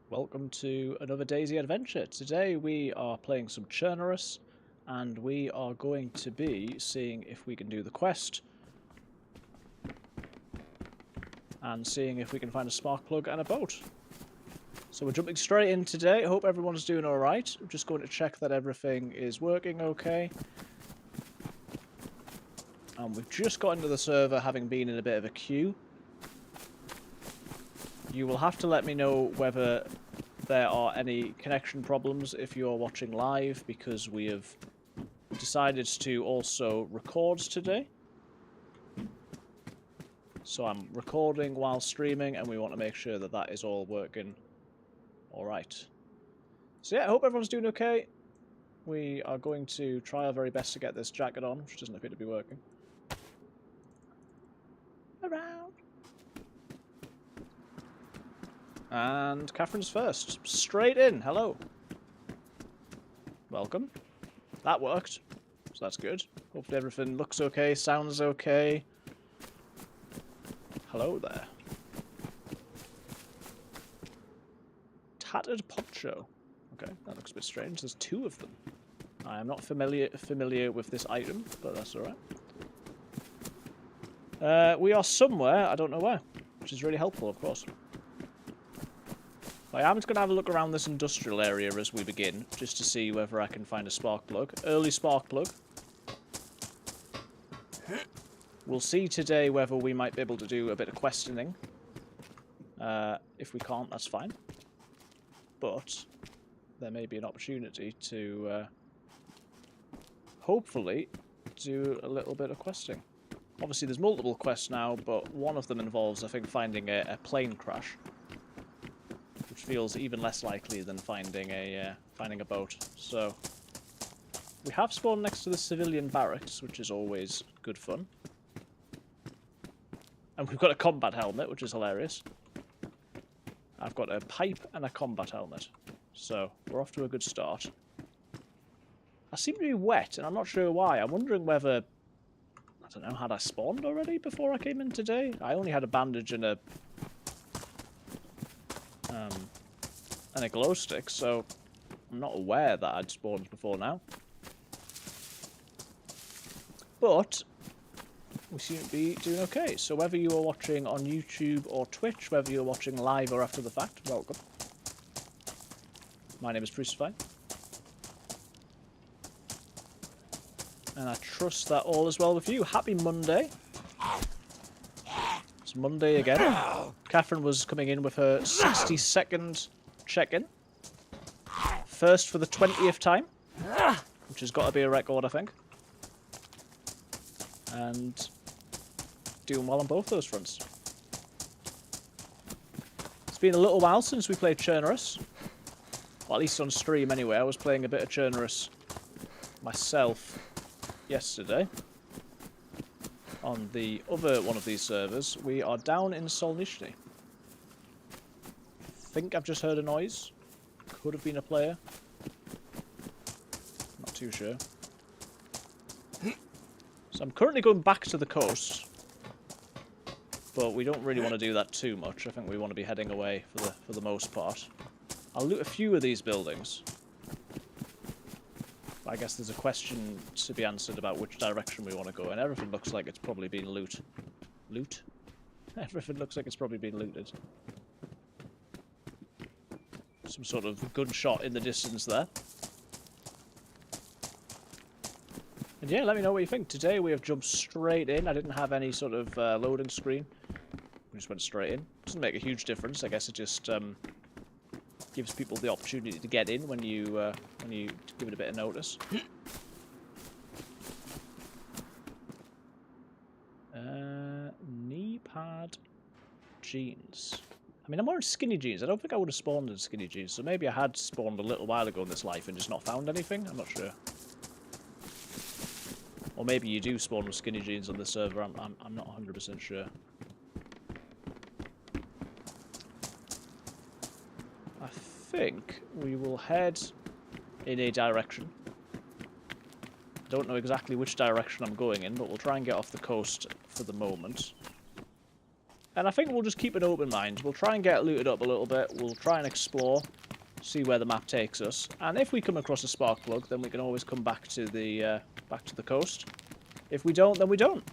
Welcome to another DayZ adventure. Today we are playing some Chernarus, and we are going to be seeing if we can do the quest and seeing if we can find a spark plug and a boat. So we're jumping straight in today. I hope everyone's doing alright. I'm just going to check that everything is working okay. And we've just got into the server having been in a bit of a queue. You will have to let me know whether there are any connection problems if you're watching live, because we have decided to also record today. So I'm recording while streaming, and we want to make sure that that is all working alright. So yeah, I hope everyone's doing okay. We are going to try our very best to get this jacket on, which doesn't appear to be working. Around. And Catherine's first. Straight in. Hello. Welcome. That worked. So that's good. Hopefully everything looks okay, sounds okay. Hello there. Tattered poncho. Okay, that looks a bit strange. There's two of them. I am not familiar with this item, but that's alright. We are somewhere, I don't know where, which is really helpful, of course. I am just going to have a look around this industrial area as we begin, just to see whether I can find a spark plug. Early spark plug. We'll see today whether we might be able to do a bit of questioning. If we can't, that's fine. But there may be an opportunity to hopefully do a little bit of questing. Obviously there's multiple quests now, but one of them involves, I think, finding a plane crash, which feels even less likely than finding a boat. So we have spawned next to the civilian barracks, which is always good fun. And we've got a combat helmet, which is hilarious. I've got a pipe and a combat helmet, so we're off to a good start. I seem to be wet, and I'm not sure why. I'm wondering whether, I don't know, had I spawned already before I came in today? I only had a bandage and a glow stick, so I'm not aware that I'd spawned before now. But we seem to be doing okay. So whether you are watching on YouTube or Twitch, whether you're watching live or after the fact, welcome. My name is Crucified. And I trust that all is well with you. Happy Monday. It's Monday again. Catherine was coming in with her 60-second check-in. First for the 20th time, which has got to be a record, I think. And doing well on both those fronts. It's been a little while since we played Chernarus. Well, at least on stream anyway. I was playing a bit of Chernarus myself yesterday. On the other one of these servers, we are down in Solnishny. I think I've just heard a noise. Could have been a player. Not too sure. So I'm currently going back to the coast, but we don't really want to do that too much. I think we want to be heading away for the most part. I'll loot a few of these buildings. I guess there's a question to be answered about which direction we want to go, and everything looks like it's probably been looted. Loot? Everything looks like it's probably been looted. Some sort of gunshot in the distance there. And yeah, let me know what you think. Today we have jumped straight in. I didn't have any sort of loading screen. We just went straight in. Doesn't make a huge difference. I guess it just gives people the opportunity to get in when you give it a bit of notice. Knee pad jeans. I mean, I'm wearing skinny jeans. I don't think I would have spawned in skinny jeans, so maybe I had spawned a little while ago in this life and just not found anything. I'm not sure. Or maybe you do spawn with skinny jeans on the server. I'm not 100% sure. I think we will head in a direction. I don't know exactly which direction I'm going in, but we'll try and get off the coast for the moment. And I think we'll just keep an open mind. We'll try and get looted up a little bit. We'll try and explore, see where the map takes us. And if we come across a spark plug, then we can always come back to the coast. If we don't, then we don't.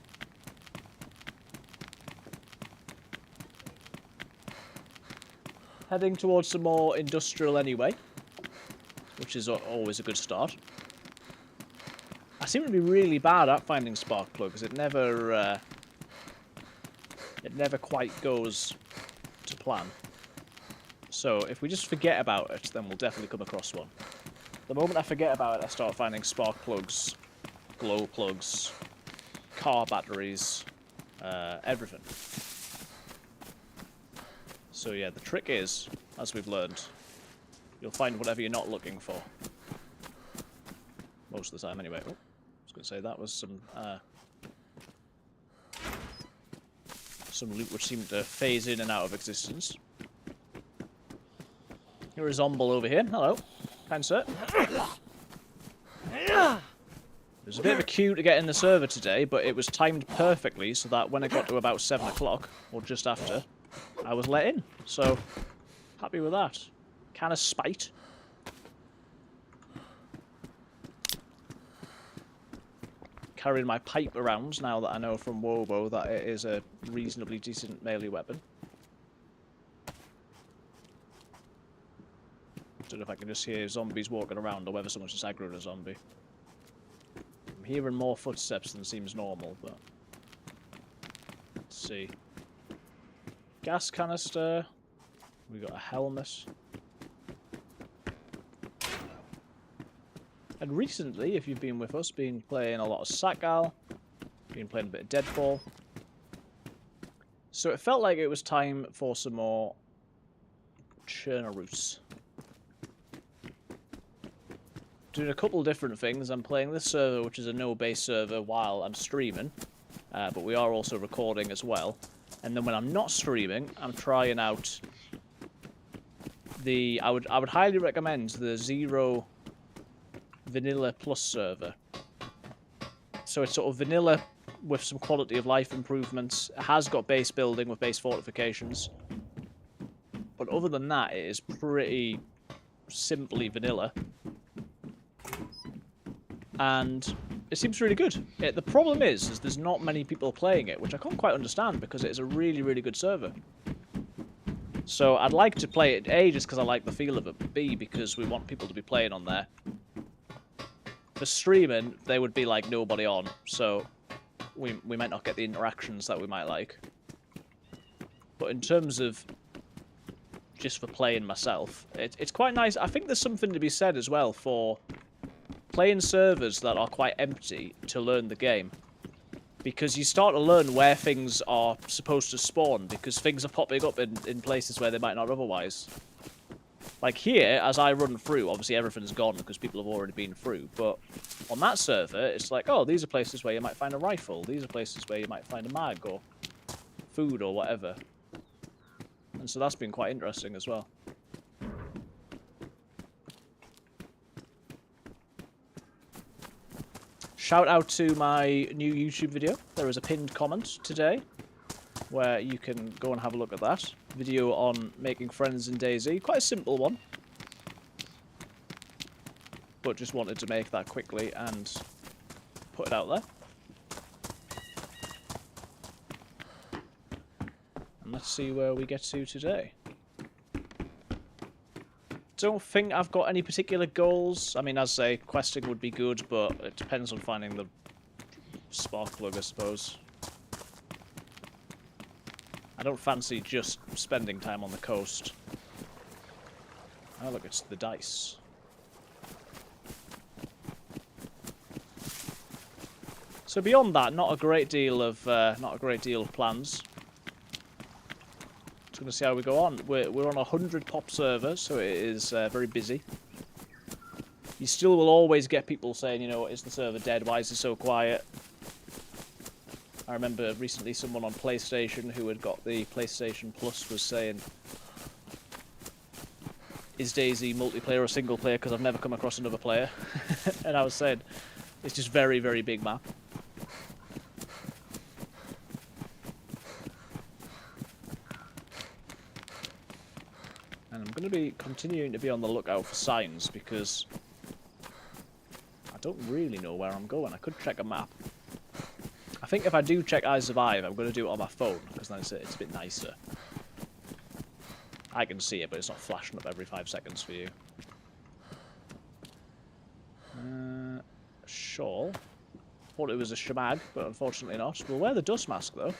Heading towards some more industrial anyway, which is always a good start. I seem to be really bad at finding spark plugs. It never quite goes to plan. So if we just forget about it, then we'll definitely come across one. The moment I forget about it, I start finding spark plugs, glow plugs, car batteries, everything. So yeah, the trick is, as we've learned, you'll find whatever you're not looking for. Most of the time, anyway. Oh, I was going to say that was some loot which seemed to phase in and out of existence. Here is Zomble over here. Hello. Kind sir. There's a bit of a queue to get in the server today, but it was timed perfectly so that when I got to about 7 o'clock, or just after, I was let in. So, happy with that. Can of spite. Carrying my pipe around now that I know from Wobo that it is a reasonably decent melee weapon. Don't know if I can just hear zombies walking around or whether someone's just aggroed a zombie. I'm hearing more footsteps than seems normal, but... Let's see. Gas canister. We got a helmet. And recently, if you've been with us, been playing a lot of Sakal, been playing a bit of Deadfall. So it felt like it was time for some more Chernarus. Doing a couple different things. I'm playing this server, which is a no-base server, while I'm streaming. But we are also recording as well. And then when I'm not streaming, I'm trying out the... I would highly recommend the Zero Vanilla Plus server. So it's sort of vanilla with some quality of life improvements. It has got base building with base fortifications. But other than that, it is pretty simply vanilla. And it seems really good. The problem is there's not many people playing it, which I can't quite understand because it is a really, really good server. So I'd like to play it, A, just because I like the feel of it, but B, because we want people to be playing on there. For streaming, there would be like nobody on, so we might not get the interactions that we might like. But in terms of just for playing myself, it's quite nice. I think there's something to be said as well for playing servers that are quite empty to learn the game. Because you start to learn where things are supposed to spawn, because things are popping up in places where they might not otherwise. Like here, as I run through, obviously everything's gone because people have already been through, but on that server, it's like, oh, these are places where you might find a rifle, these are places where you might find a mag, or food, or whatever. And so that's been quite interesting as well. Shout out to my new YouTube video. There is a pinned comment today where you can go and have a look at that. Video on making friends in DayZ. Quite a simple one. But just wanted to make that quickly and put it out there. And let's see where we get to today. Don't think I've got any particular goals. I mean, as I say, questing would be good, but it depends on finding the spark plug, I suppose. I don't fancy just spending time on the coast. Oh, look, it's the dice. So beyond that, not a great deal of plans. Just going to see how we go on. We're on a 100 pop server, so it is very busy. You still will always get people saying, you know, is the server dead? Why is it so quiet? I remember recently someone on PlayStation who had got the PlayStation Plus was saying, is DayZ multiplayer or single player? Because I've never come across another player. And I was saying, it's just very, very big map. And I'm going to be continuing to be on the lookout for signs because I don't really know where I'm going. I could check a map. I think if I do check I Survive, I'm going to do it on my phone because then it's a bit nicer. I can see it, but it's not flashing up every 5 seconds for you. Shawl. Thought it was a shemag, but unfortunately not. We'll wear the dust mask, though.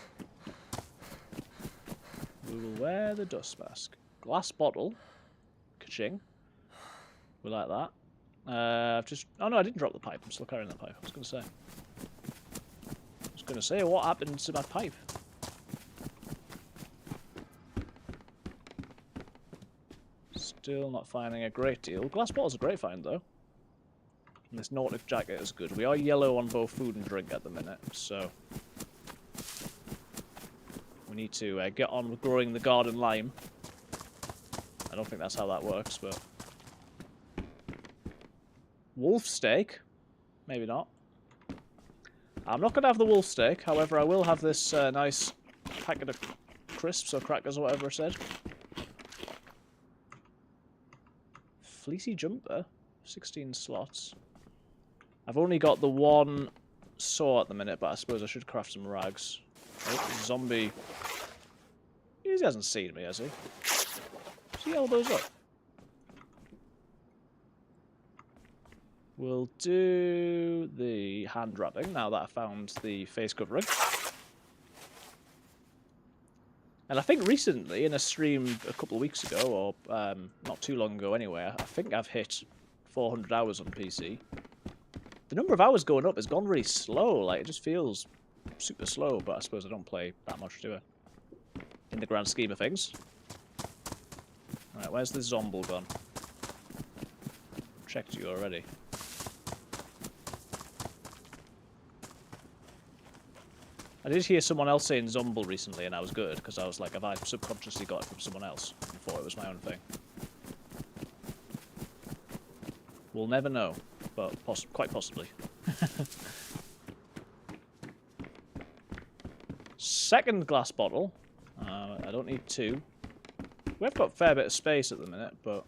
We will wear the dust mask. Glass bottle. Ka-ching. We like that. I've just... Oh, no, I didn't drop the pipe. I'm still carrying the pipe. I was going to say. What happened to my pipe? Still not finding a great deal. Glass bottle's a great find, though. And this Nautic jacket is good. We are yellow on both food and drink at the minute, so... We need to get on with growing the garden lime. I don't think that's how that works, but... Wolf steak? Maybe not. I'm not going to have the wolf steak, however I will have this nice packet of crisps or crackers or whatever I said. Fleecy jumper? 16 slots. I've only got the one saw at the minute, but I suppose I should craft some rags. Oh, zombie. He hasn't seen me, has he? He elbows up. We'll do the hand wrapping now that I found the face covering. And I think recently, in a stream a couple of weeks ago, or not too long ago anyway, I think I've hit 400 hours on PC. The number of hours going up has gone really slow, like it just feels super slow, but I suppose I don't play that much, do I? In the grand scheme of things. Alright, where's the Zomble gone? Checked you already. I did hear someone else saying Zomble recently, and I was good, because I was like, have I subconsciously got it from someone else? And thought it was my own thing. We'll never know, but quite possibly. Second glass bottle. I don't need two. We've got a fair bit of space at the minute, but...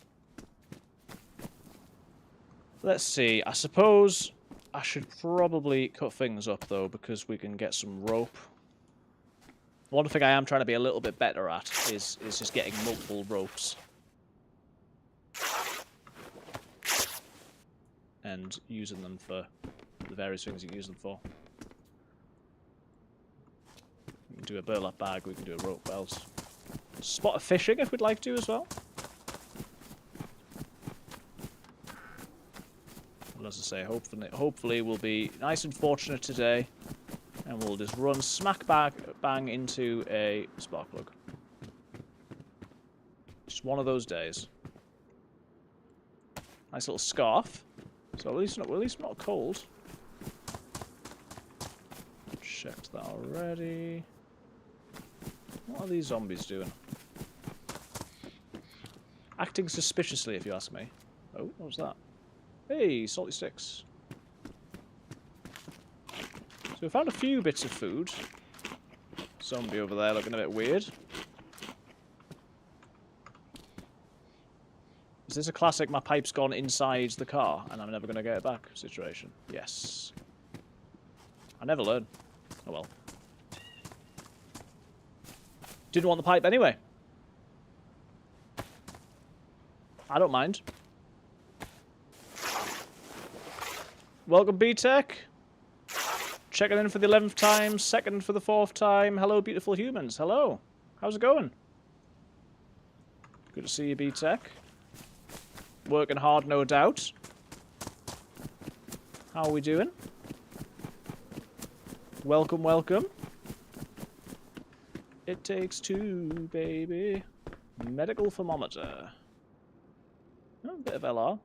Let's see. I suppose I should probably cut things up, though, because we can get some rope. One thing I am trying to be a little bit better at is just getting multiple ropes. And using them for the various things you use them for. We can do a burlap bag, we can do a rope belt. Spot of fishing if we'd like to as well. Well, as I say, hopefully we'll be nice and fortunate today. And we'll just run smack bang into a spark plug. Just one of those days. Nice little scarf. So at least not cold. Checked that already. What are these zombies doing? Acting suspiciously, if you ask me. Oh, what was that? Hey, salty sticks. So we found a few bits of food. Zombie over there looking a bit weird. Is this a classic my pipe's gone inside the car and I'm never going to get it back situation? Yes. I never learn. Oh well. Didn't want the pipe anyway. I don't mind. Welcome, B-Tech. Checking in for the 11th time, second for the 4th time. Hello, beautiful humans. Hello. How's it going? Good to see you, B-Tech. Working hard, no doubt. How are we doing? Welcome, welcome. It takes two, baby. Medical thermometer. Oh, a bit of LR.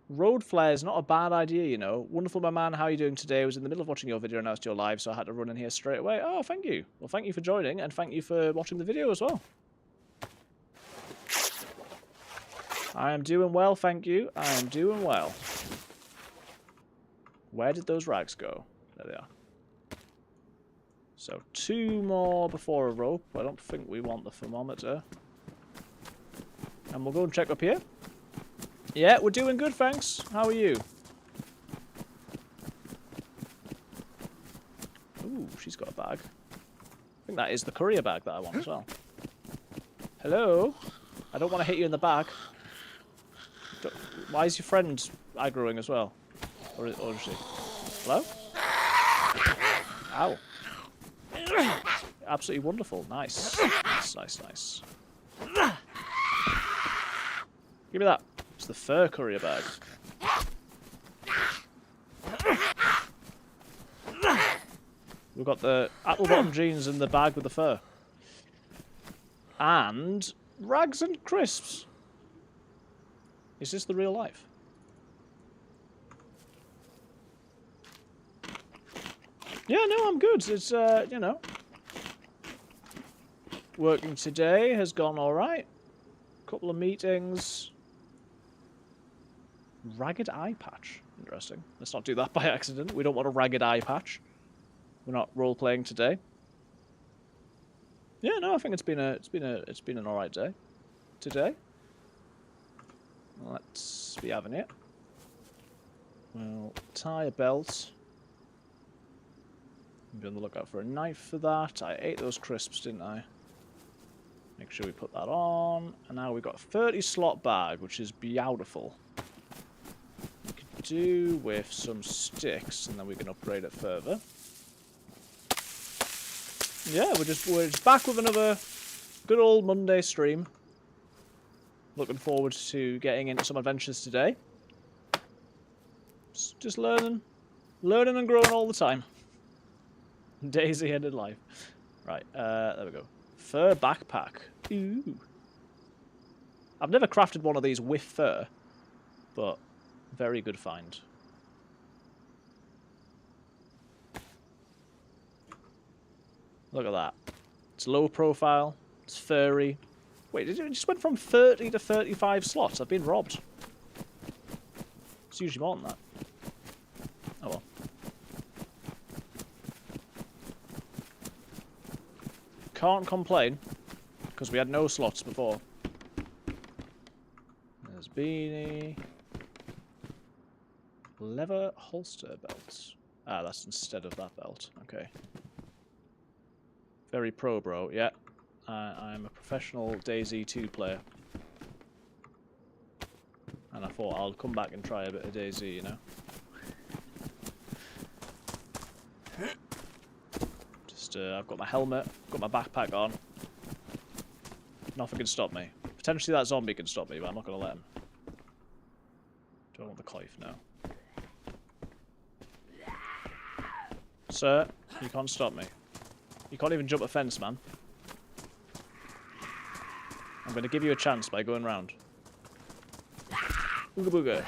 Road flares, not a bad idea, you know. Wonderful, my man. How are you doing today? I was in the middle of watching your video and announced you're live, so I had to run in here straight away. Oh, thank you. Well, thank you for joining, and thank you for watching the video as well. I am doing well, thank you. I am doing well. Where did those rags go? There they are. So, 2 more before a rope. I don't think we want the thermometer. And we'll go and check up here. Yeah, we're doing good, thanks. How are you? Ooh, she's got a bag. I think that is the courier bag that I want as well. Hello? I don't want to hit you in the back. Why is your friend aggroing as well? Or is she? Hello? Ow. Absolutely wonderful. Nice. Nice. Give me that. It's the fur courier bag. We've got the apple bottom jeans in the bag with the fur. And rags and crisps. Is this the real life? Yeah, no, I'm good. It's, you know. Working today has gone alright. Couple of meetings. Ragged eye patch. Interesting. Let's not do that by accident. We don't want a ragged eye patch. We're not role playing today. Yeah, no, I think it's been an alright day. Today. Let's be having it. We'll tie a belt. Be on the lookout for a knife for that. I ate those crisps, didn't I? Make sure we put that on. And now we've got a 30 slot bag, which is beautiful. We could do with some sticks, and then we can upgrade it further. Yeah, we're just back with another good old Monday stream. Looking forward to getting into some adventures today. Just learning and growing all the time. DayZ ended life. Right, there we go. Fur backpack. Ooh. I've never crafted one of these with fur, but very good find. Look at that. It's low profile. It's furry. Wait, it just went from 30 to 35 slots. I've been robbed. It's usually more than that. Oh well. Can't complain, because we had no slots before. There's beanie. Leather holster belt. Ah, that's instead of that belt. Okay. Very pro, bro. Yeah. I'm a professional DayZ 2 player. And I thought I'll come back and try a bit of DayZ, you know? Just, I've got my helmet, got my backpack on. Nothing can stop me. Potentially that zombie can stop me, but I'm not going to let him. Do I want the coif? No. Sir, you can't stop me. You can't even jump a fence, man. I'm going to give you a chance by going round. Ooga booga.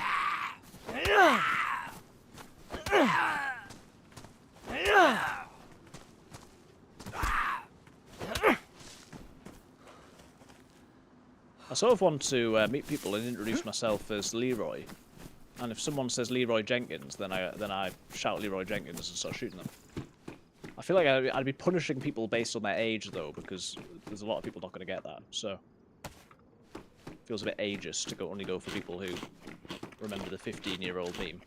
I sort of want to meet people and introduce myself as Leroy. And if someone says Leroy Jenkins, then I shout Leroy Jenkins and start shooting them. I feel like I'd be punishing people based on their age, though, because there's a lot of people not going to get that. So feels a bit ageist to only go for people who remember the 15-year-old meme.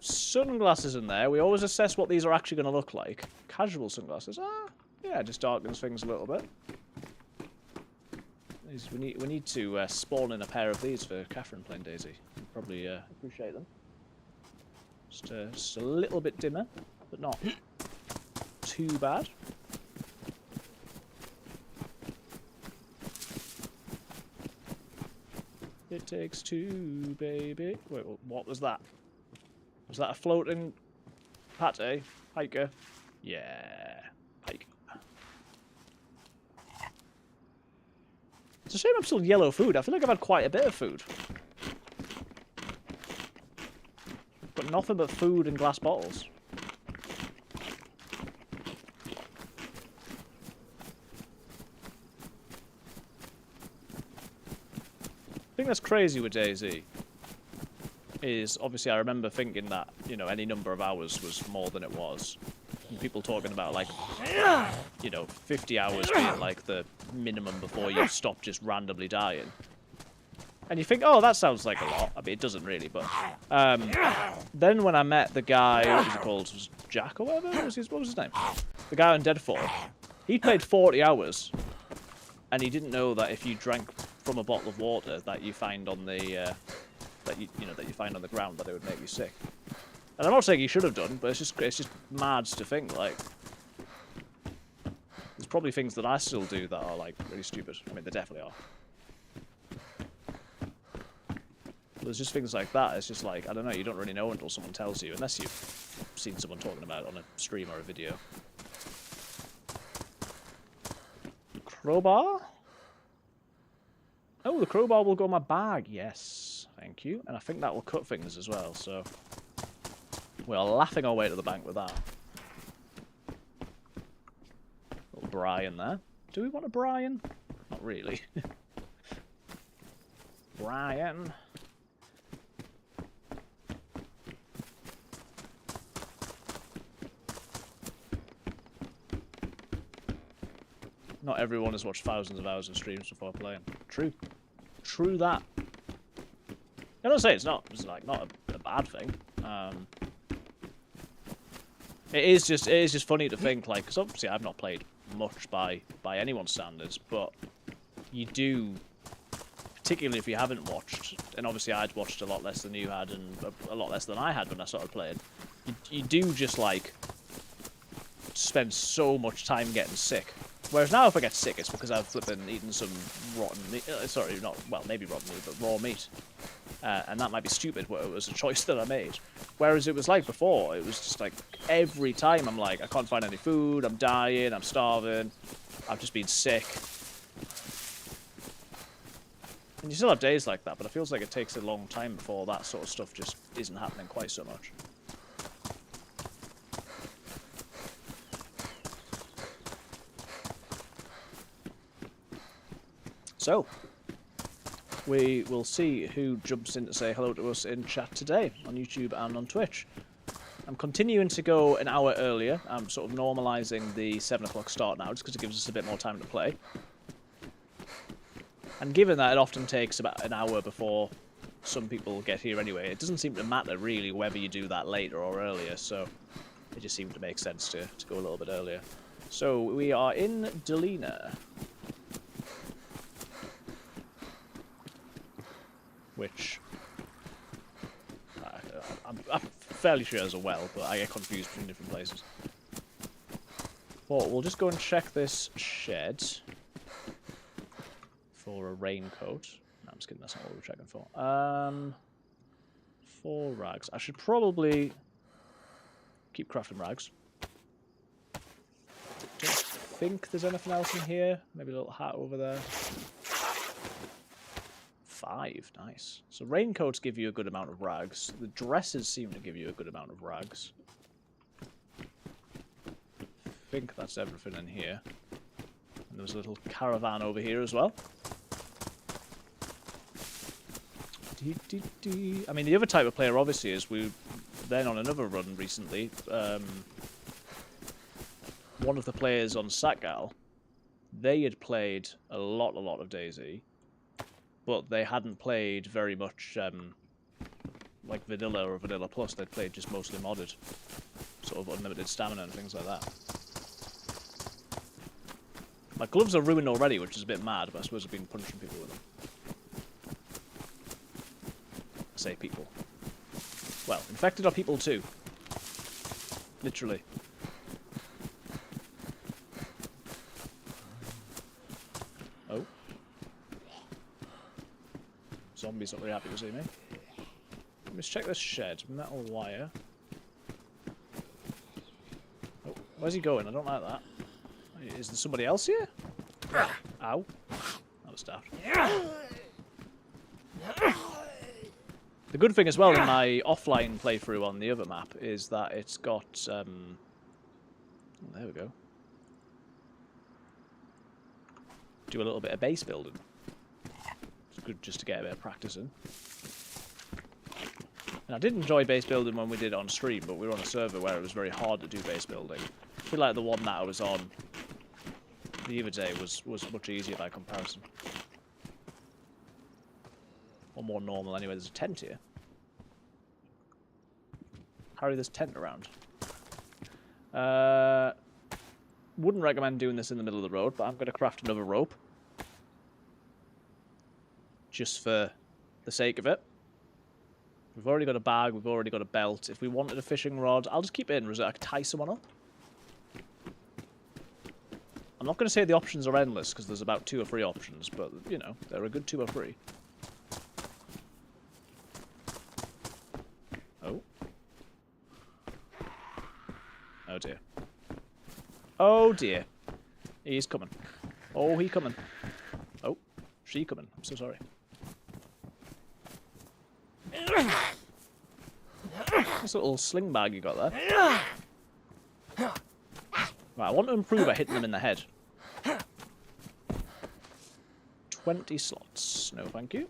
Sunglasses in there. We always assess what these are actually going to look like. Casual sunglasses. Yeah, just darkens things a little bit. We need to spawn in a pair of these for Catherine playing DayZ. You'd probably appreciate them. Just a little bit dimmer, but not too bad. It takes two, baby. Wait, what was that? Was that a floating pate? Hiker? Yeah, hike. It's a shame I'm still yellow food. I feel like I've had quite a bit of food. But nothing but food and glass bottles. I think that's crazy with DayZ. Is obviously I remember thinking that, you know, any number of hours was more than it was. People talking about, like, you know, 50 hours being, like, the minimum before you stop just randomly dying. And you think, oh, that sounds like a lot. I mean, it doesn't really, but... then when I met the guy, what was he called? Was Jack or whatever? What was his name? The guy on Deadfall. He played 40 hours, and he didn't know that if you drank from a bottle of water that you find on the... that you find on the ground, that it would make you sick. And I'm not saying you should have done, but it's just mad to think, like... There's probably things that I still do that are, like, really stupid. I mean, they definitely are. There's just things like that. It's just like, I don't know, you don't really know until someone tells you, unless you've seen someone talking about it on a stream or a video. Crowbar? Oh, the crowbar will go in my bag. Yes, thank you. And I think that will cut things as well, so... We are laughing our way to the bank with that. Little Brian there. Do we want a Brian? Not really. Brian. Not everyone has watched thousands of hours of streams before playing. True. True that. I don't say it's not a bad thing. It is just funny to think, like, because obviously I've not played much by anyone's standards, but you do, particularly if you haven't watched, and obviously I'd watched a lot less than you had, and a lot less than I had when I started playing. You do just like spend so much time getting sick. Whereas now if I get sick, it's because I've flipping eaten some rotten meat. Sorry, not, well, maybe rotten meat, but raw meat. And that might be stupid, but it was a choice that I made. Whereas it was like before, it was just like every time I'm like, I can't find any food, I'm dying, I'm starving, I've just been sick. And you still have days like that, but it feels like it takes a long time before that sort of stuff just isn't happening quite so much. So, we will see who jumps in to say hello to us in chat today, on YouTube and on Twitch. I'm continuing to go an hour earlier. I'm sort of normalising the 7 o'clock start now, just because it gives us a bit more time to play. And given that it often takes about an hour before some people get here anyway, it doesn't seem to matter really whether you do that later or earlier, so it just seemed to make sense to go a little bit earlier. So, we are in Delina. Which I'm fairly sure is a well, but I get confused between different places. But we'll just go and check this shed for a raincoat. No, I'm just kidding, that's not what we're checking for. 4 rags. I should probably keep crafting rags. Don't think there's anything else in here. Maybe a little hat over there. 5, nice. So raincoats give you a good amount of rags. The dresses seem to give you a good amount of rags. I think that's everything in here. And there's a little caravan over here as well. I mean, the other type of player obviously is we then on another run recently. One of the players on Satgal, they had played a lot of DayZ. But they hadn't played very much like Vanilla or Vanilla Plus. They'd played just mostly modded. Sort of unlimited stamina and things like that. My gloves are ruined already, which is a bit mad, but I suppose I've been punching people with them. I say people. Well, infected are people too. Literally. Oh. Zombies not very happy to see me. Let's check this shed. Metal wire. Oh, where's he going? I don't like that. Is there somebody else here? Ow. That was daft. The good thing as well in my offline playthrough on the other map is that it's got... oh, there we go. Do a little bit of base building. It's good just to get a bit of practice in. And I did enjoy base building when we did it on stream, but we were on a server where it was very hard to do base building. I feel like the one that I was on the other day was much easier by comparison. Or more normal anyway. There's a tent here. Carry this tent around. Wouldn't recommend doing this in the middle of the road, but I'm going to craft another rope. Just for the sake of it. We've already got a bag, we've already got a belt. If we wanted a fishing rod, I'll just keep it in. I could tie someone up. I'm not going to say the options are endless, because there's about 2 or 3 options, but, you know, they're a good 2 or 3. Oh. Oh dear. Oh dear. He's coming. Oh, he coming. Oh, she coming. I'm so sorry. Nice little sling bag you got there. Right, I want to improve at hitting them in the head. 20 slots. No, thank you.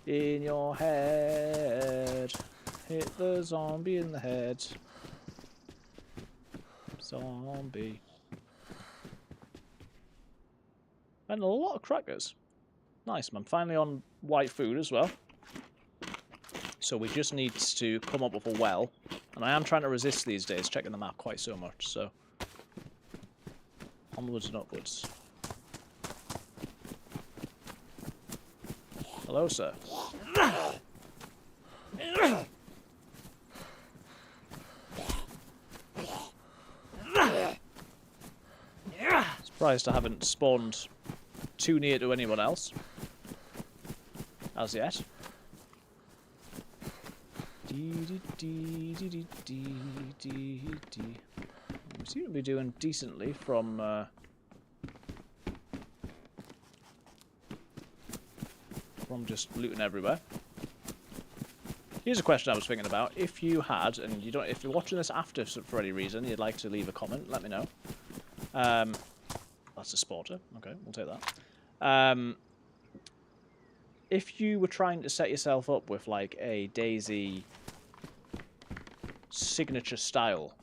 In your head. Hit the zombie in the head. Zombie. And a lot of crackers. Nice, I'm finally on white food as well. So we just need to come up with a well. And I am trying to resist these days, checking the map quite so much, so... Onwards and upwards. Hello, sir. Surprised I haven't spawned too near to anyone else. As yet. We seem to be doing decently from just looting everywhere. Here's a question I was thinking about. If you had, and you don't, if you're watching this after for any reason, you'd like to leave a comment, let me know. That's a sporter. Okay, we'll take that. If you were trying to set yourself up with like a DayZ signature style,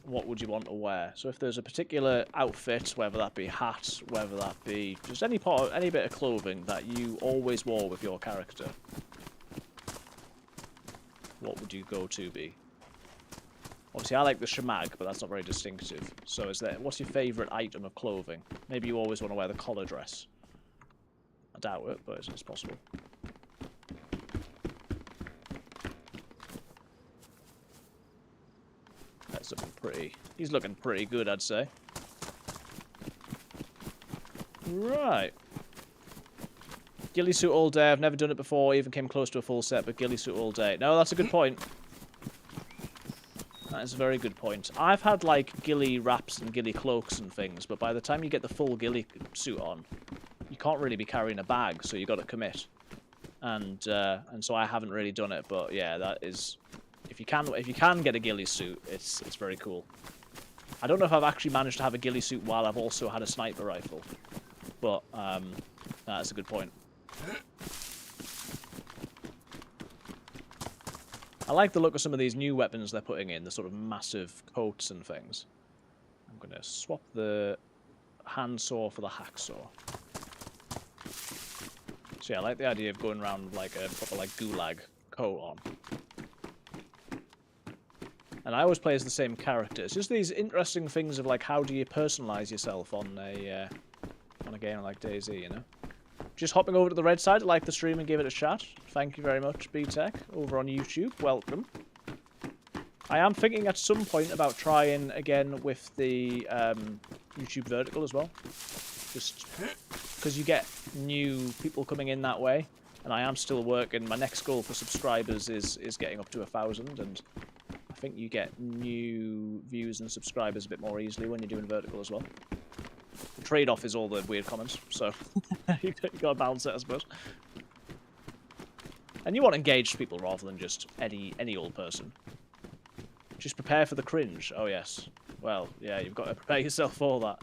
what would you want to wear? So if there's a particular outfit, whether that be hat, whether that be just any bit of clothing that you always wore with your character, what would you go to be? Obviously, I like the shamag, but that's not very distinctive. So what's your favourite item of clothing? Maybe you always want to wear the collar dress. I doubt it, but it's possible. That's looking pretty... He's looking pretty good, I'd say. Right. Ghillie suit all day. I've never done it before. Even came close to a full set, but ghillie suit all day. No, that's a good point. That is a very good point. I've had, like, ghillie wraps and ghillie cloaks and things, but by the time you get the full ghillie suit on, you can't really be carrying a bag, so you got to commit. And so I haven't really done it, but yeah, that is... If you can get a ghillie suit, it's very cool. I don't know if I've actually managed to have a ghillie suit while I've also had a sniper rifle, but that's a good point. I like the look of some of these new weapons they're putting in, the sort of massive coats and things. I'm going to swap the handsaw for the hacksaw. So yeah, I like the idea of going around with like a proper like gulag coat on. And I always play as the same character. It's just these interesting things of like how do you personalize yourself on a game like DayZ, you know? Just hopping over to the red side to like the stream and give it a shot. Thank you very much, B-Tech, over on YouTube. Welcome. I am thinking at some point about trying again with the YouTube vertical as well. Just because you get new people coming in that way. And I am still working. My next goal for subscribers is getting up to 1,000. And I think you get new views and subscribers a bit more easily when you're doing vertical as well. The trade-off is all the weird comments, so you gotta balance it, I suppose. And you want engaged people rather than just any old person. Just prepare for the cringe. Oh yes. Well, yeah, you've got to prepare yourself for that.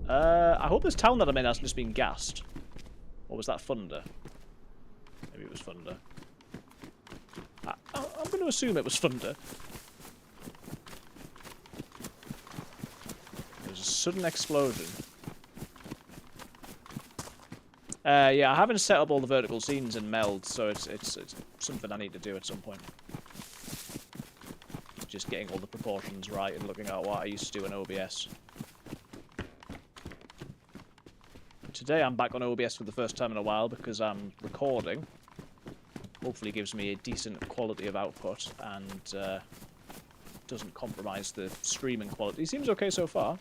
I hope this town that I'm in hasn't just been gassed. Or was that Thunder? Maybe it was Thunder. I'm going to assume it was Thunder. There was a sudden explosion. Yeah, I haven't set up all the vertical scenes in Meld, so it's something I need to do at some point. Just getting all the proportions right and looking at what I used to do in OBS. Today I'm back on OBS for the first time in a while because I'm recording. Hopefully gives me a decent quality of output and doesn't compromise the streaming quality. Seems okay so far.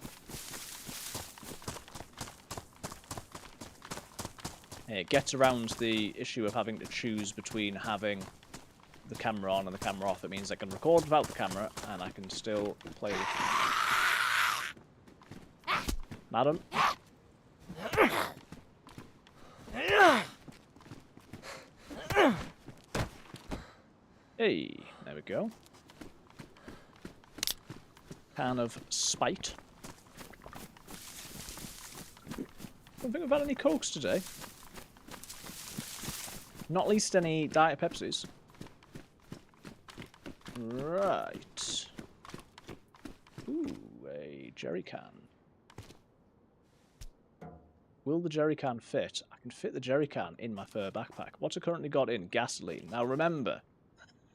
It gets around the issue of having to choose between having the camera on and the camera off. It means I can record without the camera and I can still play with it. Madam? Hey, there we go. Can of Spite. Don't think we've had any Cokes today. Not least any Diet Pepsis. Right. Ooh, a jerry can. Will the jerry can fit? I can fit the jerry can in my fur backpack. What's it currently got in? Gasoline. Now remember,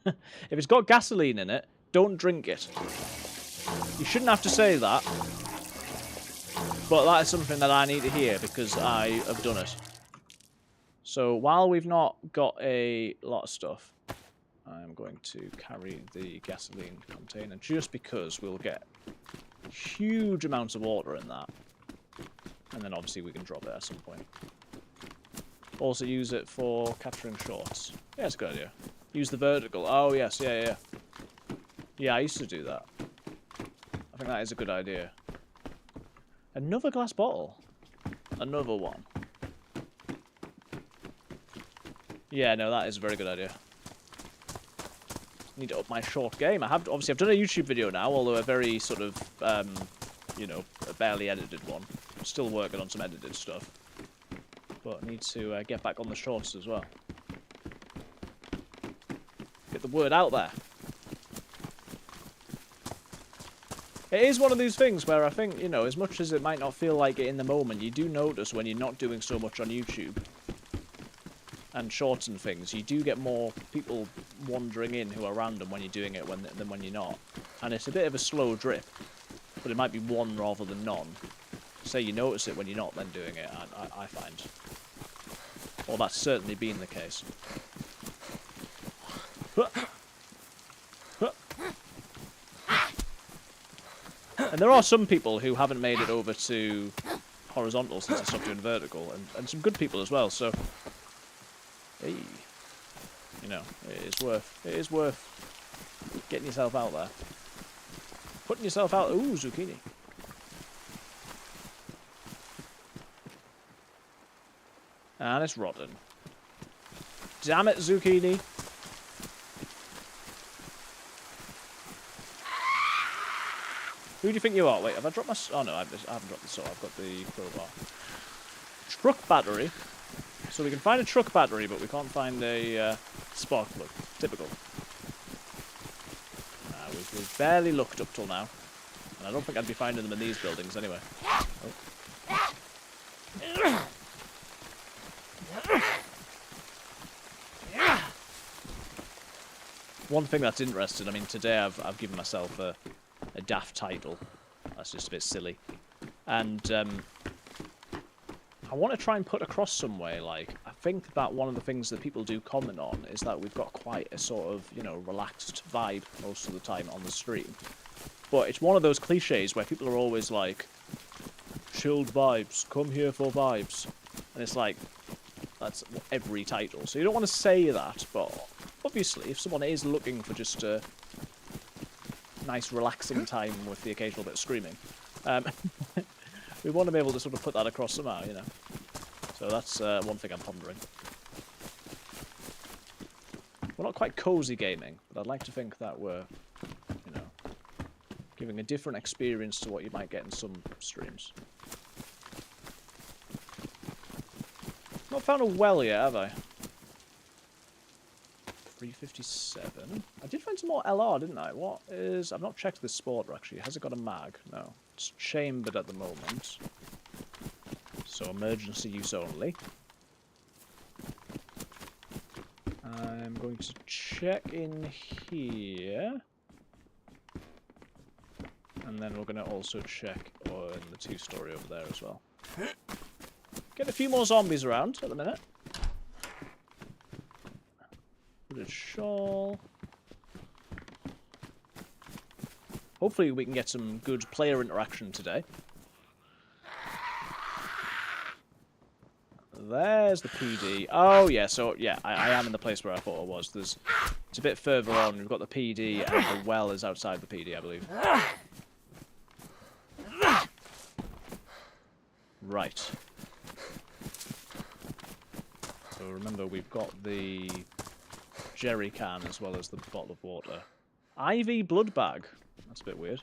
if it's got gasoline in it, don't drink it. You shouldn't have to say that. But that is something that I need to hear because I have done it. So while we've not got a lot of stuff, I'm going to carry the gasoline container just because we'll get huge amounts of water in that. And then obviously we can drop it at some point. Also use it for capturing shorts. Yeah, it's a good idea. Use the vertical. Oh yes, yeah. Yeah, I used to do that. I think that is a good idea. Another glass bottle. Another one. Yeah, no, that is a very good idea. Need to up my short game. I've done a YouTube video now, although a very sort of, you know, a barely edited one. I'm still working on some edited stuff. But I need to get back on the shorts as well. Get the word out there. It is one of these things where I think, you know, as much as it might not feel like it in the moment, you do notice when you're not doing so much on YouTube and shorts and things, you do get more people wandering in who are random when you're doing it than when you're not. And it's a bit of a slow drip, but it might be one rather than none. Say you notice it when you're not then doing it, I find. Well, that's certainly been the case. And there are some people who haven't made it over to horizontal since I stopped doing vertical, and some good people as well, so... Hey, you know, it is worth getting yourself out there. Putting yourself out. Ooh, zucchini. And it's rotten. Damn it, zucchini. Who do you think you are? Wait, have I dropped my... Oh, no, I haven't dropped the saw. I've got the crowbar. Truck battery. So we can find a truck battery, but we can't find a spark plug. Typical. We've barely looked up till now. And I don't think I'd be finding them in these buildings anyway. Oh. One thing that's interesting, I mean, today I've given myself a daft title. That's just a bit silly. And I want to try and put across some way, like, I think that one of the things that people do comment on is that we've got quite a sort of, you know, relaxed vibe most of the time on the stream. But it's one of those cliches where people are always like, chilled vibes, come here for vibes. And it's like, that's every title. So you don't want to say that, but obviously if someone is looking for just a nice relaxing time with the occasional bit of screaming, we want to be able to sort of put that across somehow, you know. So that's one thing I'm pondering. We're not quite cozy gaming, but I'd like to think that we're, you know, giving a different experience to what you might get in some streams. Not found a well yet, have I? 357. I did find some more LR, didn't I? What is... I've not checked this sport, actually. Has it got a mag? No. It's chambered at the moment. So emergency use only. I'm going to check in here. And then we're going to also check in the two-story over there as well. Get a few more zombies around at the minute. Hooded shawl. Hopefully we can get some good player interaction today. There's the PD. Oh yeah, so yeah, I am in the place where I thought I was. It's a bit further on. We've got the PD and the well is outside the PD, I believe. Right. So remember, we've got the jerry can as well as the bottle of water. IV blood bag. That's a bit weird.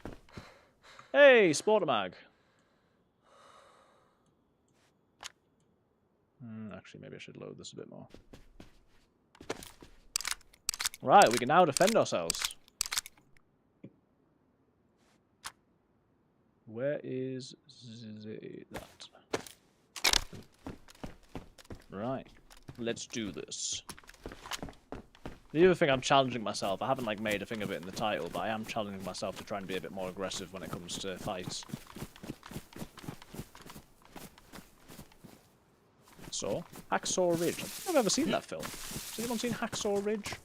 Hey, Sportamag. Actually, maybe I should load this a bit more. Right, we can now defend ourselves. Where is that? Right, let's do this. The other thing I'm challenging myself, I haven't like made a thing of it in the title, but I am challenging myself to try and be a bit more aggressive when it comes to fights. So, Hacksaw Ridge. I don't think I've ever seen that film. Has anyone seen Hacksaw Ridge?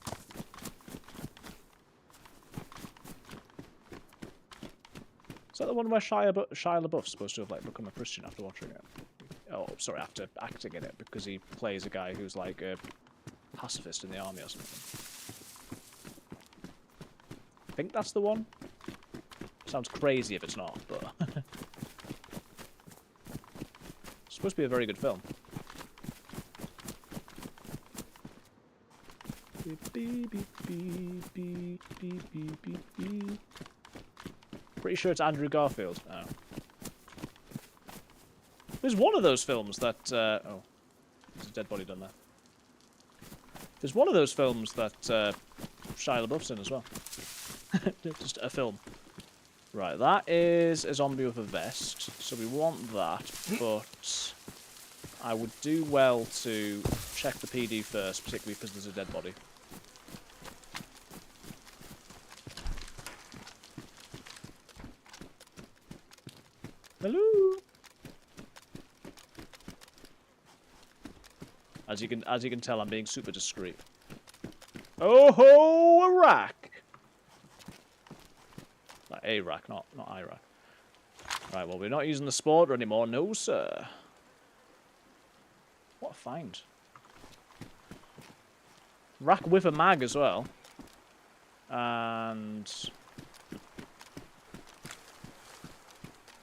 Is that the one where Shia LaBeouf's supposed to have like become a Christian after watching it? Oh, sorry, after acting in it, because he plays a guy who's like a pacifist in the army or something. I think that's the one. Sounds crazy if it's not, but... It's supposed to be a very good film. Pretty sure it's Andrew Garfield. Oh. There's one of those films that... oh. There's a dead body done there. There's one of those films that Shia LaBeouf's in as well. Just a film. Right, that is a zombie with a vest. So we want that, but... I would do well to check the PD first, particularly because there's a dead body. Hello. As you can tell, I'm being super discreet. Oh ho, Iraq! Like Iraq, not Iraq. Right, well we're not using the sporter anymore, no sir. What a find. Rack with a mag as well. And...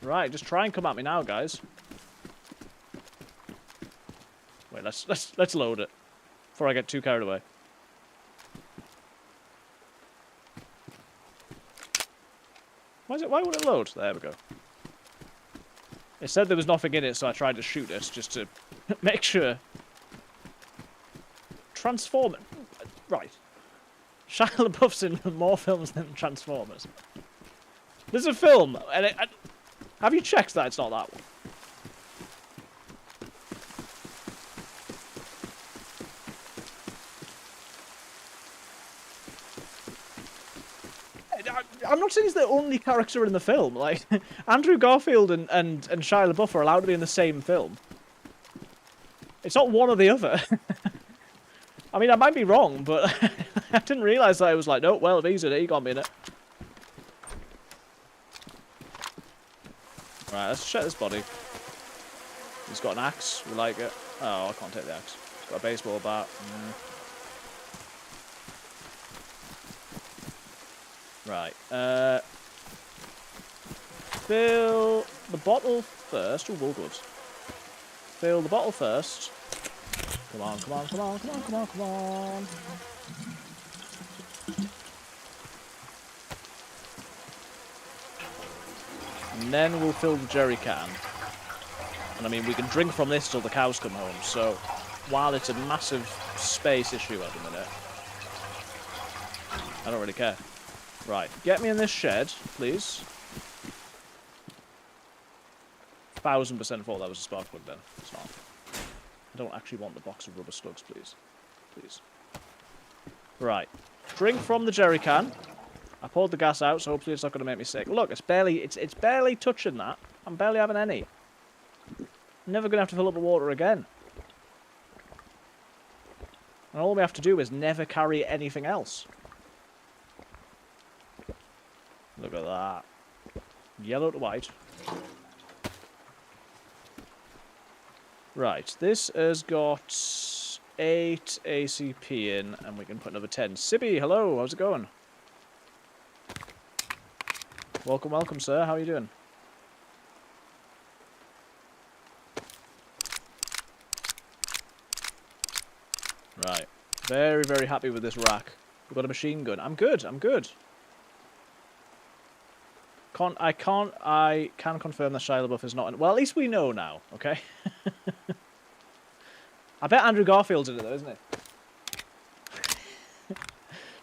Right, just try and come at me now, guys. Wait, let's load it before I get too carried away. Why would it load? There we go. It said there was nothing in it, so I tried to shoot it just to make sure. Transform... Right. Shia LaBeouf's in more films than Transformers. There's a film, and have you checked that it's not that one? I'm not saying he's the only character in the film. Like, Andrew Garfield and Shia LaBeouf are allowed to be in the same film. It's not one or the other. I mean, I might be wrong, but I didn't realise that I was like, no, well, if he's in it, he got me in it. Right, let's check this body. He's got an axe. We like it. Oh, I can't take the axe. He's got a baseball bat. Right. Fill the bottle first. Oh, all good. Fill the bottle first. Come on, come on, come on, come on, come on, come on. And then we'll fill the jerry can. And I mean, we can drink from this till the cows come home, so while it's a massive space issue at the minute, I don't really care. Right, get me in this shed, please. 1000% thought that was a spark plug then. It's not. I don't actually want the box of rubber slugs, please. Please. Right. Drink from the jerry can. I poured the gas out, so hopefully it's not going to make me sick. Look, it's barely touching that. I'm barely having any. I'm never going to have to fill up the water again. And all we have to do is never carry anything else. Look at that. Yellow to white. Right, this has got 8 ACP in, and we can put another 10. Sibby, hello, how's it going? Welcome, welcome, sir. How are you doing? Right. Very, very happy with this rack. We've got a machine gun. I'm good, I'm good. I can confirm that Shia LaBeouf is not in... Well, at least we know now, okay? I bet Andrew Garfield's in it, though, isn't he?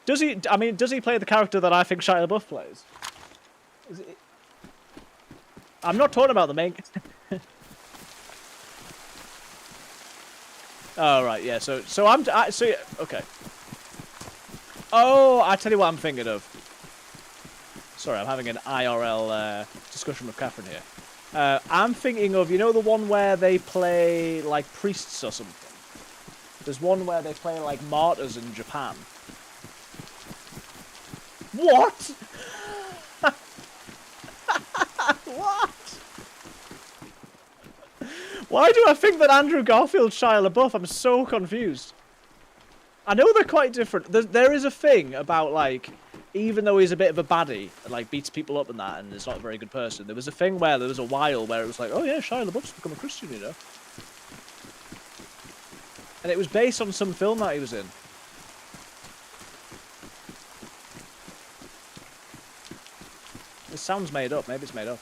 Does he... I mean, does he play the character that I think Shia LaBeouf plays? Is it... I'm not talking about the main... Oh, right, yeah, so okay. Oh, I tell you what I'm thinking of. Sorry, I'm having an IRL discussion with Catherine here. I'm thinking of, you know the one where they play, like, priests or something? There's one where they play, like, martyrs in Japan. What? What? Why do I think that Andrew Garfield's Shia LaBeouf? I'm so confused. I know they're quite different. There is a thing about, like... Even though he's a bit of a baddie, and, like, beats people up and that, and is not a very good person, there was a thing where there was a while where it was like, oh yeah, Shia LaBeouf's become a Christian, you know? And it was based on some film that he was in. This sounds made up. Maybe it's made up.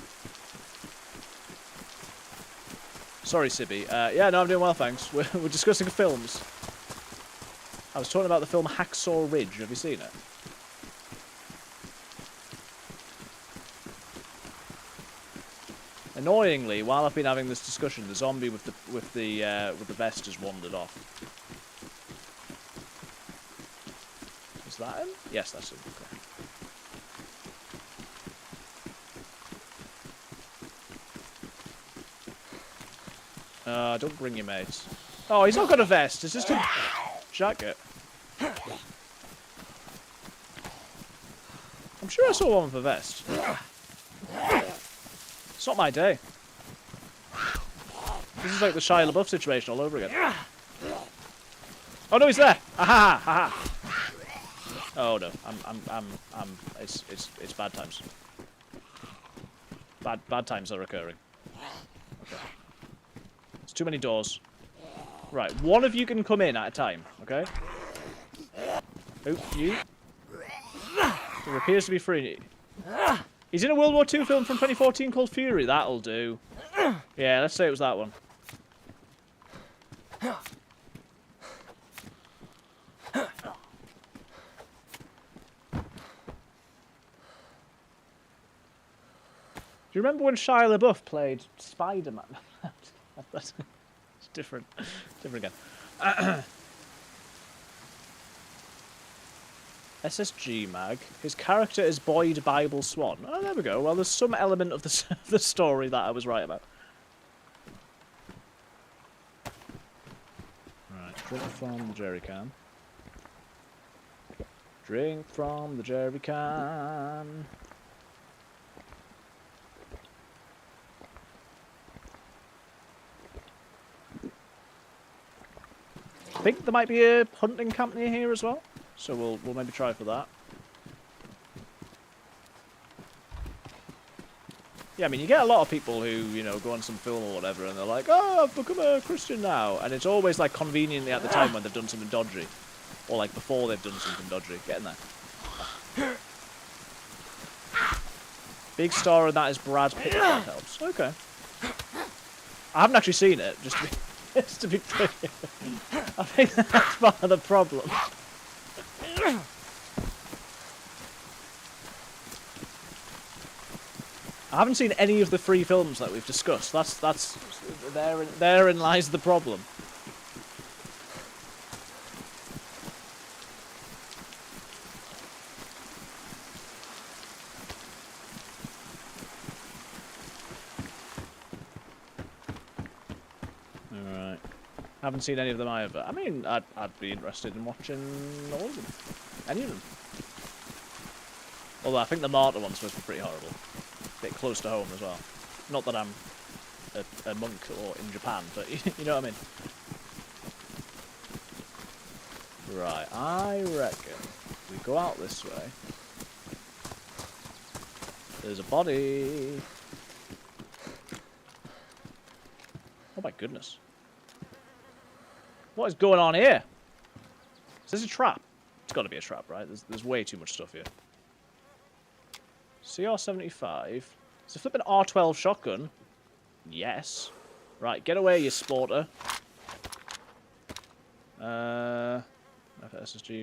Sorry, Sibby. Yeah, no, I'm doing well, thanks. We're discussing films. I was talking about the film Hacksaw Ridge. Have you seen it? Annoyingly, while I've been having this discussion, the zombie with the vest has wandered off. Is that him? Yes, that's him. Okay. Don't bring your mates. Oh, he's not got a vest. It's just a jacket. I'm sure I saw one with a vest. It's not my day. This is like the Shia LaBeouf situation all over again. Oh no, he's there! Aha! Aha! Oh no, it's bad times. Bad times are occurring. Okay. There's too many doors. Right, one of you can come in at a time, okay? Oh, you. There appears to be three. He's in a World War II film from 2014 called Fury. That'll do. Yeah, let's say it was that one. Do you remember when Shia LaBeouf played Spider-Man? That's different. Different again. SSG mag. His character is Boyd Bible Swan. Oh, there we go. Well, there's some element of the story that I was right about. Right, drink from the jerry can. Drink from the jerry can. I think there might be a hunting camp near here as well. So we'll maybe try for that. Yeah, I mean, you get a lot of people who, you know, go on some film or whatever, and they're like, oh, I've become a Christian now. And it's always, like, conveniently at the time when they've done something dodgy. Or, like, before they've done something dodgy. Get in there. Big star, and that is Brad Pitt. That helps. Okay. I haven't actually seen it. Just Just to be clear, I think that's part of the problem. I haven't seen any of the 3 films that we've discussed. Therein lies the problem. Alright. Haven't seen any of them either. I mean, I'd be interested in watching all of them. Any of them. Although I think the Martyr one's supposed to be pretty horrible. Bit close to home as well. Not that I'm a monk or in Japan, but you know what I mean. Right, I reckon we go out this way. There's a body. Oh my goodness. What is going on here? Is this a trap? It's got to be a trap, right? There's way too much stuff here. CR75. It's a flipping R12 shotgun. Yes. Right, get away, you sporter. SSG,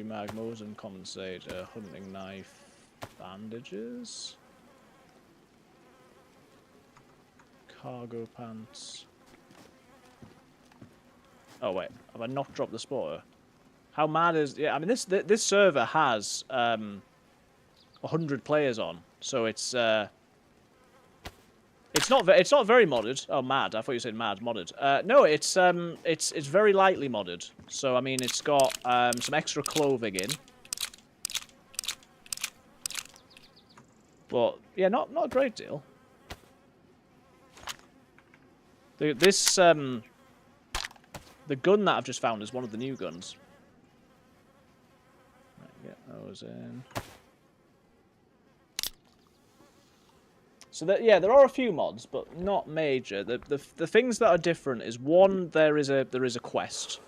magmos, and compensator. Hunting knife. Bandages. Cargo pants. Oh wait, have I not dropped the spotter? How mad is... Yeah, I mean, this server has 100 players on, so it's not very modded. Oh, mad! I thought you said mad modded. No, it's very lightly modded. So I mean, it's got some extra clothing in, but yeah, not a great deal. The gun that I've just found is one of the new guns. Right, get those in. So yeah, there are a few mods, but not major. The things that are different is, one, there is a quest,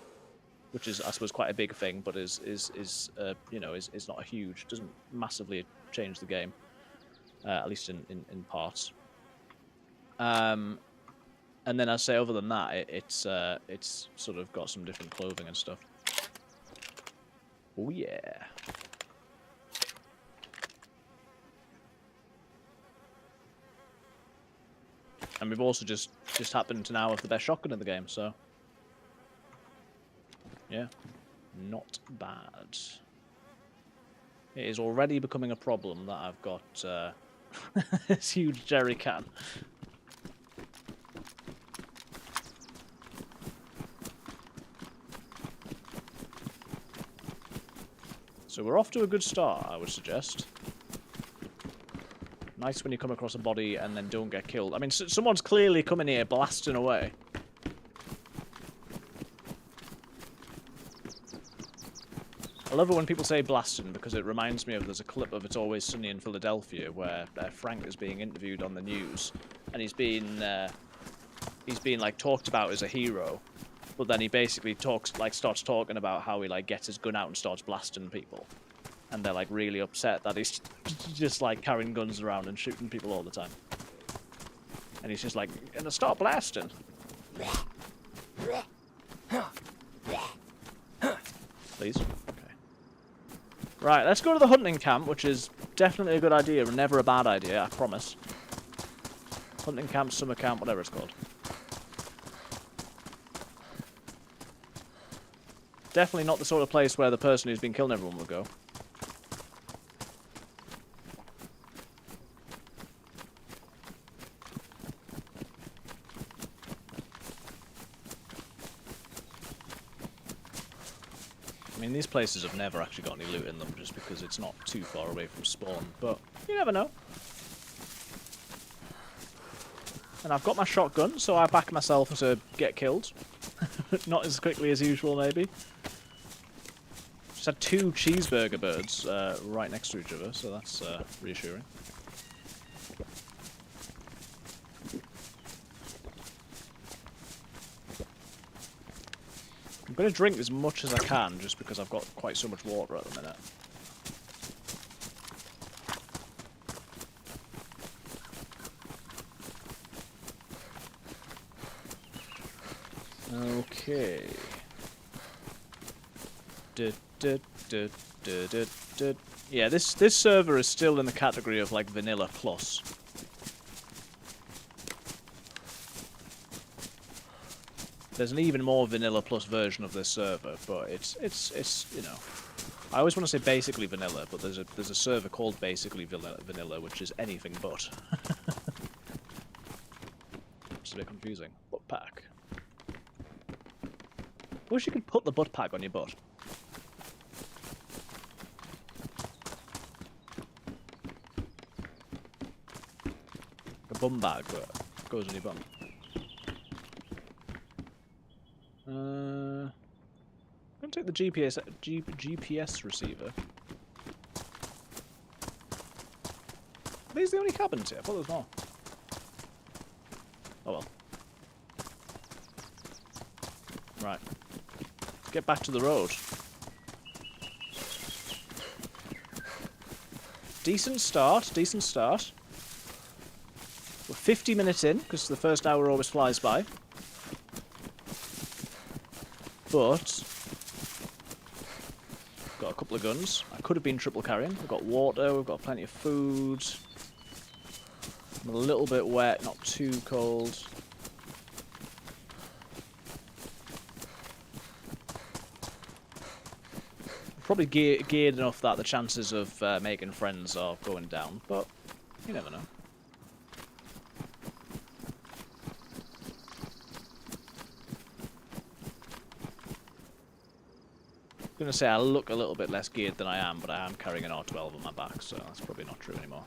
which is, I suppose, quite a big thing, but is you know, is not a huge, doesn't massively change the game, at least in parts. And then I'd say, other than that, it's sort of got some different clothing and stuff. Oh yeah. And we've also just happened to now have the best shotgun in the game, so yeah, not bad. It is already becoming a problem that I've got this huge jerry can. So we're off to a good start, I would suggest. Nice when you come across a body and then don't get killed. I mean, someone's clearly coming here blasting away. I love it when people say blasting, because it reminds me of, there's a clip of It's Always Sunny in Philadelphia where Frank is being interviewed on the news, and he's being like talked about as a hero, but then he basically starts talking about how he like gets his gun out and starts blasting people. And they're like really upset that he's just like carrying guns around and shooting people all the time. And he's just like, gonna start blasting. Please? Okay. Right, let's go to the hunting camp, which is definitely a good idea and never a bad idea, I promise. Hunting camp, summer camp, whatever it's called. Definitely not the sort of place where the person who's been killing everyone would go. I mean, these places have never actually got any loot in them, just because it's not too far away from spawn, but you never know. And I've got my shotgun, so I back myself to get killed. Not as quickly as usual, maybe. Just had 2 cheeseburger birds right next to each other, so that's reassuring. I'm going to drink as much as I can, just because I've got quite so much water at the minute. Okay. Yeah, this server is still in the category of like vanilla plus. There's an even more vanilla plus version of this server, but it's you know, I always want to say basically vanilla, but there's a server called basically vanilla, which is anything but. It's a bit confusing. Butt pack. I wish you could put the butt pack on your butt. A bum bag, but it goes on your bum. I'm gonna take the GPS receiver. Are these the only cabins here? I thought there was more. Oh well. Right. Let's get back to the road. Decent start, decent start. We're 50 minutes in, because the first hour always flies by. But got a couple of guns. I could have been triple carrying. We've got water, we've got plenty of food. I'm a little bit wet, not too cold. Probably geared enough that the chances of making friends are going down, but you never know. I'm going to say I look a little bit less geared than I am, but I am carrying an R12 on my back, so that's probably not true anymore.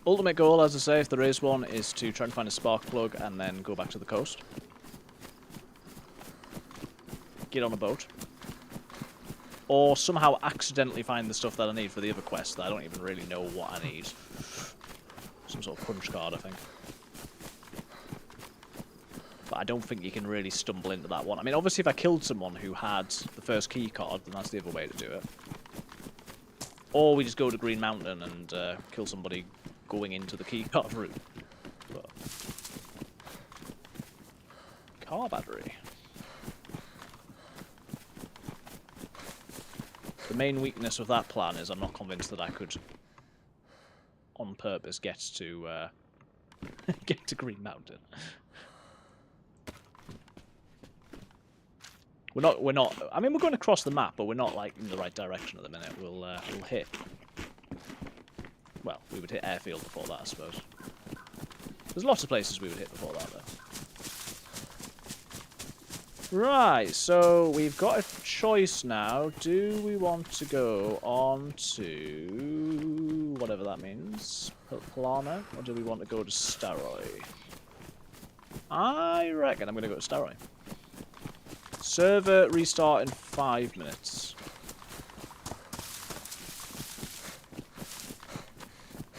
Ultimate goal, as I say, if there is one, is to try and find a spark plug and then go back to the coast. Get on a boat. Or somehow accidentally find the stuff that I need for the other quest that I don't even really know what I need. Some sort of punch card, I think. But I don't think you can really stumble into that one. I mean, obviously if I killed someone who had the first key card, then that's the other way to do it. Or we just go to Green Mountain and kill somebody going into the key card route. But... car battery. The main weakness of that plan is I'm not convinced that I could, on purpose, get to get to Green Mountain. We're not. I mean, we're going across the map, but we're not like in the right direction at the minute. We'll hit. Well, we would hit airfield before that, I suppose. There's lots of places we would hit before that, though. Right, so we've got a choice now. Do we want to go on to whatever that means, Plana, or do we want to go to Staroi? I reckon I'm going to go to Staroi. Server restart in 5 minutes.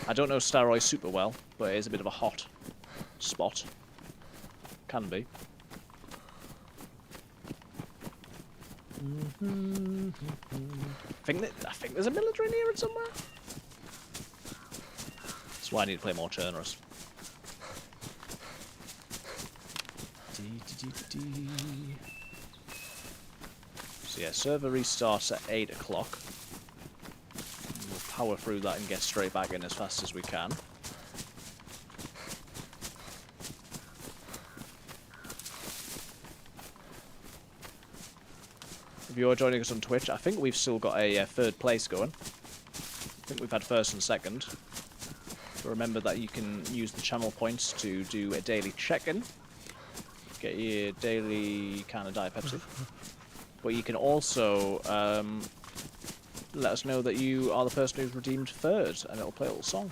I don't know Staroi super well, but it is a bit of a hot spot. Can be. I think there's a military near it somewhere. That's why I need to play more Chernarus. So yeah, server restarts at 8 o'clock. We'll power through that and get straight back in as fast as we can. If you're joining us on Twitch, I think we've still got a third place going. I think we've had first and second. So remember that you can use the channel points to do a daily check-in. Get your daily can of Diet Pepsi. But you can also let us know that you are the person who's redeemed third, and it'll play a little song.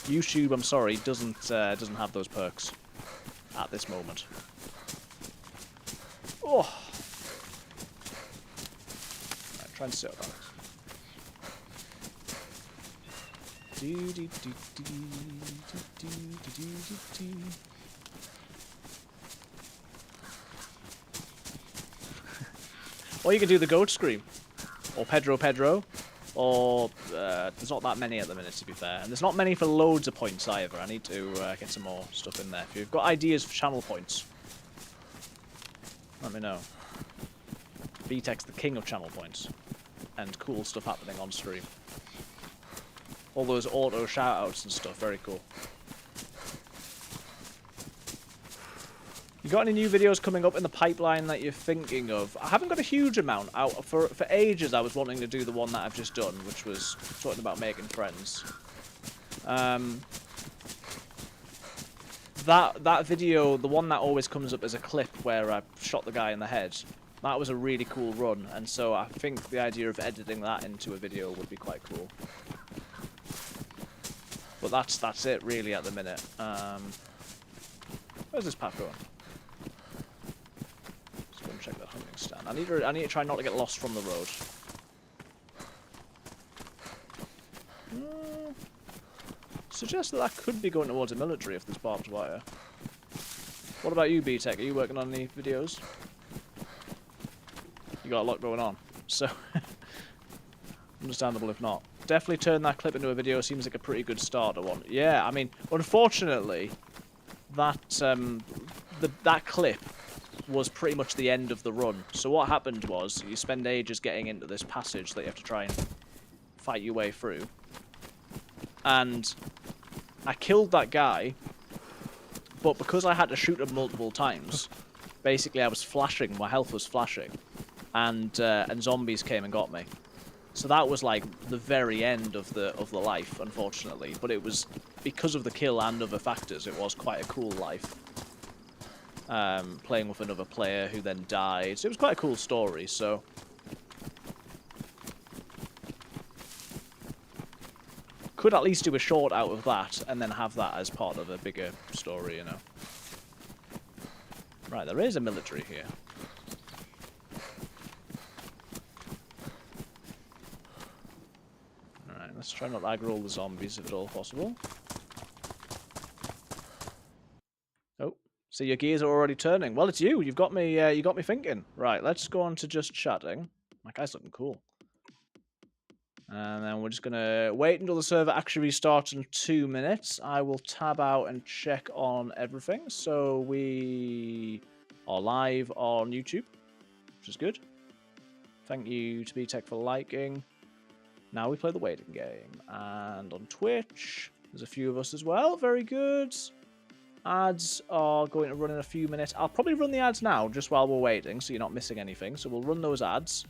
YouTube, I'm sorry, doesn't have those perks at this moment. Oh. Right, try and sit up, Alex. Or you can do the goat scream. Or Pedro Pedro. Or there's not that many at the minute, to be fair. And there's not many for loads of points either. I need to get some more stuff in there. If you've got ideas for channel points, let me know. VTech's the king of channel points. And cool stuff happening on stream. All those auto shoutouts and stuff, very cool. You got any new videos coming up in the pipeline that you're thinking of? I haven't got a huge amount out. For ages I was wanting to do the one that I've just done, which was talking about making friends. That video, the one that always comes up as a clip where I shot the guy in the head, that was a really cool run, and so I think the idea of editing that into a video would be quite cool. But that's it really at the minute. Where's this path going? Check that hunting stand. I need to try not to get lost from the road. Suggest that could be going towards a military if there's barbed wire. What about you, BTech? Are you working on any videos? You got a lot going on, so understandable if not. Definitely turn that clip into a video. Seems like a pretty good starter one. Yeah, I mean, unfortunately, that that clip was pretty much the end of the run. So what happened was, you spend ages getting into this passage that you have to try and fight your way through. And I killed that guy, but because I had to shoot him multiple times, basically I was flashing, my health was flashing, and zombies came and got me. So that was like the very end of the life, unfortunately. But it was, because of the kill and other factors, it was quite a cool life. Playing with another player who then died. So it was quite a cool story, so... Could at least do a short out of that, and then have that as part of a bigger story, you know. Right, there is a military here. Alright, let's try not to aggro all the zombies if at all possible. So your gears are already turning. Well, it's you. You got me thinking. Right, let's go on to just chatting. My guy's looking cool. And then we're just gonna wait until the server actually restarts in 2 minutes. I will tab out and check on everything. So we are live on YouTube, which is good. Thank you to BTech for liking. Now we play the waiting game. And on Twitch, there's a few of us as well. Very good. Ads are going to run in a few minutes. I'll probably run the ads now, just while we're waiting, so you're not missing anything. So we'll run those ads,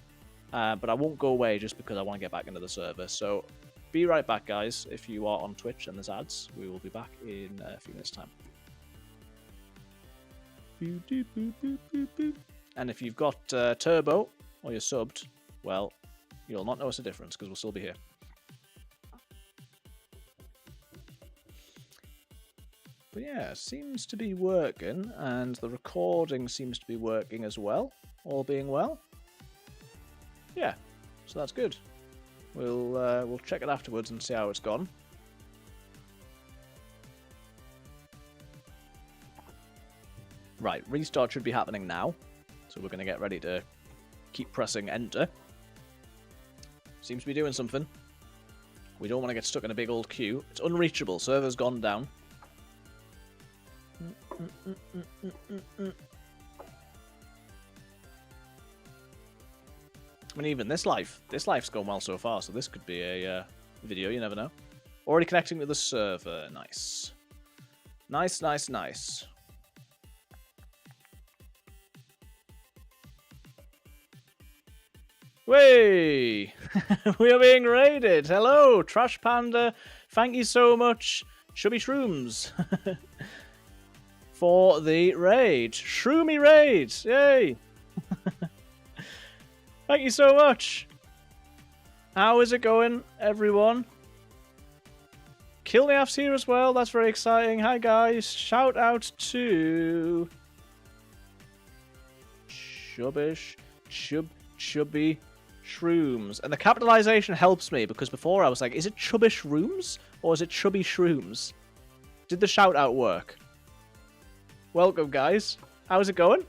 but I won't go away just because I want to get back into the server. So be right back, guys. If you are on Twitch and there's ads, we will be back in a few minutes' time. And if you've got Turbo, or you're subbed, well, you'll not notice a difference, because we'll still be here. But yeah, seems to be working, and the recording seems to be working as well, all being well. Yeah, so that's good. We'll check it afterwards and see how it's gone. Right, restart should be happening now, so we're going to get ready to keep pressing enter. Seems to be doing something. We don't want to get stuck in a big old queue. It's unreachable, server's gone down. I mean, even this life's gone well so far, so this could be a video, you never know. Already connecting to the server, nice. Nice, nice, nice. Way! We are being raided! Hello, Trash Panda, thank you so much, Chubby Shrooms. For the raid. Shroomy raid! Yay! Thank you so much! How is it going, everyone? Kilniaf's here as well, that's very exciting. Hi guys, shout out to... Chubby Shrooms. And the capitalization helps me, because before I was like, is it Chubby Shrooms? Or is it Chubby Shrooms? Did the shout out work? Welcome, guys. How's it going?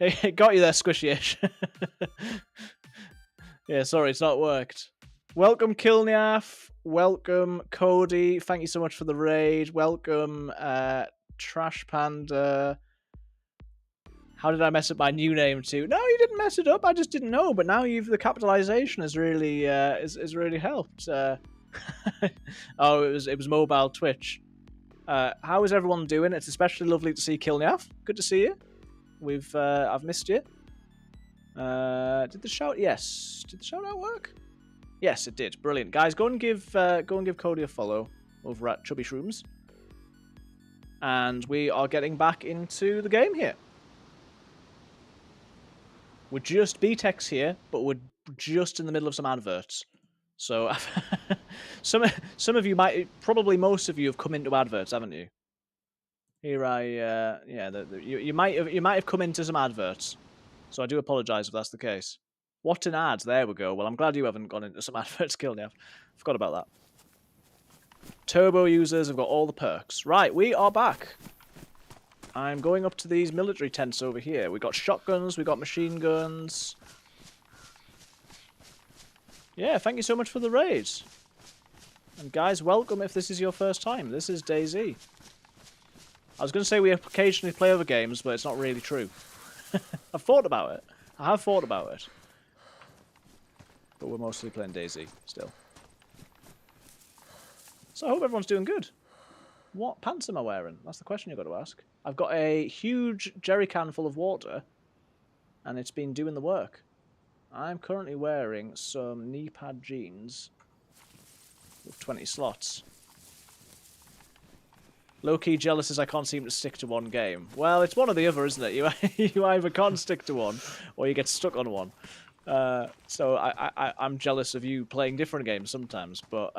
It got you there, squishy-ish. Yeah, sorry, it's not worked. Welcome, Kilniaf. Welcome, Cody. Thank you so much for the raid. Welcome, Trash Panda. How did I mess up my new name too? No, you didn't mess it up. I just didn't know. But now the capitalization has really is really helped. Oh, it was mobile Twitch. How is everyone doing? It's especially lovely to see Kilniaf. Good to see you. I've missed you. Did the shout? Yes. Did the shout out work? Yes, it did. Brilliant, guys. Go and give Cody a follow over at Chubby Shrooms. And we are getting back into the game here. We're just BTEX here, but we're just in the middle of some adverts. So some of you probably most of you have come into adverts, haven't you? Here you might have come into some adverts. So I do apologise if that's the case. What an ad! There we go. Well, I'm glad you haven't gone into some adverts, Kilniaf. Forgot about that. Turbo users have got all the perks. Right, we are back. I'm going up to these military tents over here. We got shotguns, we got machine guns. Yeah, thank you so much for the raids. And guys, welcome if this is your first time. This is DayZ. I was going to say we occasionally play other games, but it's not really true. I've thought about it. I have thought about it. But we're mostly playing DayZ still. So I hope everyone's doing good. What pants am I wearing? That's the question you've got to ask. I've got a huge jerry can full of water, and it's been doing the work. I'm currently wearing some knee pad jeans with 20 slots. Low-key jealous as I can't seem to stick to one game. Well, it's one or the other, isn't it? You either can't stick to one, or you get stuck on one. So I'm jealous of you playing different games sometimes, but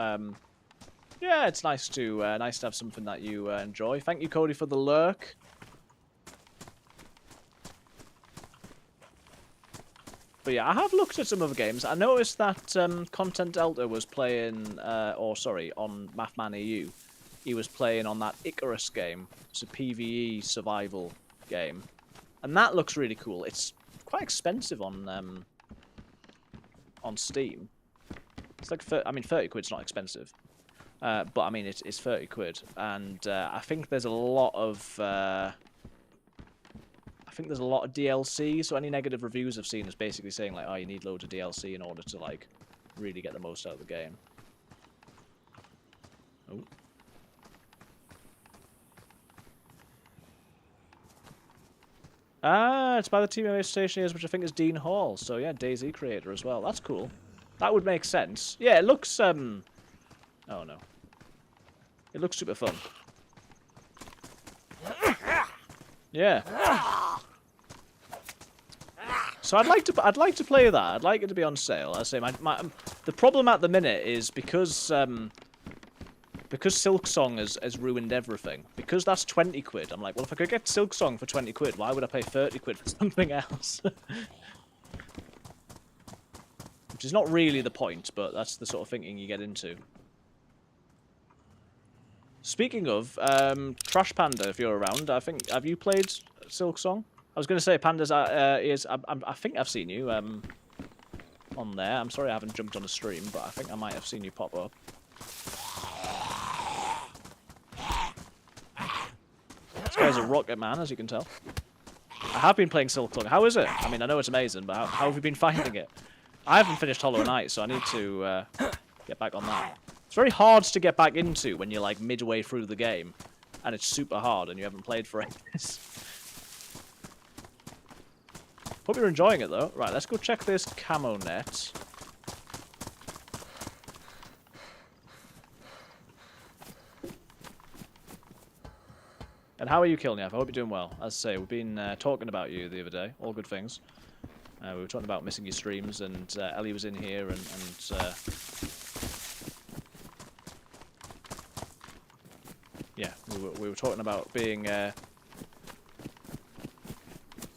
yeah, it's nice to have something that you enjoy. Thank you, Cody, for the lurk. But yeah, I have looked at some other games. I noticed that Content Delta was playing, on Mathman EU. He was playing on that Icarus game. It's a PvE survival game. And that looks really cool. It's quite expensive on Steam. It's like, 30 quid's not expensive. But I mean, it's 30 quid. And I think there's a lot of... DLC, so any negative reviews I've seen is basically saying, like, oh, you need loads of DLC in order to, like, really get the most out of the game. Oh. Ah, it's by the team of stationers, which I think is Dean Hall. So yeah, DayZ creator as well. That's cool. That would make sense. Yeah, it looks oh no. It looks super fun. Yeah. So I'd like to play that. I'd like it to be on sale. I say the problem at the minute is because Silksong has ruined everything. Because that's 20 quid. I'm like, well, if I could get Silksong for 20 quid, why would I pay 30 quid for something else? Which is not really the point, but that's the sort of thinking you get into. Speaking of, Trash Panda, if you're around, have you played Silksong? I was going to say, Panda's I think I've seen you on there. I'm sorry I haven't jumped on a stream, but I think I might have seen you pop up. This guy's a rocket man, as you can tell. I have been playing Silksong. How is it? I mean, I know it's amazing, but how have you been finding it? I haven't finished Hollow Knight, so I need to get back on that. It's very hard to get back into when you're like midway through the game, and it's super hard and you haven't played for ages. Hope you're enjoying it though. Right, let's go check this camo net. And how are you, Kilniaf? I hope you're doing well. As I say, we've been talking about you the other day. All good things. We were talking about missing your streams, and Ellie was in here, and yeah, we were talking about being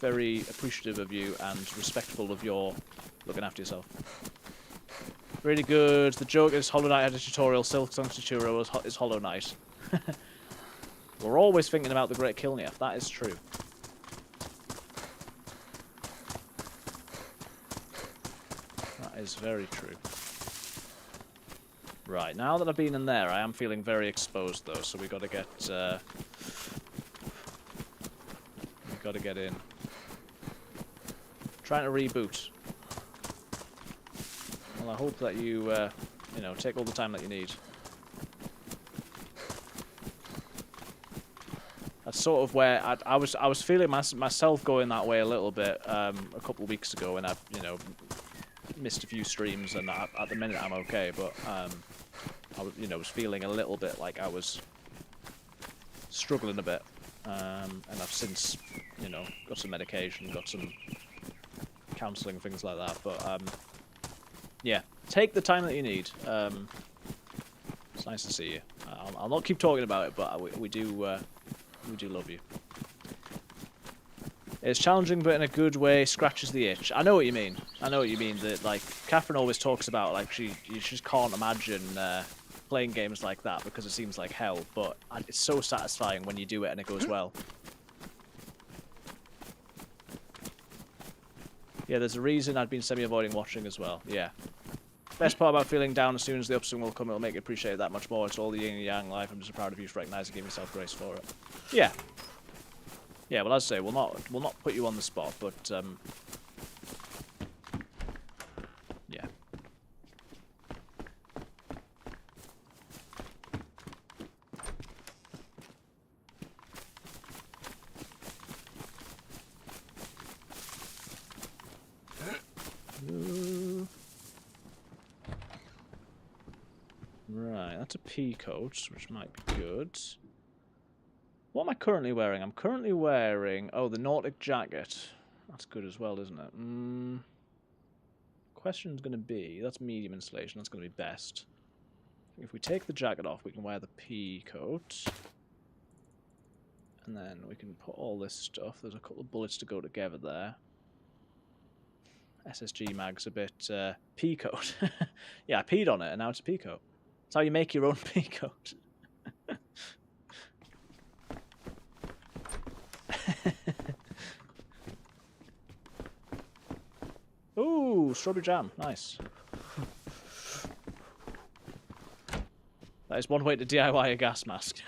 very appreciative of you and respectful of your looking after yourself. Really good. The joke is Hollow Knight had a tutorial. Silksong's tutorial is Hollow Knight. We're always thinking about the great Kilniaf. That is true. is very true. Right, now that I've been in there, I am feeling very exposed though, so we got to get in. Trying to reboot. Well, I hope that you, you know, take all the time that you need. That's sort of where I was feeling myself going that way a little bit a couple of weeks ago, when I, you know, missed a few streams, and at the minute I'm okay, but I was, you know, was feeling a little bit like I was struggling a bit, and I've since, you know, got some medication, got some counselling, things like that. But yeah, take the time that you need. It's nice to see you. I'll not keep talking about it, but we do love you. It's challenging, but in a good way, scratches the itch. I know what you mean. I know what you mean. That, like, Catherine always talks about, like, she just can't imagine playing games like that because it seems like hell. But it's so satisfying when you do it and it goes well. Yeah, there's a reason I'd been semi-avoiding watching as well. Yeah. Best part about feeling down, as soon as the upswing will come, it'll make you appreciate it that much more. It's all the yin and yang life. I'm just proud of you for recognizing, giving yourself grace for it. Yeah. Yeah, well, as I say, we'll not put you on the spot, but yeah. Right, that's a pea coat, which might be good. What am I currently wearing? I'm currently wearing, oh, the Nordic jacket. That's good as well, isn't it? Question's going to be, that's medium insulation, that's going to be best. If we take the jacket off, we can wear the pea coat. And then we can put all this stuff. There's a couple of bullets to go together there. SSG mag's a bit pea coat. Yeah, I peed on it, and now it's a pea coat. That's how you make your own pea coat. Ooh, strawberry jam. Nice. That is one way to DIY a gas mask.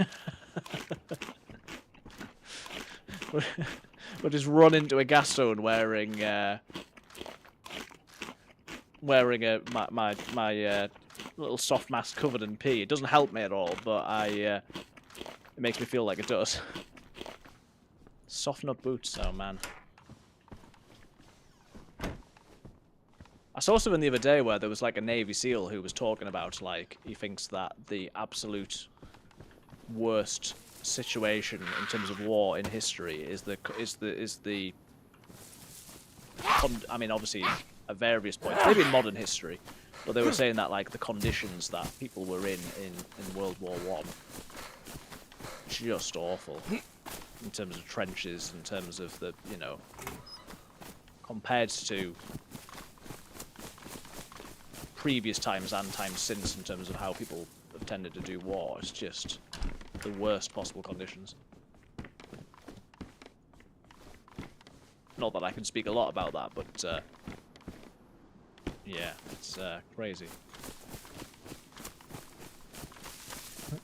We'll just run into a gas zone wearing my little soft mask covered in pee. It doesn't help me at all, but it makes me feel like it does. Soften up boots, oh man. I saw something the other day where there was like a Navy SEAL who was talking about, like, he thinks that the absolute worst situation in terms of war in history is I mean, obviously at various points, maybe in modern history, but they were saying that, like, the conditions that people were in World War I, just awful. In terms of trenches, in terms of the, you know, compared to previous times and times since, in terms of how people have tended to do war, it's just the worst possible conditions. Not that I can speak a lot about that, but yeah, it's crazy.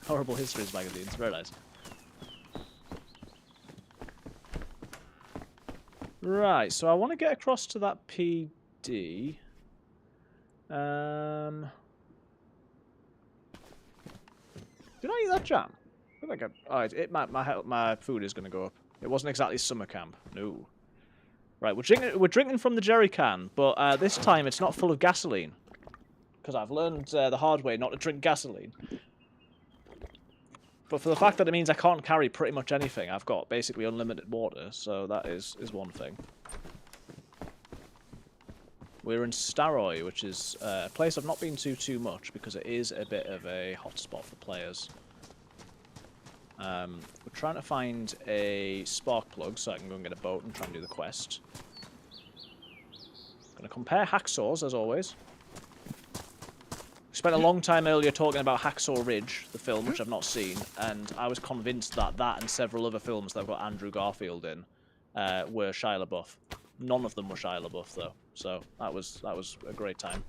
Horrible Histories magazines, very nice. Right, so I want to get across to that PD. Did I eat that jam? I think my food is going to go up. It wasn't exactly summer camp. No. Right, we're drinking from the jerry can, but this time it's not full of gasoline, because I've learned the hard way not to drink gasoline. But for the fact that it means I can't carry pretty much anything, I've got basically unlimited water, so that is one thing. We're in Staroy, which is a place I've not been to too much, because it is a bit of a hotspot for players. We're trying to find a spark plug so I can go and get a boat and try and do the quest. Gonna compare hacksaws, as always. We spent a long time earlier talking about Hacksaw Ridge, the film, which I've not seen, and I was convinced that that and several other films that have got Andrew Garfield in were Shia LaBeouf. None of them were Shia LaBeouf, though, so that was a great time.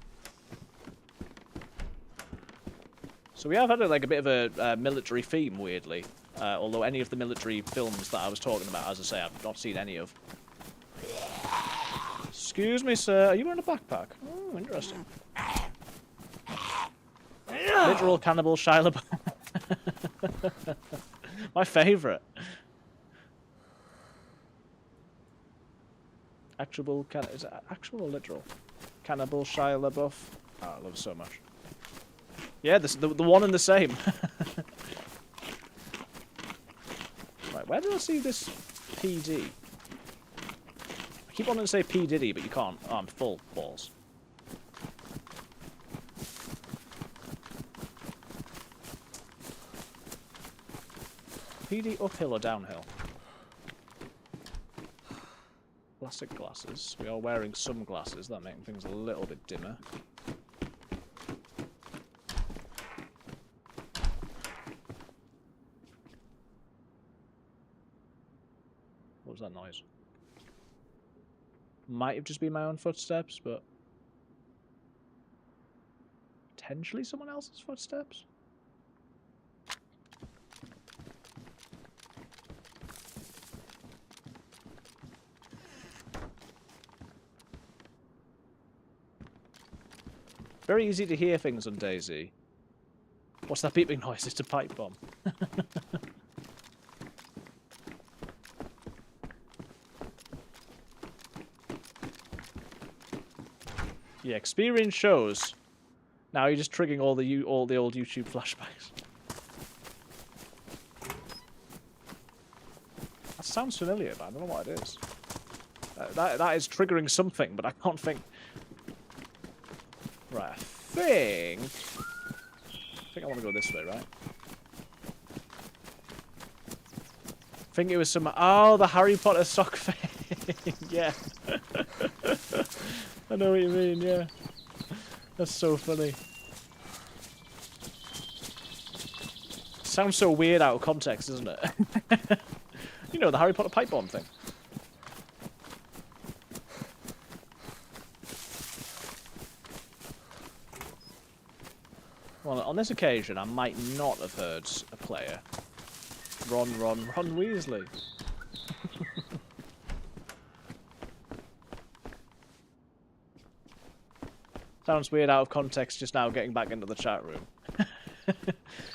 So we have had like a bit of a military theme, weirdly. Although any of the military films that I was talking about, as I say, I've not seen any of. Excuse me, sir. Are you wearing a backpack? Oh, interesting. Literal cannibal Shia LaBeouf. My favourite. Is it actual or literal? Cannibal Shia LaBeouf. Oh, I love it so much. Yeah, the one and the same. Right, where did I see this PD? I keep wanting to say P. Diddy, but you can't. Oh, I'm full balls. PD uphill or downhill? Plastic glasses. We are wearing some glasses. That makes things a little bit dimmer. What was that noise? Might have just been my own footsteps, but potentially someone else's footsteps? Very easy to hear things on DayZ. What's that beeping noise? It's a pipe bomb. Yeah, experience shows. Now you're just triggering all the old YouTube flashbacks. That sounds familiar, but I don't know what it is. That is triggering something, but I can't think. Right, I think I want to go this way, right? I think it was some... Oh, the Harry Potter sock thing. Yeah. I know what you mean, yeah. That's so funny. Sounds so weird out of context, doesn't it? You know, the Harry Potter pipe bomb thing. Well, on this occasion, I might not have heard a player. Ron Weasley. Sounds weird out of context just now getting back into the chat room.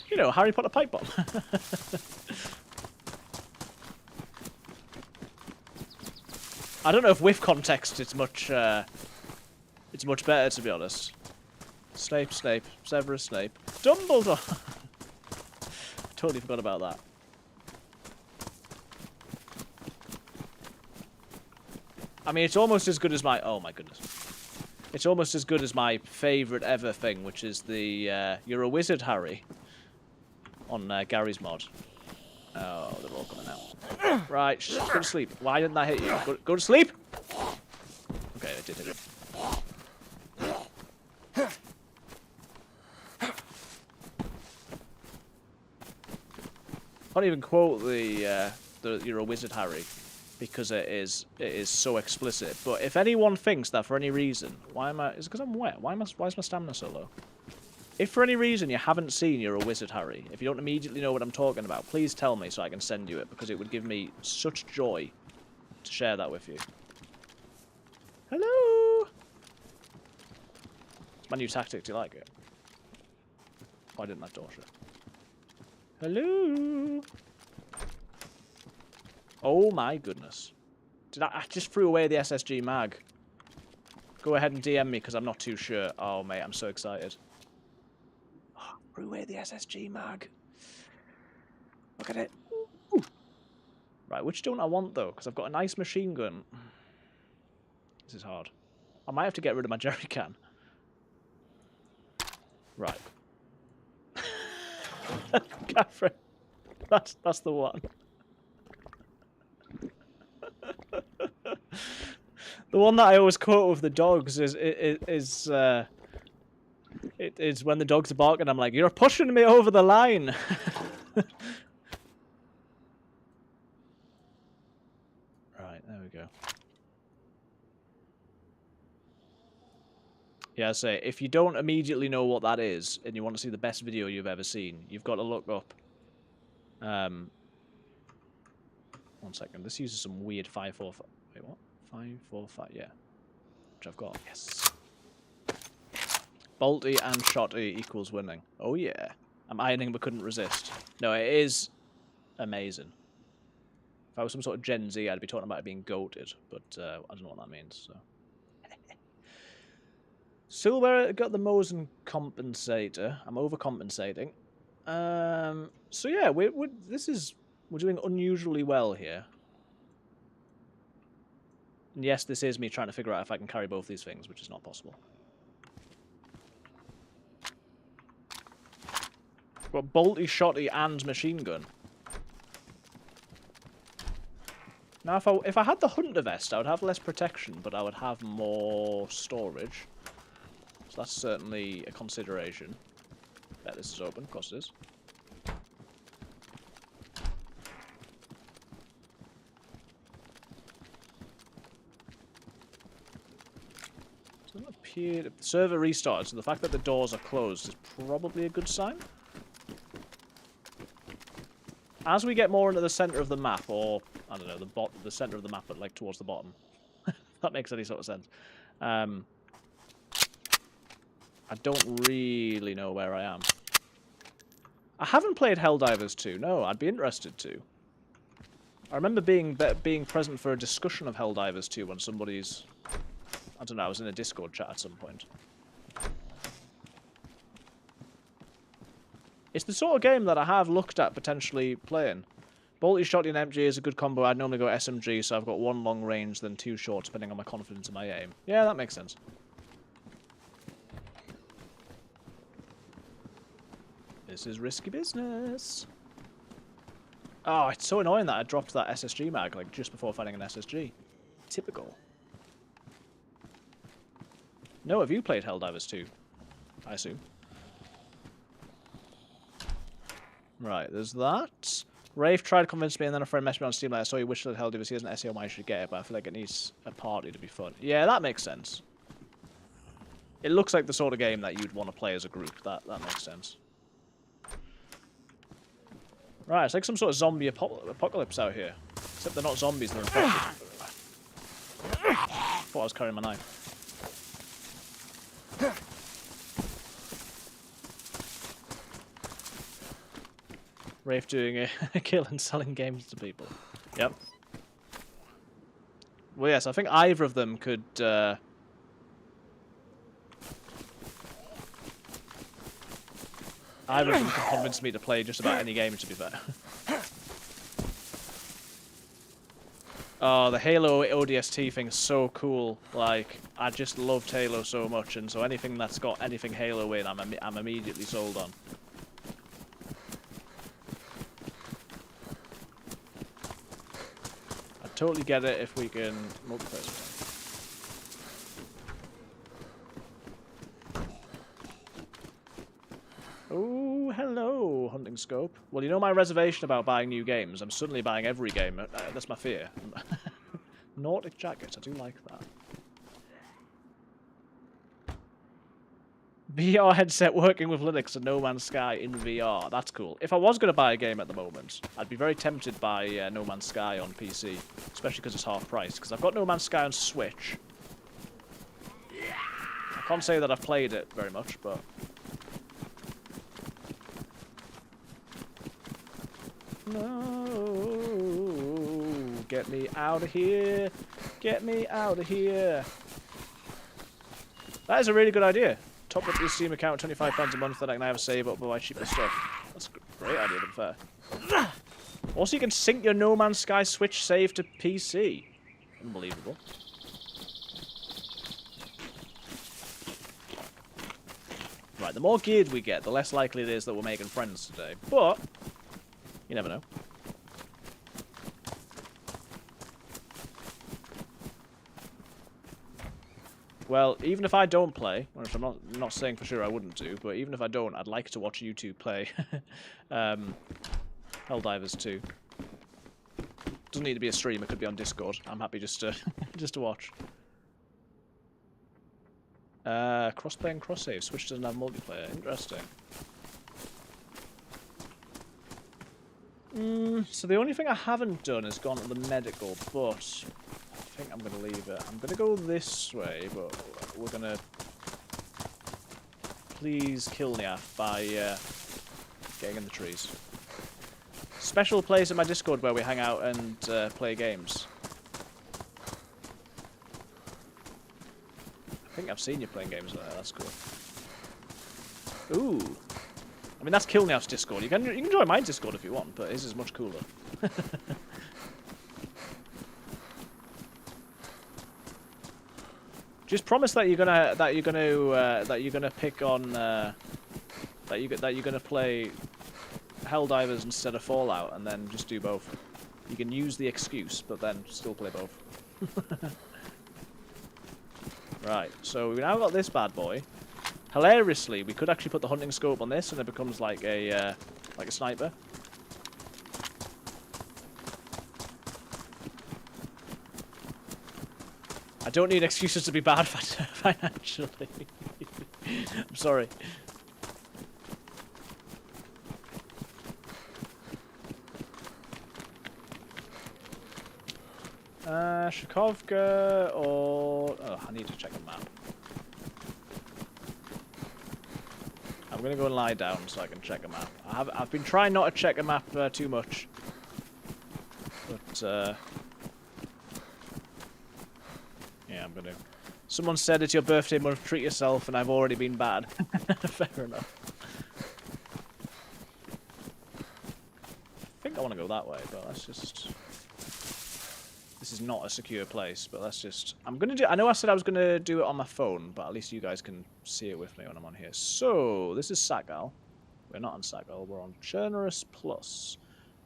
You know, Harry Potter pipe bomb. I don't know if with context it's much better, to be honest. Snape, Severus Snape. Dumbledore! Totally forgot about that. I mean, it's almost as good as my... Oh my goodness. It's almost as good as my favourite ever thing, which is the You're a Wizard, Harry. On Gary's mod. Oh, they're all coming out. Right, go to sleep. Why didn't that hit you? Go to sleep! Okay, it did hit it. I can't even quote the You're a Wizard, Harry, because it is so explicit. But if anyone thinks that for any reason, why am I? Is it because I'm wet? Why is my stamina so low? If for any reason you haven't seen You're a Wizard, Harry, if you don't immediately know what I'm talking about, please tell me so I can send you it, because it would give me such joy to share that with you. Hello. It's my new tactic. Do you like it? Why didn't that door shut? Hello. Oh my goodness. I just threw away the SSG mag. Go ahead and DM me because I'm not too sure. Oh mate, I'm so excited. Oh, threw away the SSG mag. Look at it. Ooh. Right, which don't I want though? Because I've got a nice machine gun. This is hard. I might have to get rid of my jerry can. Right. Catherine. That's the one. The one that I always quote with the dogs is when the dogs are barking, I'm like, you're pushing me over the line. Right, there we go. Yeah, I say, if you don't immediately know what that is, and you want to see the best video you've ever seen, you've got to look up... 1 second, this uses some weird 545... Wait, what? 545, yeah. Which I've got, yes. Bolty and shotty equals winning. Oh yeah. I'm ironing but couldn't resist. No, it is amazing. If I was some sort of Gen Z, I'd be talking about it being goated, but I don't know what that means, so... Silver got the Mosen compensator. I'm overcompensating. So yeah, we're doing unusually well here. And yes, this is me trying to figure out if I can carry both these things, which is not possible. Got bolty, shotty, and machine gun. Now, if I had the hunter vest, I would have less protection, but I would have more storage. So that's certainly a consideration. Bet this is open. Of course it is. Doesn't appear the server restarted, so the fact that the doors are closed is probably a good sign. As we get more into the center of the map, or I don't know, the center of the map, but like towards the bottom, if that makes any sort of sense. I don't really know where I am. I haven't played Helldivers 2. No, I'd be interested to. I remember being present for a discussion of Helldivers 2 when somebody's... I don't know, I was in a Discord chat at some point. It's the sort of game that I have looked at potentially playing. Bolty, shotty, and MG is a good combo. I'd normally go SMG, so I've got 1 long range, then 2 short, depending on my confidence in my aim. Yeah, that makes sense. This is risky business. Oh, it's so annoying that I dropped that SSG mag, like, just before finding an SSG. Typical. No, have you played Helldivers 2? I assume. Right, there's that. Rafe tried to convince me, and then a friend messaged me on Steam like, I saw you wish that Helldivers, he has an SEO, I should get it, but I feel like it needs a party to be fun. Yeah, that makes sense. It looks like the sort of game that you'd want to play as a group. That makes sense. Right, it's like some sort of zombie apocalypse out here. Except they're not zombies, they're infected. Thought I was carrying my knife. Rafe doing a kill and selling games to people. Yep. Well, yes, I think either of them could... Either of them could convince me to play just about any game, to be fair. Oh, the Halo ODST thing is so cool. Like, I just loved Halo so much, and so anything that's got anything Halo in, I'm immediately sold on. I totally get it if we can multiplayer. Oh, hello, Hunting Scope. Well, you know my reservation about buying new games. I'm suddenly buying every game. That's my fear. Nordic Jacket, I do like that. VR headset working with Linux and No Man's Sky in VR. That's cool. If I was going to buy a game at the moment, I'd be very tempted by No Man's Sky on PC. Especially because it's half price. Because I've got No Man's Sky on Switch. I can't say that I've played it very much, but... No, get me out of here. Get me out of here. That is a really good idea. Top up your Steam account, £25 a month, then I can have a save up, but buy cheaper stuff. That's a great idea, to be fair. Also, you can sync your No Man's Sky Switch save to PC. Unbelievable. Right, the more geared we get, the less likely it is that we're making friends today. But... you never know. Well, even if I don't play, which I'm not saying for sure I wouldn't do, but even if I don't, I'd like to watch YouTube play Helldivers 2. Doesn't need to be a stream, it could be on Discord. I'm happy just to just to watch. Crossplay and cross-save. Switch doesn't have multiplayer. Interesting. So the only thing I haven't done is gone to the medical, but I think I'm going to leave it. I'm going to go this way, but we're going to please kill Niaf by getting in the trees. Special place in my Discord where we hang out and play games. I think I've seen you playing games there. That's cool. Ooh. I mean, that's Killniaf's Discord. You can join my Discord if you want, but his is much cooler. Just promise that you're gonna pick on that you're gonna play Helldivers instead of Fallout, and then just do both. You can use the excuse, but then still play both. Right. So we've now got this bad boy. Hilariously, we could actually put the hunting scope on this, and it becomes like a sniper. I don't need excuses to be bad financially. I'm sorry. Shakovka or... Oh, I need to check the map. I'm gonna go and lie down so I can check a map. I've been trying not to check a map too much, but yeah, I'm gonna. Someone said it's your birthday month, treat yourself, and I've already been bad. Fair enough. I think I want to go that way, but let's just. This is not a secure place, but let's just... I'm going to do... I know I said I was going to do it on my phone, but at least you guys can see it with me when I'm on here. So, this is Sagal. We're not on Sagal, we're on Chernarus Plus.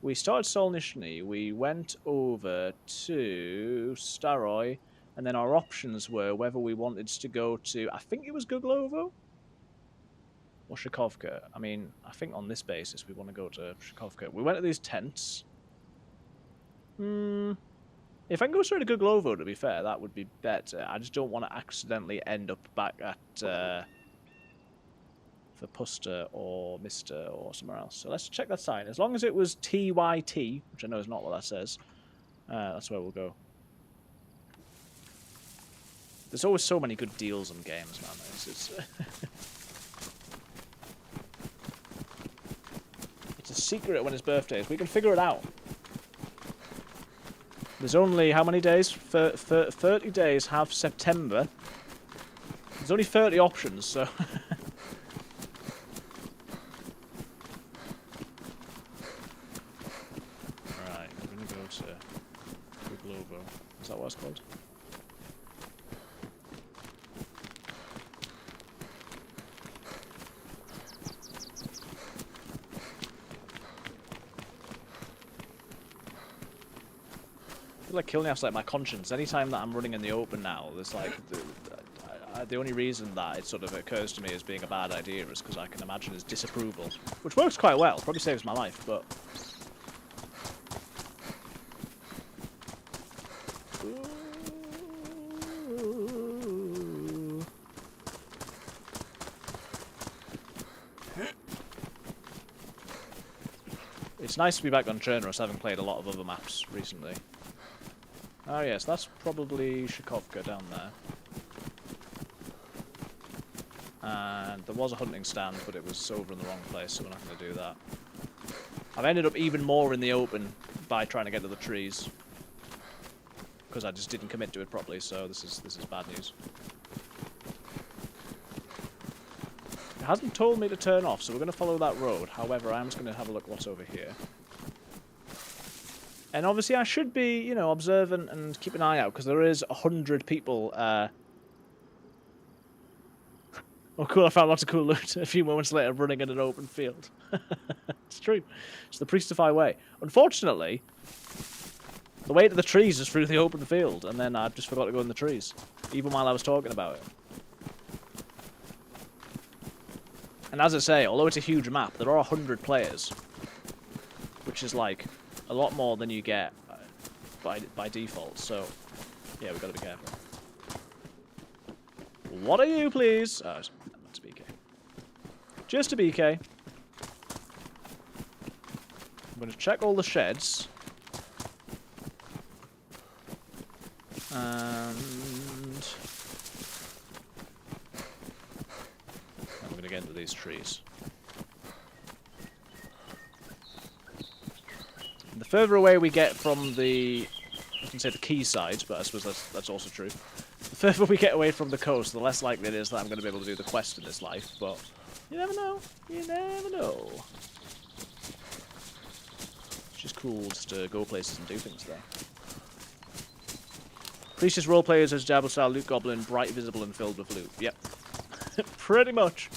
We started Solnishny, we went over to Staroy, and then our options were whether we wanted to go to... I think it was Guglovo? Or Shakovka. I mean, I think on this basis we want to go to Shakovka. We went to these tents. If I can go straight to Guglovo, to be fair, that would be better. I just don't want to accidentally end up back at Verpusta or Mr. or somewhere else. So let's check that sign. As long as it was TYT, which I know is not what that says, that's where we'll go. There's always so many good deals on games, man. It's a secret when his birthday is. We can figure it out. There's only, how many days? 30 days have September. There's only 30 options, so... Right, we're going to go to Guglovo. Is that what it's called? I feel like Killniaf's like my conscience. Anytime that I'm running in the open now, there's like the only reason that it sort of occurs to me as being a bad idea is because I can imagine his disapproval, which works quite well. Probably saves my life, but it's nice to be back on Chernarus, having played a lot of other maps recently. Oh yes, that's probably Shakovka down there. And there was a hunting stand, but it was over in the wrong place, so we're not going to do that. I've ended up even more in the open by trying to get to the trees. Because I just didn't commit to it properly, so this is bad news. It hasn't told me to turn off, so we're going to follow that road. However, I'm just going to have a look what's over here. And obviously I should be, you know, observant and keep an eye out, because there is 100 people. Oh cool, I found lots of cool loot a few moments later running in an open field. It's true. It's the Priestify way. Unfortunately, the way to the trees is through the open field, and then I just forgot to go in the trees, even while I was talking about it. And as I say, although it's a huge map, there are 100 players, which is like a lot more than you get by default. So yeah, we've got to be careful. What are you, please? Oh, it's not a BK. Just a BK. I'm going to check all the sheds. And I'm going to get into these trees. The further away we get from the, I can say the quayside, but I suppose that's also true. The further we get away from the coast, the less likely it is that I'm going to be able to do the quest in this life, but you never know. You never know. It's just cool just to go places and do things there. Priestess roleplayers as Diablo style loot goblin, bright, visible, and filled with loot. Yep. Pretty much.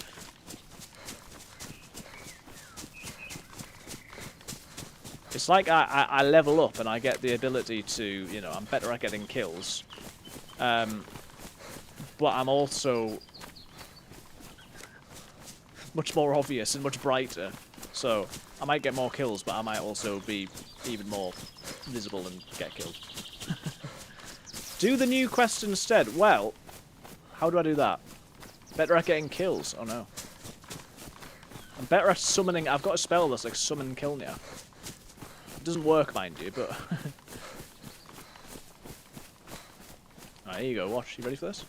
It's like I level up and I get the ability to, you know, I'm better at getting kills. But I'm also much more obvious and much brighter. So I might get more kills, but I might also be even more visible and get killed. Do the new quest instead. Well, how do I do that? Better at getting kills. Oh no. I'm better at summoning. I've got a spell that's like summon Kilnia. It doesn't work, mind you, but... Alright, here you go. Watch. You ready for this?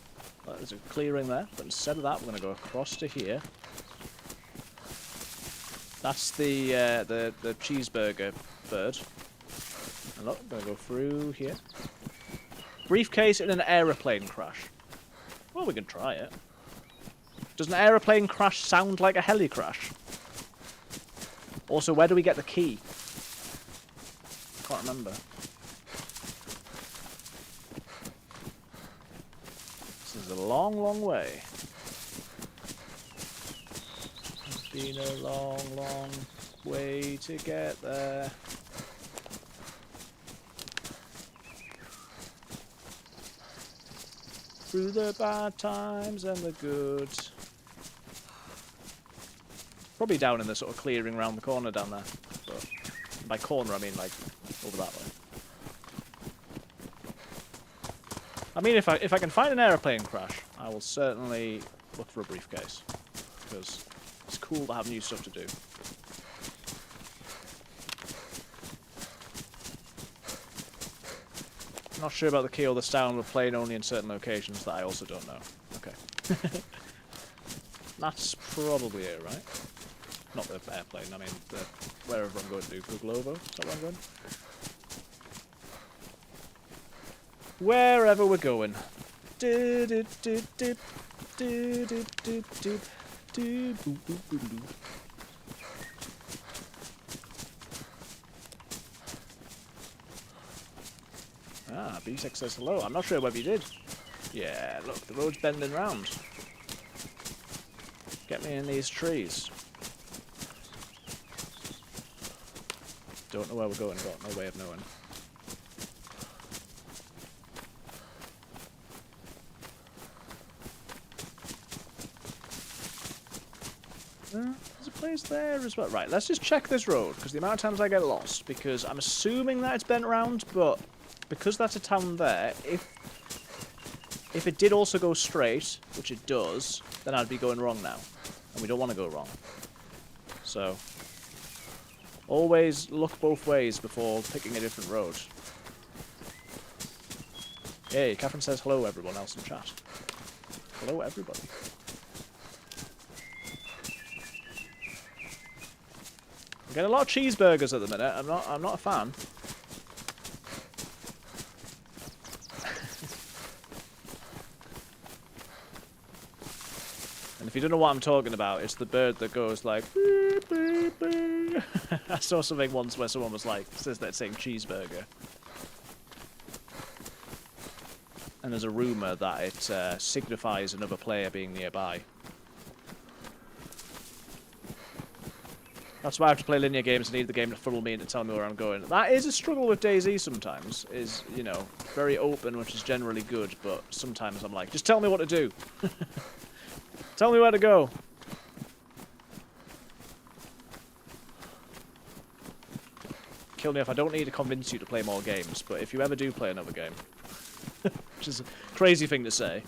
There's a clearing there, but instead of that, we're going to go across to here. That's the cheeseburger bird. And look, I'm going to go through here. Briefcase in an aeroplane crash. Well, we can try it. Does an aeroplane crash sound like a heli crash? Also, where do we get the key? Can't remember. This is a long, long way. It's been a long, long way to get there. Through the bad times and the good. Probably down in the sort of clearing around the corner down there. But by corner, I mean like over that way. I mean, if I can find an aeroplane crash, I will certainly look for a briefcase because it's cool to have new stuff to do. Not sure about the key or the sound of plane only in certain locations. That I also don't know. Okay. That's probably it, right? Not the airplane, I mean wherever I'm going to do. Guglovo? Is that where I'm going? Wherever we're going. Ah, B6 says hello. I'm not sure whether you did. Yeah, look, the road's bending round. Get me in these trees. Don't know where we're going, got no way of knowing. There's a place there as well. Right, let's just check this road, because the amount of times I get lost, because I'm assuming that it's bent around, but because that's a town there, if it did also go straight, which it does, then I'd be going wrong now. And we don't want to go wrong. So, always look both ways before picking a different road. Hey, Catherine says hello everyone else in chat. Hello everybody. I'm getting a lot of cheeseburgers at the minute. I'm not a fan. And if you don't know what I'm talking about, it's the bird that goes like beep, beep, beep. I saw something once where someone was like, says that saying cheeseburger. And there's a rumour that it signifies another player being nearby. That's why I have to play linear games and need the game to funnel me and to tell me where I'm going. That is a struggle with DayZ sometimes, is, you know, very open, which is generally good, but sometimes I'm like, just tell me what to do. Tell me where to go. Kill me if I don't need to convince you to play more games, but if you ever do play another game, which is a crazy thing to say,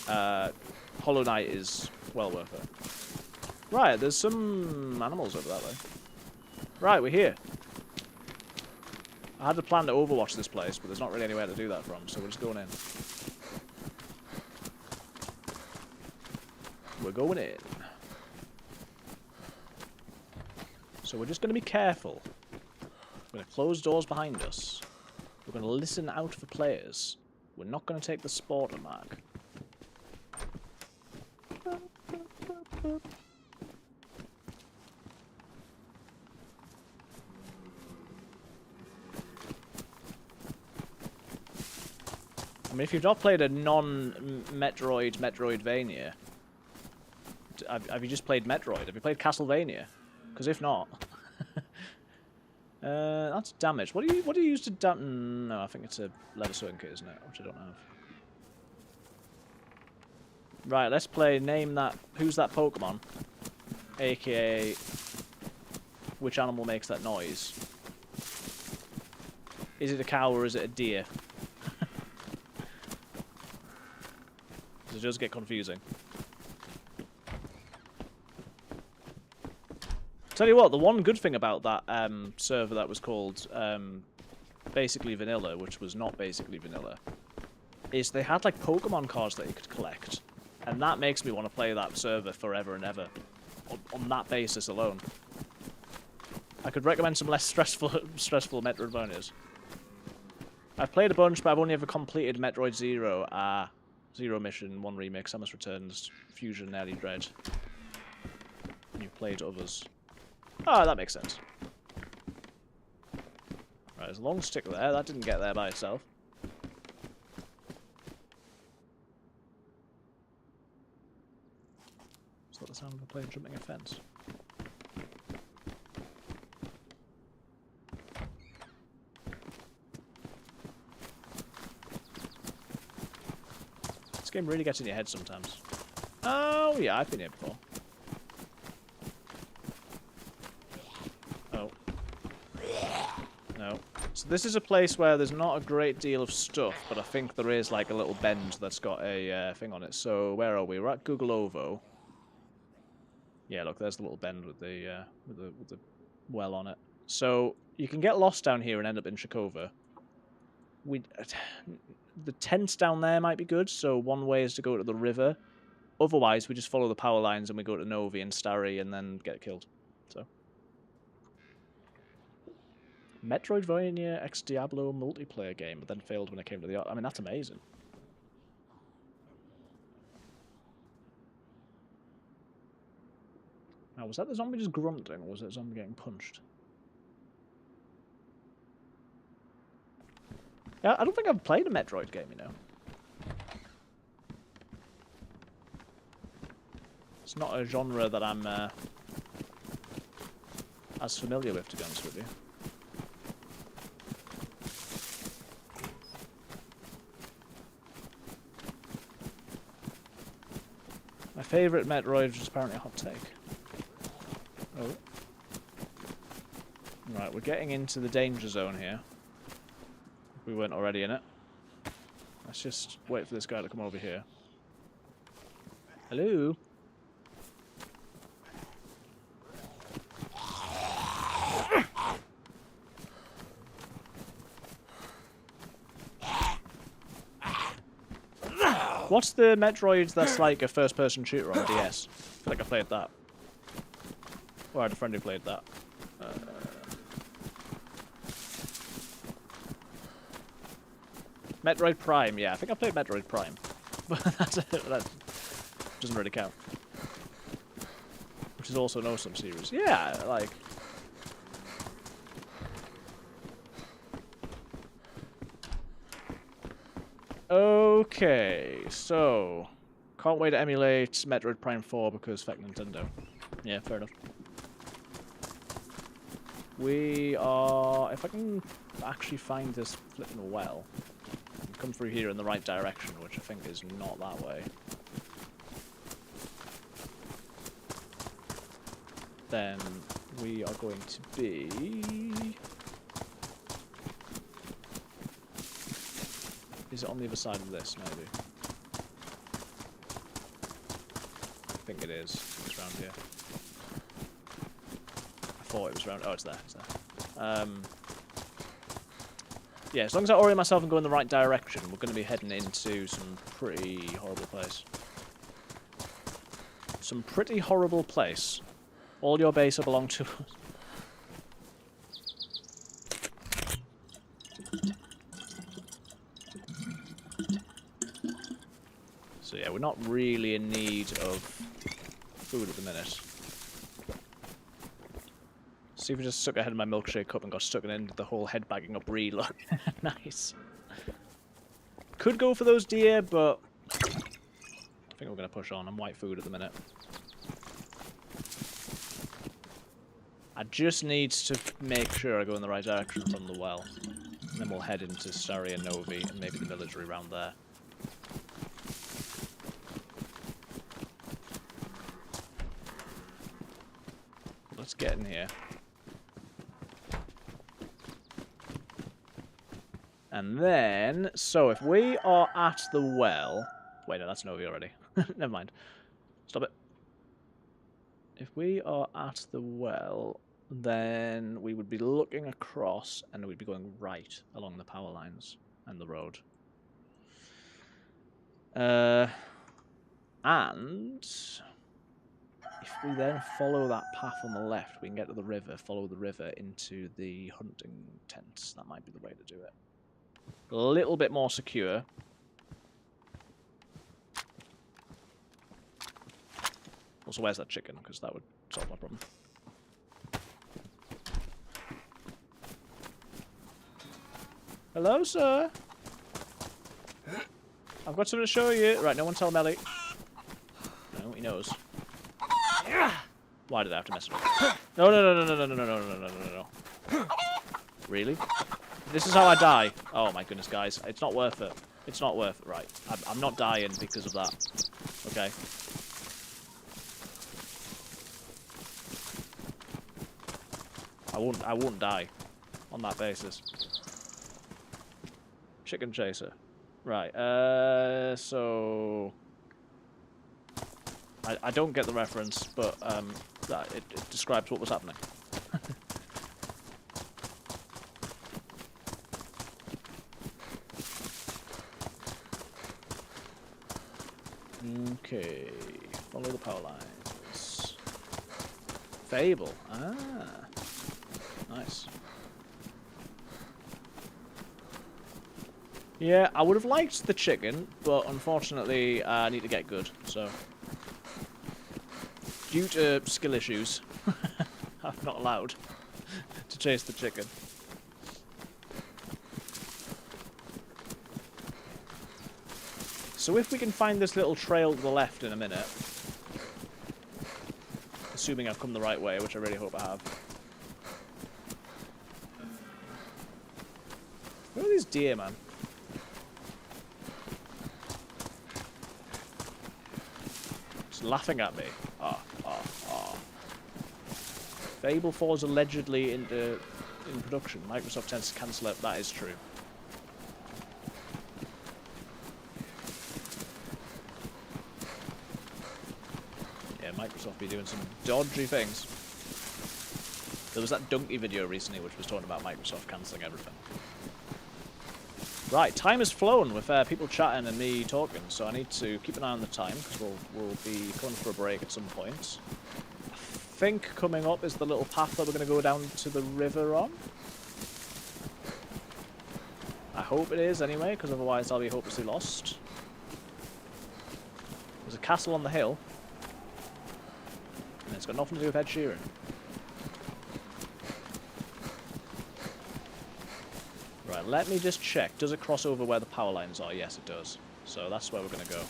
Hollow Knight is well worth it. Right, there's some animals over that way. Right, we're here. I had to plan to overwatch this place, but there's not really anywhere to do that from, so we're just going in. We're going in. So we're just going to be careful. We're going to close doors behind us. We're going to listen out for players. We're not going to take the sporter mark. I mean, if you've not played a Metroidvania, have you just played Metroid? Have you played Castlevania? Because if not, that's damage. What do you use to damage? No, I think it's a leather sewing kit, isn't it? Which I don't have. Right, let's play. Name that. Who's that Pokemon? AKA, which animal makes that noise? Is it a cow or is it a deer? It does get confusing. Tell you what, the one good thing about that server that was called Basically Vanilla, which was not Basically Vanilla, is they had like Pokemon cards that you could collect. And that makes me want to play that server forever and ever. On that basis alone. I could recommend some less stressful Metroidvanias. I've played a bunch, but I've only ever completed Metroid Zero. Zero Mission, 1 Remix, Samus Returns, Fusion, Nearly Dread. And you've played others. Ah, that makes sense. Right, there's a long stick there. That didn't get there by itself. Is that the sound of a player jumping a fence? This game really gets in your head sometimes. Oh, yeah, I've been here before. Oh. No. So this is a place where there's not a great deal of stuff, but I think there is like a little bend that's got a thing on it. So where are we? We're at Google Ovo. Yeah, look, there's the little bend with the well on it. So you can get lost down here and end up in Shakova. The tents down there might be good, so one way is to go to the river. Otherwise, we just follow the power lines and we go to Novi and Starry and then get killed. So, Metroidvania X Diablo multiplayer game, but then failed when it came to the... I mean, that's amazing. Now, was that the zombie just grunting, or was it a zombie getting punched? Yeah, I don't think I've played a Metroid game, you know. It's not a genre that I'm as familiar with, to be honest with you. My favourite Metroid, which is apparently a hot take. Oh. Right, we're getting into the danger zone here. We weren't already in it. Let's just wait for this guy to come over here. Hello? What's the Metroid that's like a first-person shooter on DS? I feel like I played that. Or I had a friend who played that. Metroid Prime, yeah, I think I played Metroid Prime. But that doesn't really count. Which is also an awesome series. Yeah, like... Okay, so... Can't wait to emulate Metroid Prime 4 because fuck Nintendo. Yeah, fair enough. We are... If I can actually find this flipping well... Come through here in the right direction, which I think is not that way. Then we are going to be... Is it on the other side of this, maybe? I think it is. It's around here. I thought it was around... Oh, it's there. It's there. Yeah, as long as I orient myself and go in the right direction, we're going to be heading into some pretty horrible place. Some pretty horrible place. All your base belong to us. So yeah, we're not really in need of food at the minute. See if I just stuck a head in my milkshake cup and got stuck into the whole head bagging up reed look. Nice. Could go for those deer, but I think we're going to push on. I'm white food at the minute. I just need to make sure I go in the right direction from the well. And then we'll head into Staria Novi and maybe the military around there. Let's get in here. And then, so if we are at the well... Wait, no, that's Novi already. Never mind. Stop it. If we are at the well, then we would be looking across and we'd be going right along the power lines and the road. And if we then follow that path on the left, we can get to the river, follow the river into the hunting tents. That might be the way to do it. A little bit more secure. Also, where's that chicken? Because that would solve my problem. Hello, sir. I've got something to show you. Right, no one tell Melly. No, he knows. Why did I have to mess it up? No, no, no, no, no, no, no, no, no, no, no, no. Really? This is how I die. Oh my goodness, guys. It's not worth it. It's not worth it. Right. I'm not dying because of that. Okay. I won't die on that basis. Chicken chaser. Right. So I don't get the reference, but it describes what was happening. Okay, follow the power lines. Fable. Ah, nice. Yeah, I would have liked the chicken, but unfortunately I need to get good, so... Due to skill issues, I'm not allowed to chase the chicken. So if we can find this little trail to the left in a minute, assuming I've come the right way, which I really hope I have. Where are these deer, man? Just laughing at me. Fable 4 is allegedly in production. Microsoft tends to cancel it. That is true. Microsoft be doing some dodgy things. There was that Donkey video recently which was talking about Microsoft cancelling everything. Right, time has flown with people chatting and me talking, so I need to keep an eye on the time because we'll be going for a break at some point. I think coming up is the little path that we're going to go down to the river on. I hope it is anyway, because otherwise I'll be hopelessly lost. There's a castle on the hill. And it's got nothing to do with Ed Sheeran. Right, let me just check. Does it cross over where the power lines are? Yes, it does. So that's where we're going to go.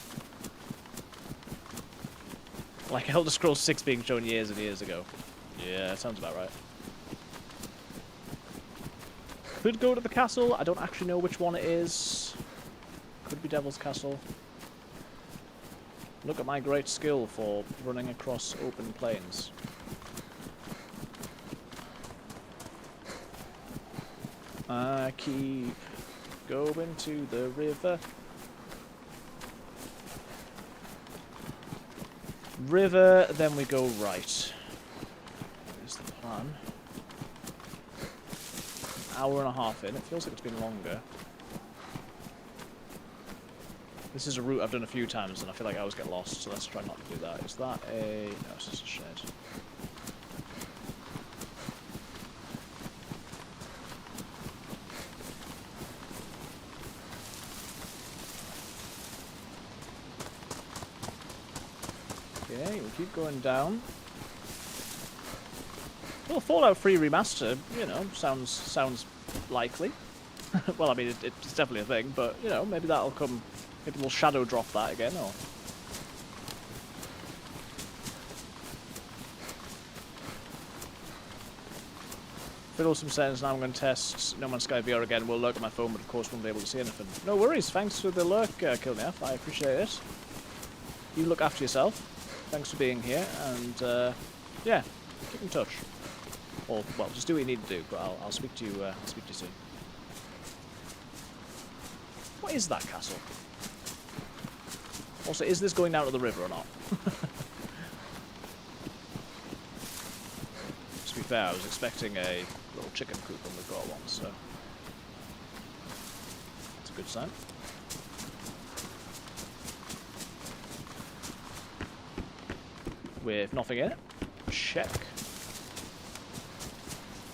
Like Elder Scrolls 6 being shown years and years ago. Yeah, that sounds about right. Could go to the castle. I don't actually know which one it is. Could be Devil's Castle. Look at my great skill for running across open plains. I keep go into the river. River, then we go right. That is the plan. An hour and a half in. It feels like it's been longer. This is a route I've done a few times and I feel like I always get lost, so let's try not to do that. Is that a... no, it's just a shed. Okay, we'll keep going down. Well, Fallout 3 Remaster, you know, sounds likely. Well, I mean, it's definitely a thing, but, you know, maybe that'll come... maybe we'll shadow drop that again, or... fiddle some settings, now I'm going to test No Man's Sky VR again. We'll lurk at my phone, but of course won't be able to see anything. No worries, thanks for the lurk, Kilneaf, I appreciate it. You look after yourself. Thanks for being here, and, yeah, keep in touch. Or, well, just do what you need to do, but I'll speak to you, soon. What is that castle? Also, is this going down to the river or not? To be fair, I was expecting a little chicken coop when we've got one, so... that's a good sign. With nothing in it. Check.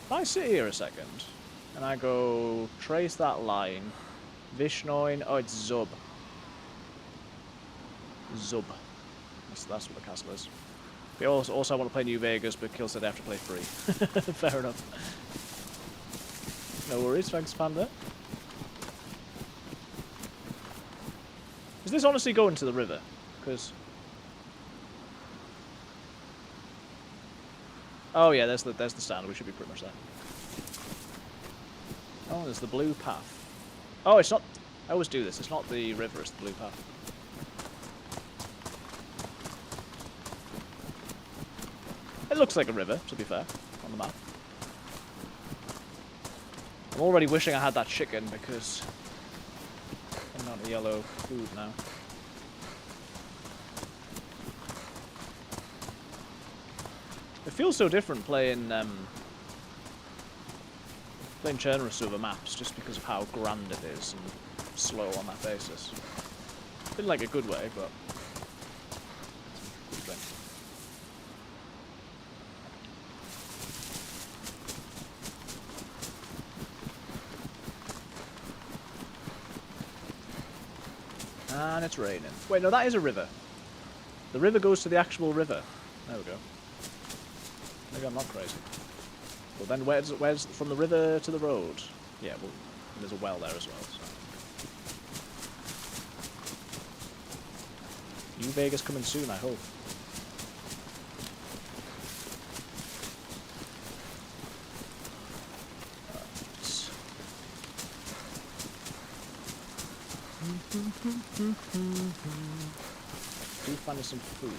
If I sit here a second, and I go trace that line, Vishnoin, oh, it's Zub. Zub. That's what the castle is. But also I want to play New Vegas, but Kill said I have to play free. Fair enough. No worries, thanks Panda. Is this honestly going to the river? Because... oh yeah, there's the stand, we should be pretty much there. Oh, there's the blue path. Oh, it's not... I always do this, it's not the river, it's the blue path. It looks like a river, to be fair, on the map. I'm already wishing I had that chicken because I'm not yellow food now. It feels so different playing playing Chernarus over maps just because of how grand it is and slow on that basis. In like a good way, but good thing. And it's raining. Wait, no, that is a river. The river goes to the actual river. There we go. Maybe I'm not crazy. Well, then where's from the river to the road? Yeah, well, there's a well there as well. So. New Vegas coming soon, I hope. Do find us some food.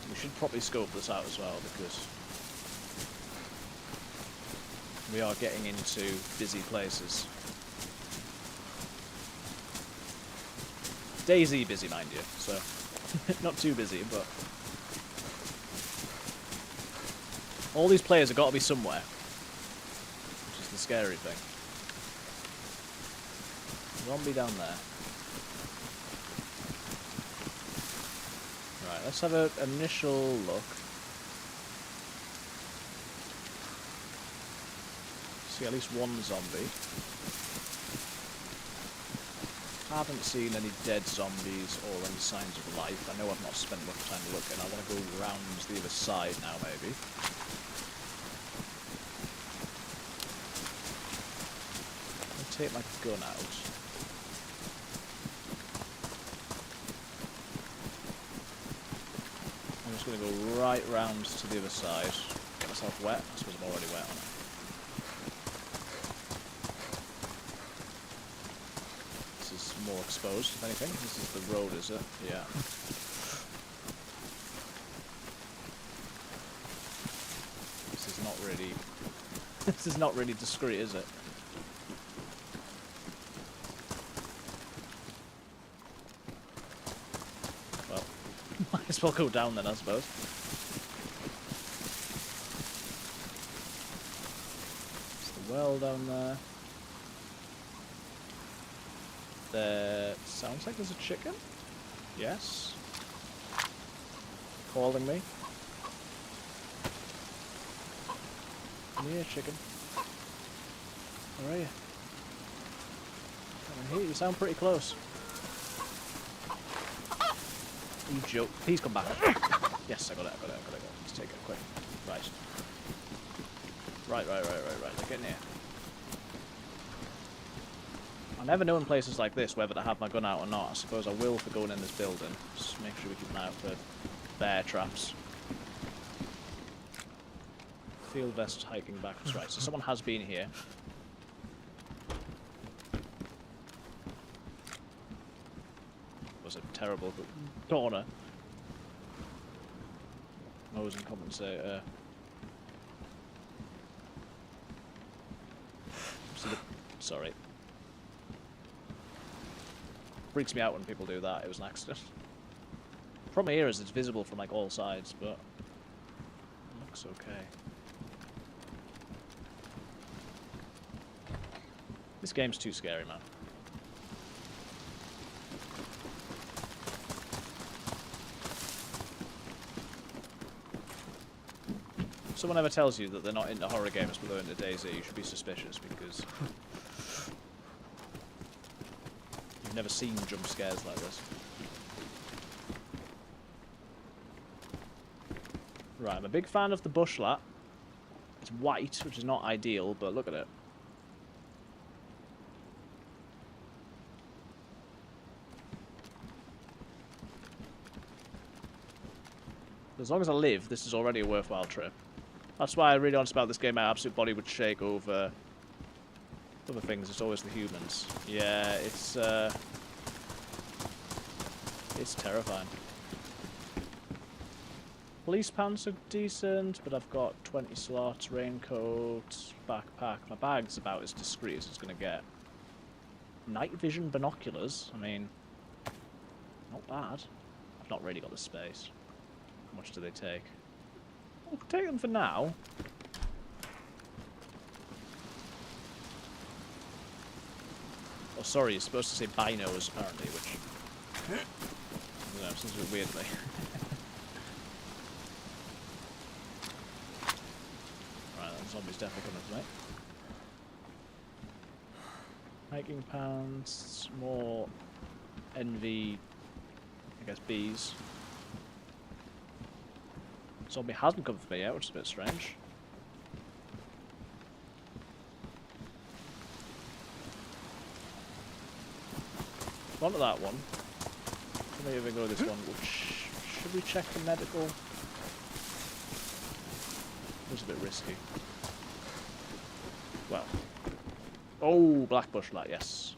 We should probably scope this out as well because we are getting into busy places. DayZ busy, mind you, so not too busy, but all these players have got to be somewhere, which is the scary thing. Zombie down there. Right, let's have an initial look. See at least one zombie. Haven't seen any dead zombies or any signs of life. I know I've not spent much time looking. I want to go round the other side now, maybe. I'll take my gun out. I'm just going to go right round to the other side. Get myself wet. I suppose I'm already wet on it. More exposed, if anything. This is the road, is it? Yeah. This is not really... this is not really discreet, is it? as well go down then, I suppose. There's the well down there. There sounds like there's a chicken. Yes. Calling me. Come here, chicken. Where are you? Come in here. You sound pretty close. You joke. Please come back. Yes, I got it. Let's take it quick. Right. Right. They're getting here. I never know in places like this whether to have my gun out or not. I suppose I will for going in this building. Just make sure we keep an eye out for bear traps. Field vest hiking backwards. Right, so someone has been here. Was a terrible corner. Nose and compensator. Sorry. Freaks me out when people do that. It was an accident. Problem here is it's visible from like all sides, but it looks okay. This game's too scary, man. If someone ever tells you that they're not into horror games but they're into DayZ, you should be suspicious because you've never seen jump scares like this. Right, I'm a big fan of the bushlat. It's white, which is not ideal, but look at it. As long as I live, this is already a worthwhile trip. That's why I really honest about this game. My absolute body would shake over other things. It's always the humans. Yeah, it's terrifying. Police pants are decent, but I've got 20 slots, raincoat, backpack. My bag's about as discreet as it's going to get. Night vision binoculars. I mean, not bad. I've not really got the space. How much do they take? We'll take them for now. Oh, sorry, you're supposed to say binos, apparently, which... I don't know, seems a bit weird to me. Right, that zombie's definitely coming to me. Hiking pants, more envy, I guess, bees. Zombie hasn't come for me yet, which is a bit strange. On to that one. Maybe we go to this one. Should we check the medical? It's a bit risky. Well. Oh, black bushlight, yes.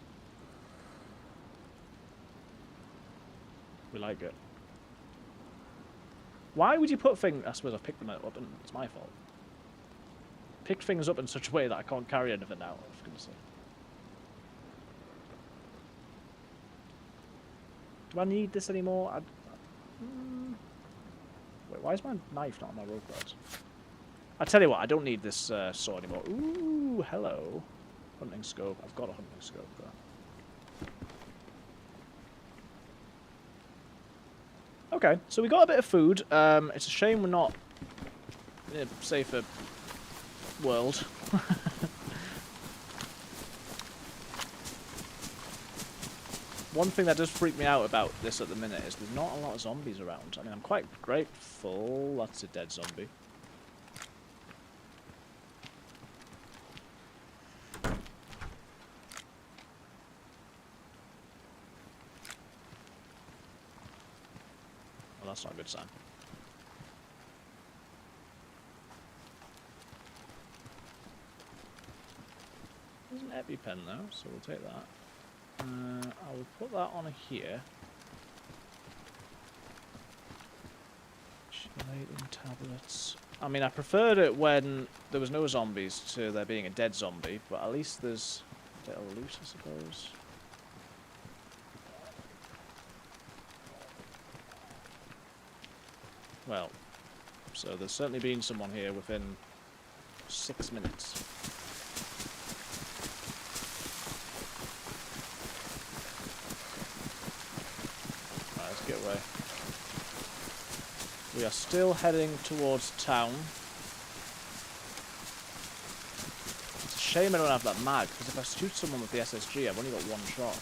We like it. Why would you put things... I suppose I've picked them up and it's my fault. Picked things up in such a way that I can't carry anything out, I was going to say. Do I need this anymore? Wait, why is my knife not on my rope guards? I tell you what, I don't need this saw anymore. Ooh, hello. Hunting scope. I've got a hunting scope there. Okay, so we got a bit of food. It's a shame we're not in a safer world. One thing that does freak me out about this at the minute is there's not a lot of zombies around. I mean, I'm quite grateful. That's a dead zombie. Well, that's not a good sign. There's an EpiPen though, so we'll take that. I will put that on here. Chelating tablets. I mean, I preferred it when there was no zombies to there being a dead zombie, but at least there's a bit of loot, I suppose. Well, so there's certainly been someone here within 6 minutes. Right, let's get away. We are still heading towards town. It's a shame I don't have that mag, because if I shoot someone with the SSG, I've only got one shot.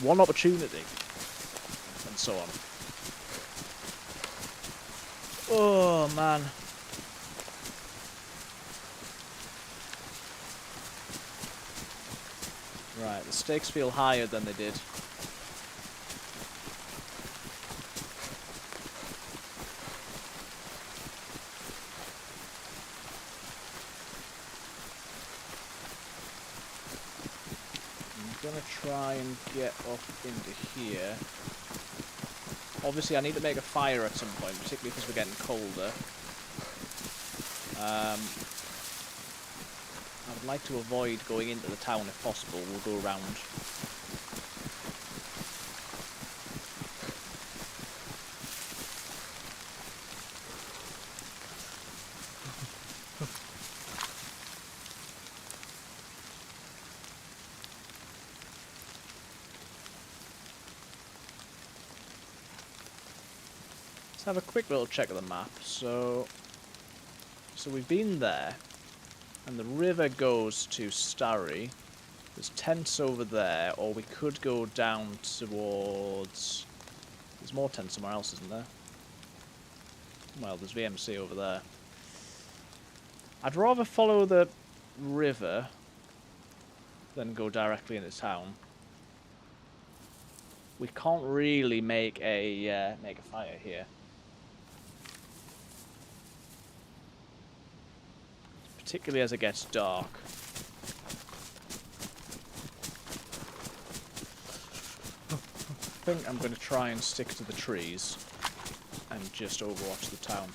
One opportunity. And so on. Oh, man. Right, the stakes feel higher than they did. I'm gonna try and get up into here. Obviously, I need to make a fire at some point, particularly because we're getting colder. I would like to avoid going into the town if possible. We'll go around. Let's have a quick little check of the map. So we've been there, and the river goes to Starry. There's tents over there, or we could go down towards... There's more tents somewhere else, isn't there? Well, there's VMC over there. I'd rather follow the river than go directly into town. We can't really make a fire here. Particularly as it gets dark. I think I'm going to try and stick to the trees and just overwatch the town.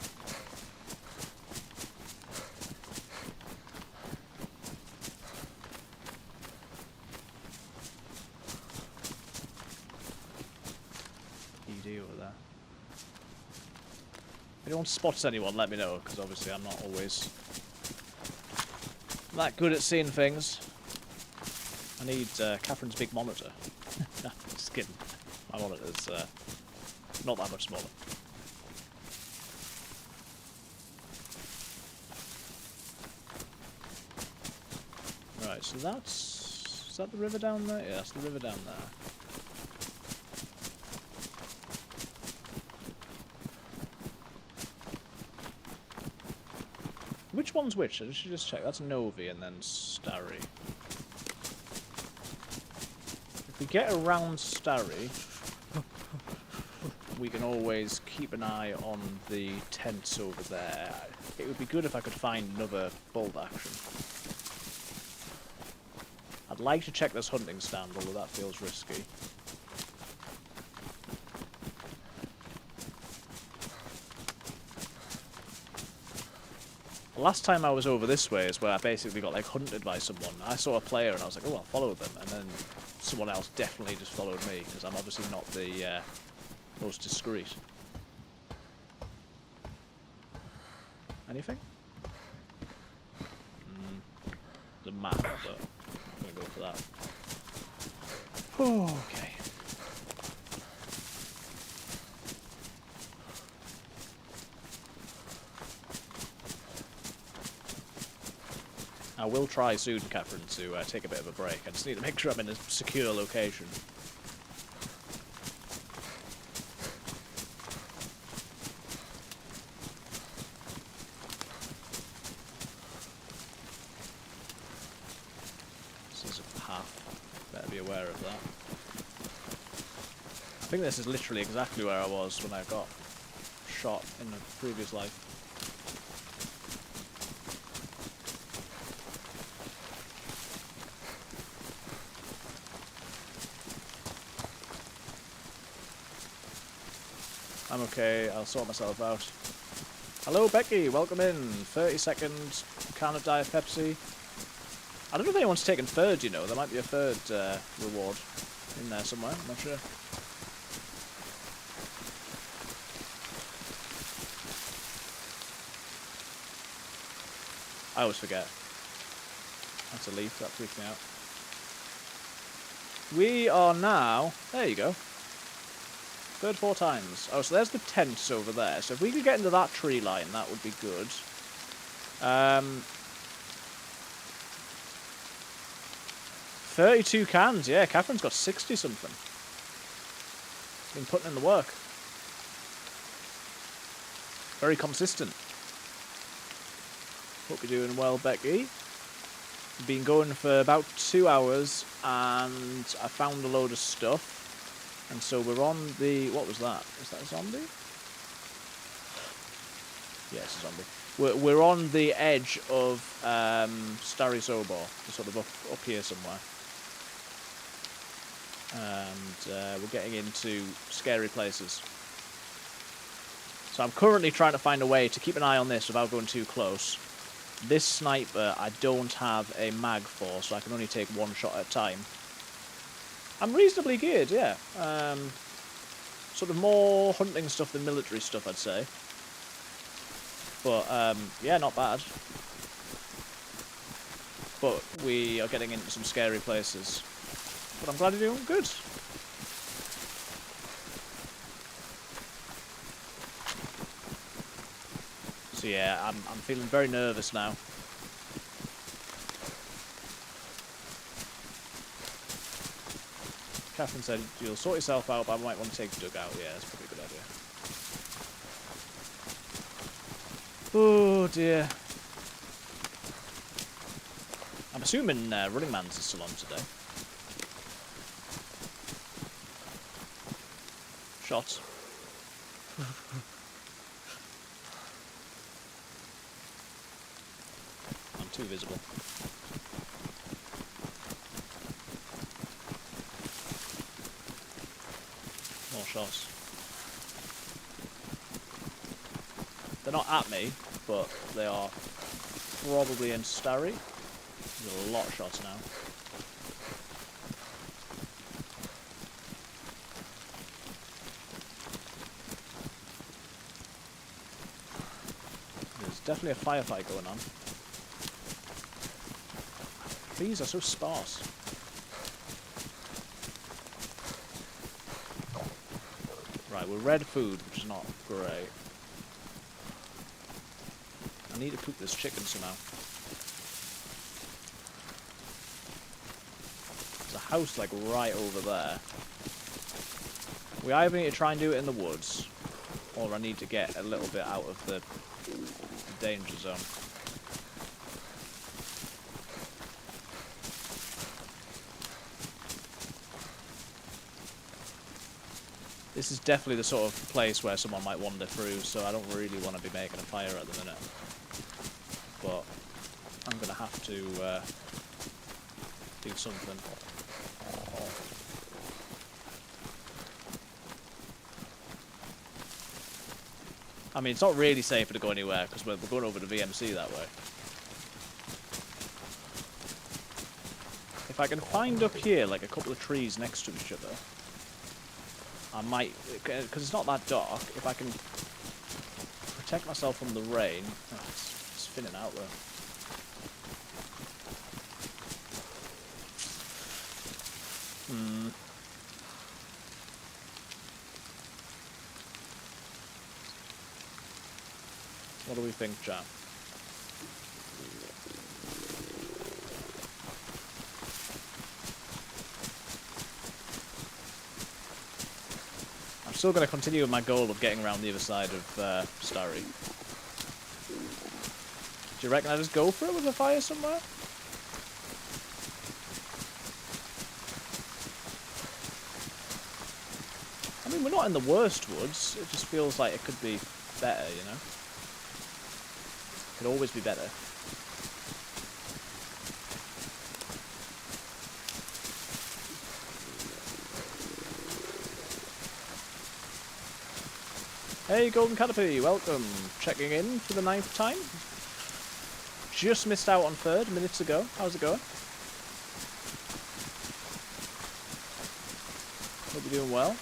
ED over there. If anyone spots anyone, let me know, because obviously I'm not always that good at seeing things. I need Catherine's big monitor. Just kidding. My monitor's not that much smaller. Right, so that's... Is that the river down there? Yeah, that's the river down there. Which one's which? I should just check. That's Novi and then Starry. If we get around Starry, we can always keep an eye on the tents over there. It would be good if I could find another bolt action. I'd like to check this hunting stand, although that feels risky. The last time I was over this way is where I basically got like hunted by someone. I saw a player and I was like, oh, I'll follow them. And then someone else definitely just followed me, because I'm obviously not the most discreet. Anything? The map, but I'm going to go for that. Oh, okay. I will try soon, Catherine, to take a bit of a break. I just need to make sure I'm in a secure location. This is a path. Better be aware of that. I think this is literally exactly where I was when I got shot in the previous life. I'm okay, I'll sort myself out. Hello Becky, welcome in. 30 seconds, can of Diet Pepsi. I don't know if anyone's taken third, you know. There might be a third reward in there somewhere, I'm not sure. I always forget. That's a leaf. That freaked me out. We are now... There you go. Third 4 times. Oh, so there's the tents over there. So if we could get into that tree line, that would be good. 32 cans. Yeah, Catherine's got 60-something. Been putting in the work. Very consistent. Hope you're doing well, Becky. Been going for about 2 hours, and I found a load of stuff. And so we're on the... What was that? Is that a zombie? Yeah, it's a zombie. We're on the edge of Starry Sobor, sort of up here somewhere. And we're getting into scary places. So I'm currently trying to find a way to keep an eye on this without going too close. This sniper I don't have a mag for, so I can only take 1 shot at a time. I'm reasonably geared, yeah. Sort of more hunting stuff than military stuff, I'd say. But, yeah, not bad. But we are getting into some scary places. But I'm glad you're doing good. So yeah, I'm feeling very nervous now. Catherine said, you'll sort yourself out, but I might want to take Doug out. Yeah, that's probably a good idea. Oh dear. I'm assuming Running Man's is still on today. Shot. I'm too visible. More shots. They're not at me, but they are probably in Starry. There's a lot of shots now. There's definitely a firefight going on. Trees are so sparse. Right, we're red food, which is not great. I need to cook this chicken somehow. There's a house like right over there. We either need to try and do it in the woods, or I need to get a little bit out of the danger zone. This is definitely the sort of place where someone might wander through, so I don't really want to be making a fire at the minute. But I'm going to have to do something. I mean, it's not really safer to go anywhere, because we're going over to VMC that way. If I can find up here, like a couple of trees next to each other, I might, because it's not that dark, if I can protect myself from the rain. Oh, it's thinning out though. What do we think, Jack? I'm still going to continue with my goal of getting around the other side of Starry. Do you reckon I just go for it with a fire somewhere? I mean, we're not in the worst woods. It just feels like it could be better, you know? It could always be better. Hey, Golden Canopy, welcome. Checking in for the 9th time. Just missed out on 3rd minutes ago. How's it going? Hope you're doing well.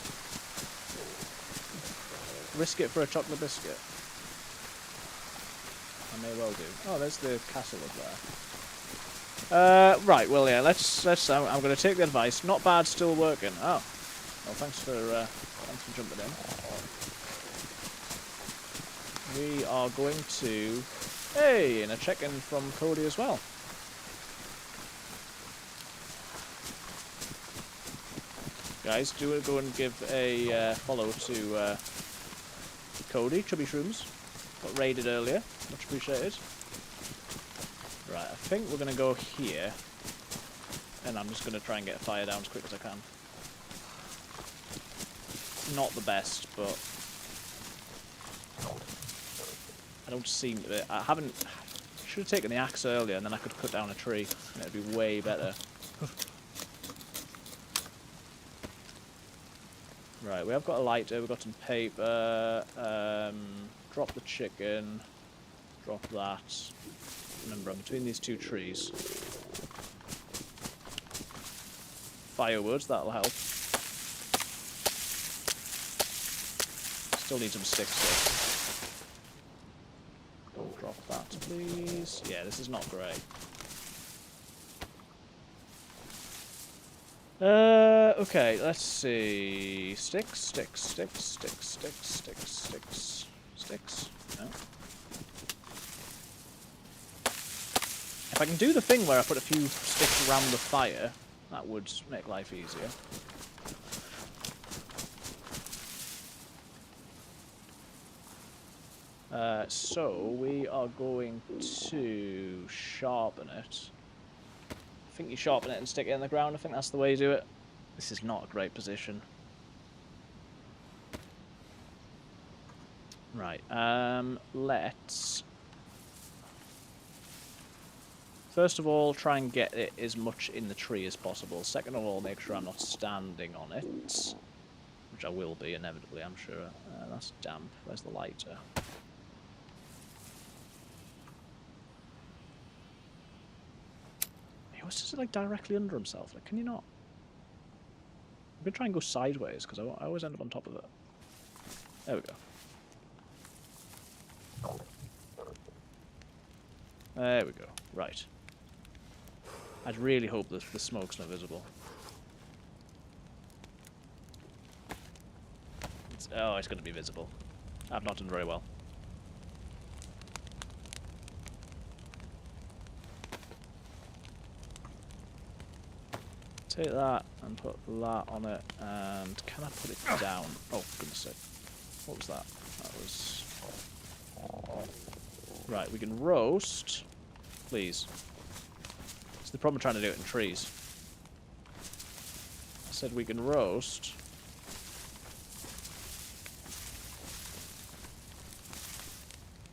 Risk it for a chocolate biscuit. I may well do. Oh, there's the castle up there. Right, well, yeah, let's I'm going to take the advice. Not bad, still working. Oh. Well, thanks for jumping in. We are going to... Hey, and a check-in from Cody as well. Guys, do go and give a follow to Cody, Chubby Shrooms. Got raided earlier. Much appreciated. Right, I think we're going to go here. And I'm just going to try and get a fire down as quick as I can. Not the best, but... I don't seem to be... I haven't... Should have taken the axe earlier and then I could cut down a tree. And it would be way better. Right, we have got a lighter, we've got some paper, drop the chicken, drop that. Remember, I'm between these two trees. Firewood, that'll help. Still need some sticks though. Don't drop that, please. Yeah, this is not great. Okay, let's see. Sticks. No. If I can do the thing where I put a few sticks around the fire, that would make life easier. So we are going to sharpen it. I think you sharpen it and stick it in the ground. I think that's the way you do it. This is not a great position. Right, let's... First of all, try and get it as much in the tree as possible. Second of all, make sure I'm not standing on it. Which I will be, inevitably, I'm sure. That's damp. Where's the lighter? He was just like directly under himself. Like, can you not? I'm going to try and go sideways, because I always end up on top of it. There we go. There we go. Right. I'd really hope that the smoke's not visible. It's going to be visible. I've not done very well. Take that and put that on it, and can I put it down? Oh, goodness sake. What was that? That was... Right, we can roast. Please. It's the problem trying to do it in trees. I said we can roast.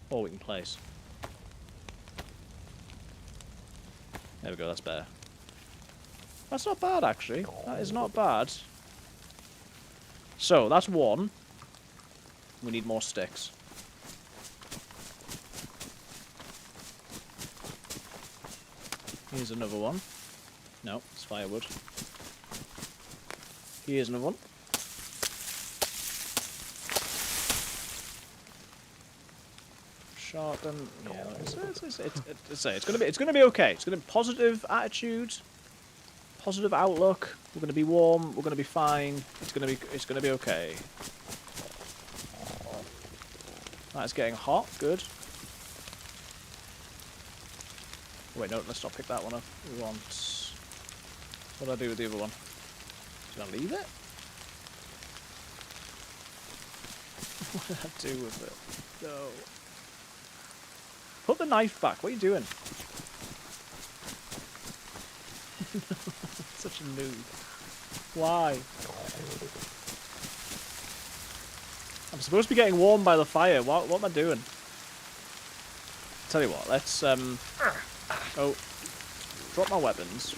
Or we can place. There we go, that's better. That's not bad, actually. That is not bad. So, that's one. We need more sticks. Here's another one. No, it's firewood. Here's another one. Sharpen. Yeah, it's gonna be okay. It's gonna be positive attitude, positive outlook. We're gonna be warm. We're gonna be fine. It's gonna be okay. That's getting hot. Good. Wait, no, let's not pick that one up. We want... What do I do with the other one? Did I leave it? What did I do with it? No. Put the knife back. What are you doing? Such a noob. Why? I'm supposed to be getting warmed by the fire. What am I doing? Tell you what, let's... Oh, drop my weapons.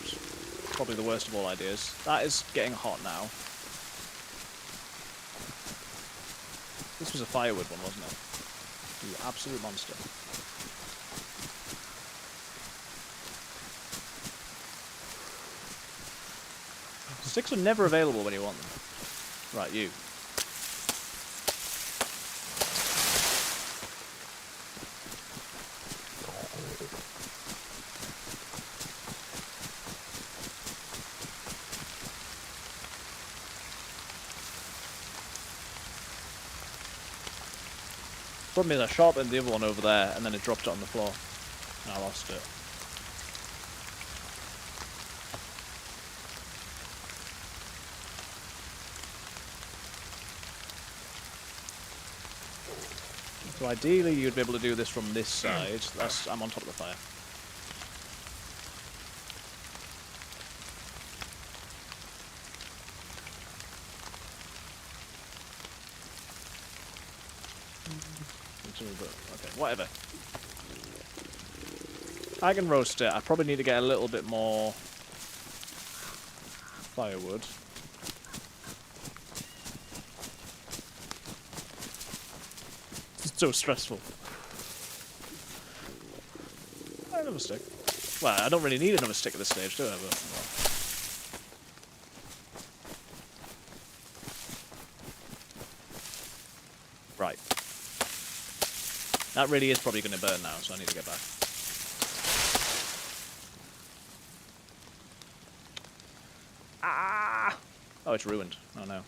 Probably the worst of all ideas. That is getting hot now. This was a firewood one, wasn't it? You absolute monster. Sticks are never available when you want them. Right, you. Problem is I sharpened the other one over there and then it dropped it on the floor. And I lost it. So ideally you'd be able to do this from this side. I'm on top of the fire. Okay, whatever. I can roast it. I probably need to get a little bit more firewood. It's so stressful. Another stick. Well, I don't really need another stick at this stage, do I? But, well. Right. That really is probably going to burn now, so I need to get back. Ah! Oh, it's ruined. Oh no.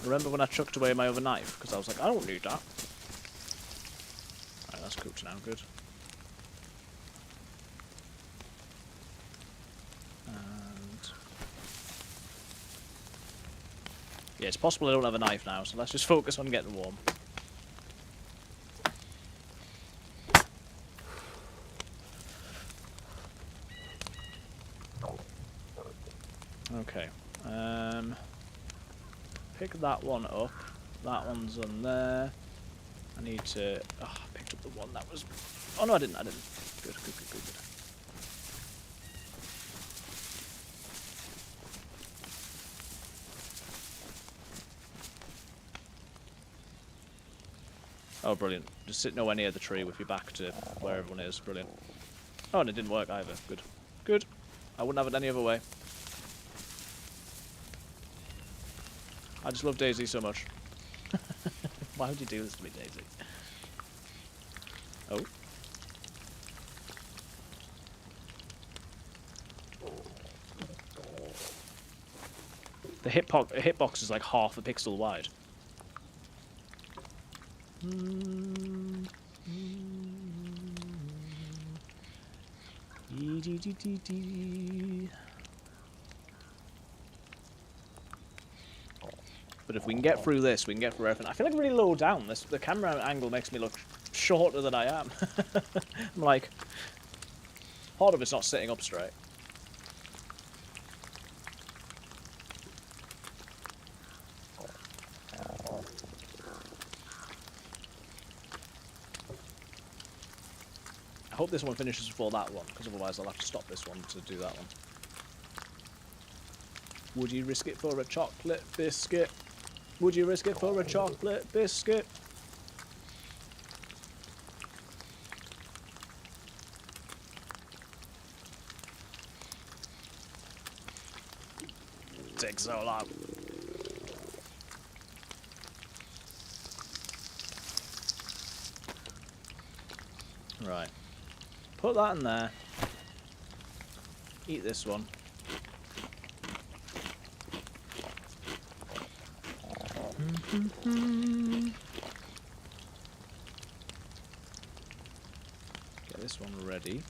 Remember when I chucked away my other knife? Because I was like, I don't need that. Alright, that's cooked now. Good. And... yeah, it's possible I don't have a knife now, so let's just focus on getting warm. Okay. Pick that one up. That one's on there. I need to... oh, I picked up the one that was... oh no, I didn't. Good. Oh, brilliant. Just sit nowhere near the tree with your back to where everyone is. Brilliant. Oh, and it didn't work either. Good. Good. I wouldn't have it any other way. I just love DayZ so much. Why would you do this to me, DayZ? Oh. The hitbox is like half a pixel wide. But if we can get through this, we can get through everything. I feel like really low down. The camera angle makes me look shorter than I am. I'm like, part of it's not sitting up straight. I hope this one finishes before that one, because otherwise I'll have to stop this one to do that one. Would you risk it for a chocolate biscuit? Would you risk it for a chocolate biscuit? Takes so long. Right. Put that in there. Eat this one. Get this one ready.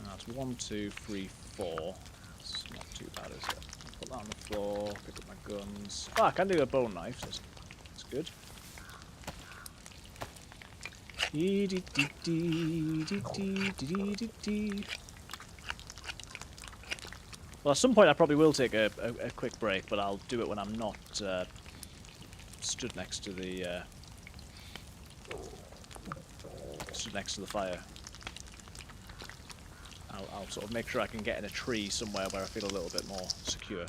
That's 1, 2, 3, 4. It's not too bad, is it? Put that on the floor. Pick up my guns. Oh, I can do a bone knife. So that's good. Well, at some point I probably will take a quick break, but I'll do it when I'm not stood next to the fire. I'll sort of make sure I can get in a tree somewhere where I feel a little bit more secure.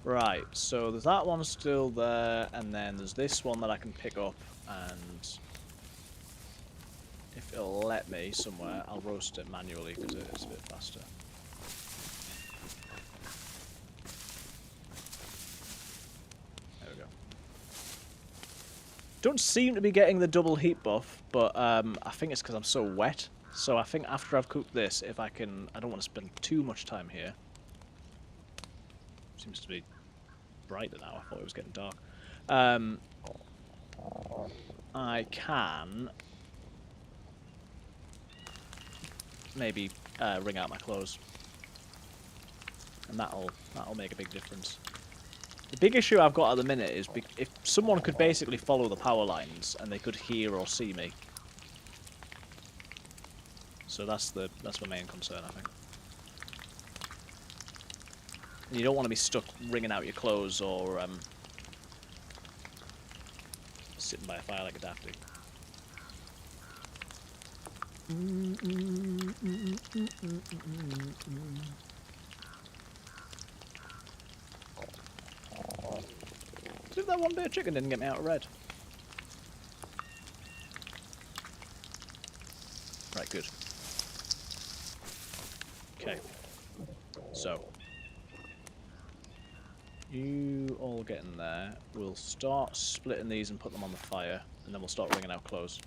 Right, so there's that one still there, and then there's this one that I can pick up, and if it'll let me somewhere, I'll roast it manually because it's a bit faster. There we go. Don't seem to be getting the double heat buff, but I think it's because I'm so wet. So I think after I've cooked this, if I can... I don't want to spend too much time here. Seems to be brighter now. I thought it was getting dark. I can maybe wring out my clothes, and that'll make a big difference. The big issue I've got at the minute is if someone could basically follow the power lines and they could hear or see me. So that's my main concern, I think. And you don't want to be stuck wringing out your clothes or sitting by a fire like a dafty. See if that one bit of chicken didn't get me out of red. Right, good. Okay. So. You all get in there. We'll start splitting these and put them on the fire, and then we'll start wringing out clothes.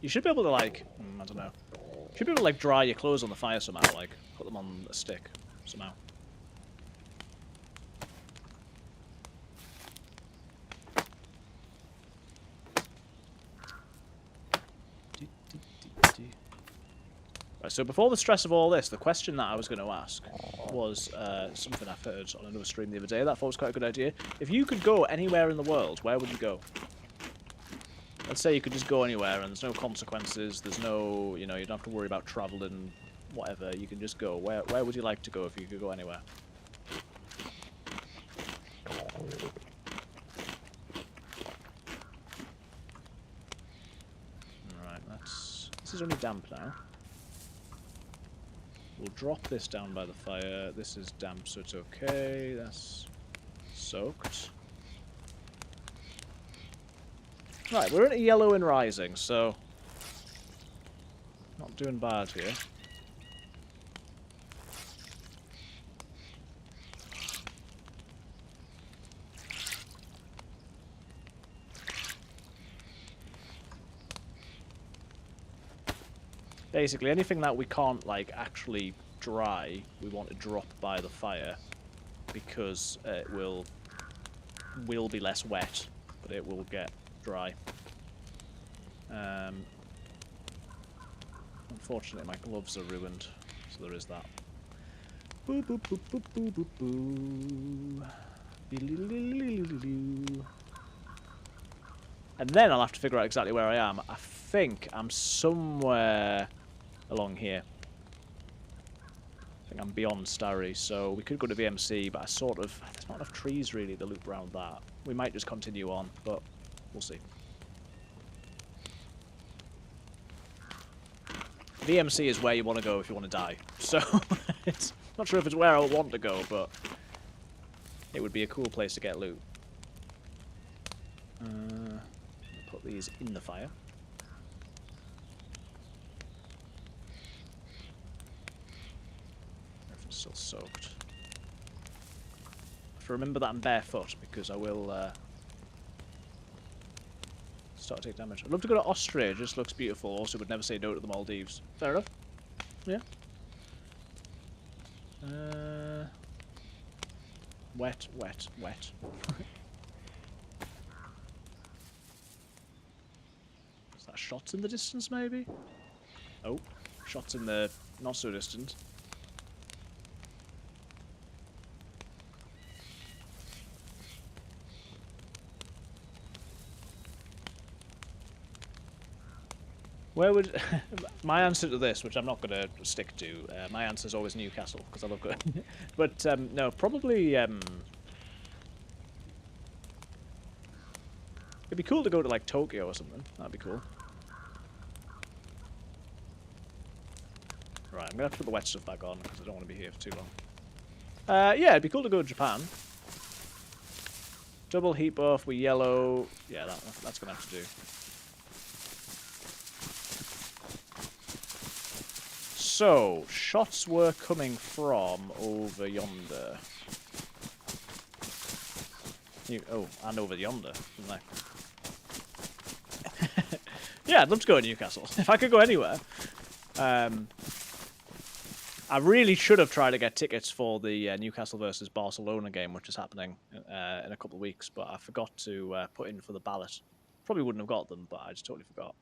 You should be able to, like, I don't know. You should be able to, like, dry your clothes on the fire somehow, like, put them on a stick somehow. Right, so before the stress of all this, the question that I was going to ask was something I've heard on another stream the other day that I thought was quite a good idea. If you could go anywhere in the world, where would you go? Let's say you could just go anywhere and there's no consequences, there's no, you know, you don't have to worry about travelling, whatever, you can just go. Where would you like to go if you could go anywhere? Alright, this is only damp now. We'll drop this down by the fire. This is damp, so it's okay. That's soaked. Right, we're at a yellow and rising, so not doing bad here. Basically, anything that we can't, like, actually dry, we want to drop by the fire, because it will be less wet, but it will get dry. Unfortunately, my gloves are ruined, so there is that. Boo boo boo boo boo boo boo. And then I'll have to figure out exactly where I am. I think I'm somewhere along here. I think I'm beyond Starry, so we could go to VMC, but there's not enough trees really to loop around that. We might just continue on, but we'll see. VMC is where you want to go if you want to die, so it's not sure if it's where I want to go, but it would be a cool place to get loot. Put these in the fire. Everything's still soaked. I have to remember that I'm barefoot because I will start to take damage. I'd love to go to Austria, it just looks beautiful. Also, would never say no to the Maldives. Fair enough. Yeah. Wet, wet, wet. Is that shots in the distance, maybe? Oh, shots in the not so distant. Where would my answer to this, which I'm not going to stick to, my answer is always Newcastle because I love going. But no, probably. It'd be cool to go to like Tokyo or something. That'd be cool. Right, I'm gonna have to put the wet stuff back on because I don't want to be here for too long. Yeah, it'd be cool to go to Japan. Double heat buff with yellow. Yeah, that's gonna have to do. So, shots were coming from over yonder. Oh, and over yonder, didn't they? Yeah, I'd love to go to Newcastle. If I could go anywhere. I really should have tried to get tickets for the Newcastle versus Barcelona game, which is happening in a couple of weeks, but I forgot to put in for the ballot. Probably wouldn't have got them, but I just totally forgot.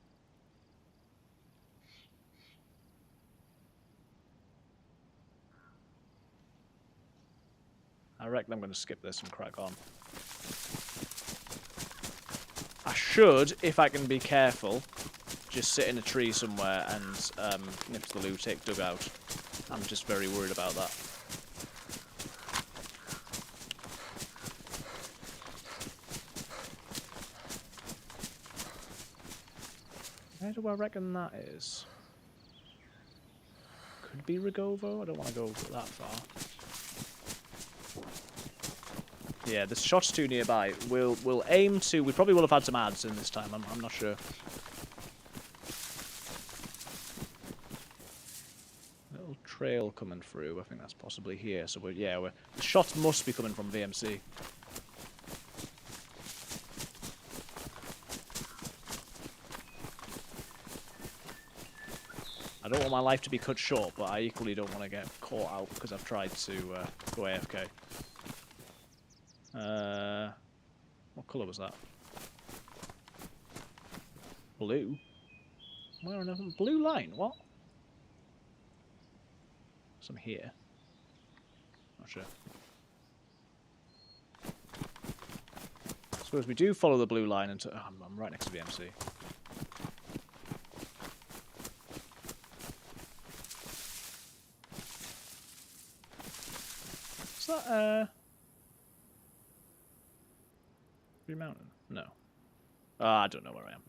I reckon I'm going to skip this and crack on. I should, if I can be careful, just sit in a tree somewhere and nip to the loo, take dugout. I'm just very worried about that. Where do I reckon that is? Could be Rigovo? I don't want to go that far. Yeah, the shot's too nearby. We'll aim to... We probably will have had some ads in this time. I'm not sure. Little trail coming through. I think that's possibly here. So the shots must be coming from VMC. I don't want my life to be cut short, but I equally don't want to get caught out because I've tried to go AFK. What colour was that? Blue? Where on earth? Blue line? What? Some here. Not sure. I suppose we do follow the blue line until... Oh, I'm right next to VMC. Is that, Green Mountain? No. I don't know where I am.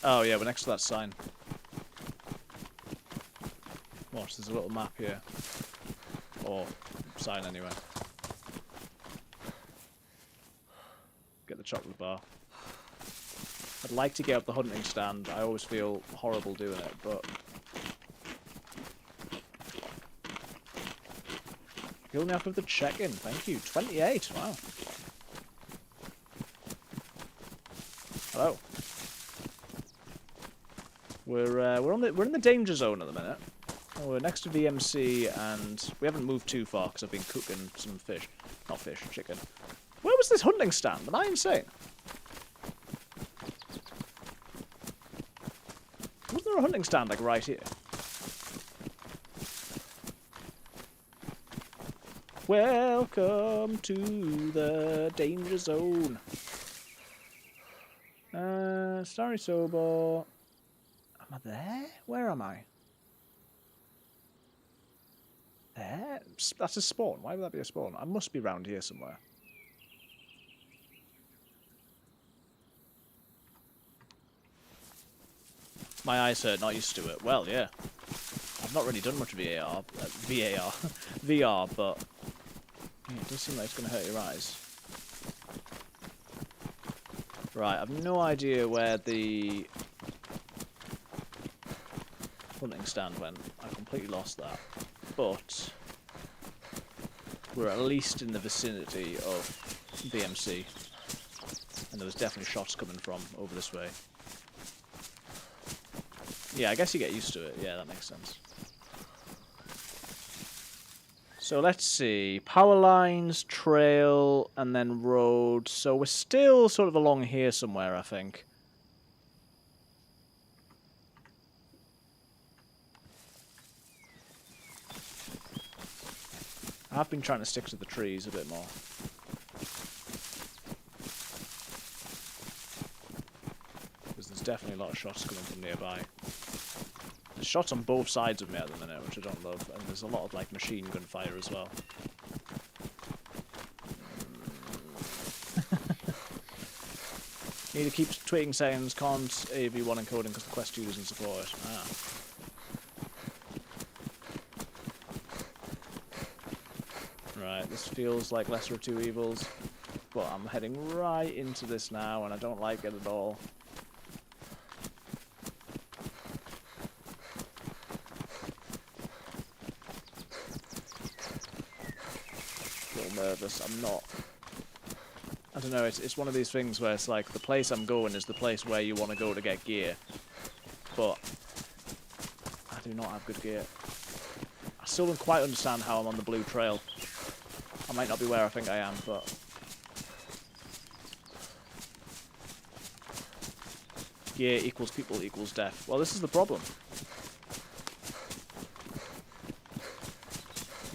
Oh yeah, we're next to that sign. Watch, there's a little map here. Or sign anyway. Get the chocolate bar. I'd like to get up the hunting stand. I always feel horrible doing it, but... Kill me after the check-in. Thank you. 28. Wow. Hello. We're in the danger zone at the minute. We're next to VMC and we haven't moved too far because I've been cooking some fish. Not fish, chicken. Where was this hunting stand? Am I insane? Wasn't there a hunting stand like right here? Welcome to the danger zone. Starry Sober. Am I there? Where am I? There? That's a spawn. Why would that be a spawn? I must be round here somewhere. My eyes hurt, not used to it. Well, yeah. I've not really done much VR, VR, but yeah, it does seem like it's going to hurt your eyes. Right, I've no idea where the hunting stand went. I completely lost that. But we're at least in the vicinity of BMC. And there was definitely shots coming from over this way. Yeah, I guess you get used to it. Yeah, that makes sense. So let's see. Power lines, trail, and then road. So we're still sort of along here somewhere, I think. I've been trying to stick to the trees a bit more. Because there's definitely a lot of shots coming from nearby. There's shots on both sides of me at the minute, which I don't love, and there's a lot of like machine gun fire as well. Need to keep tweeting sayings, can't AV1 encoding because the Quest 2 doesn't support it. Ah. Right, this feels like lesser of two evils, but I'm heading right into this now and I don't like it at all. A little nervous, I'm not I don't know, it's one of these things where it's like the place I'm going is the place where you want to go to get gear. But I do not have good gear. I still don't quite understand how I'm on the blue trail. I might not be where I think I am, but... Gear equals people equals death. Well, this is the problem.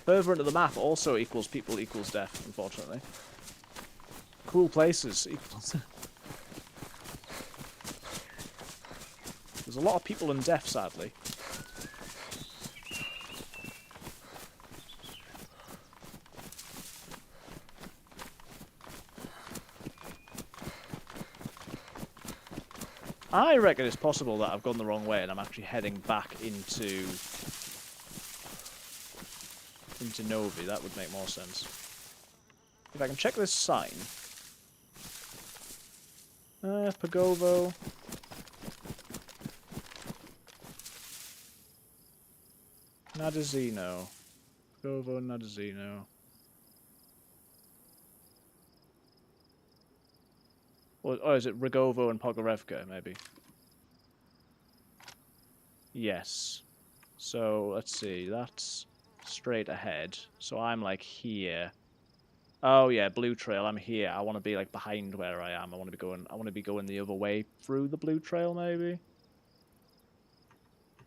Further into the map also equals people equals death, unfortunately. Cool places equals... There's a lot of people and death, sadly. I reckon it's possible that I've gone the wrong way and I'm actually heading back into Novi. That would make more sense. If I can check this sign. Pagovo. Nadazino. Pagovo, Nadazino. Or is it Rigovo and Pogorevka, maybe? Yes. So, let's see. That's straight ahead. So I'm like here. Oh yeah, blue trail. I'm here. I want to be like behind where I am. I want to be going the other way through the blue trail, maybe.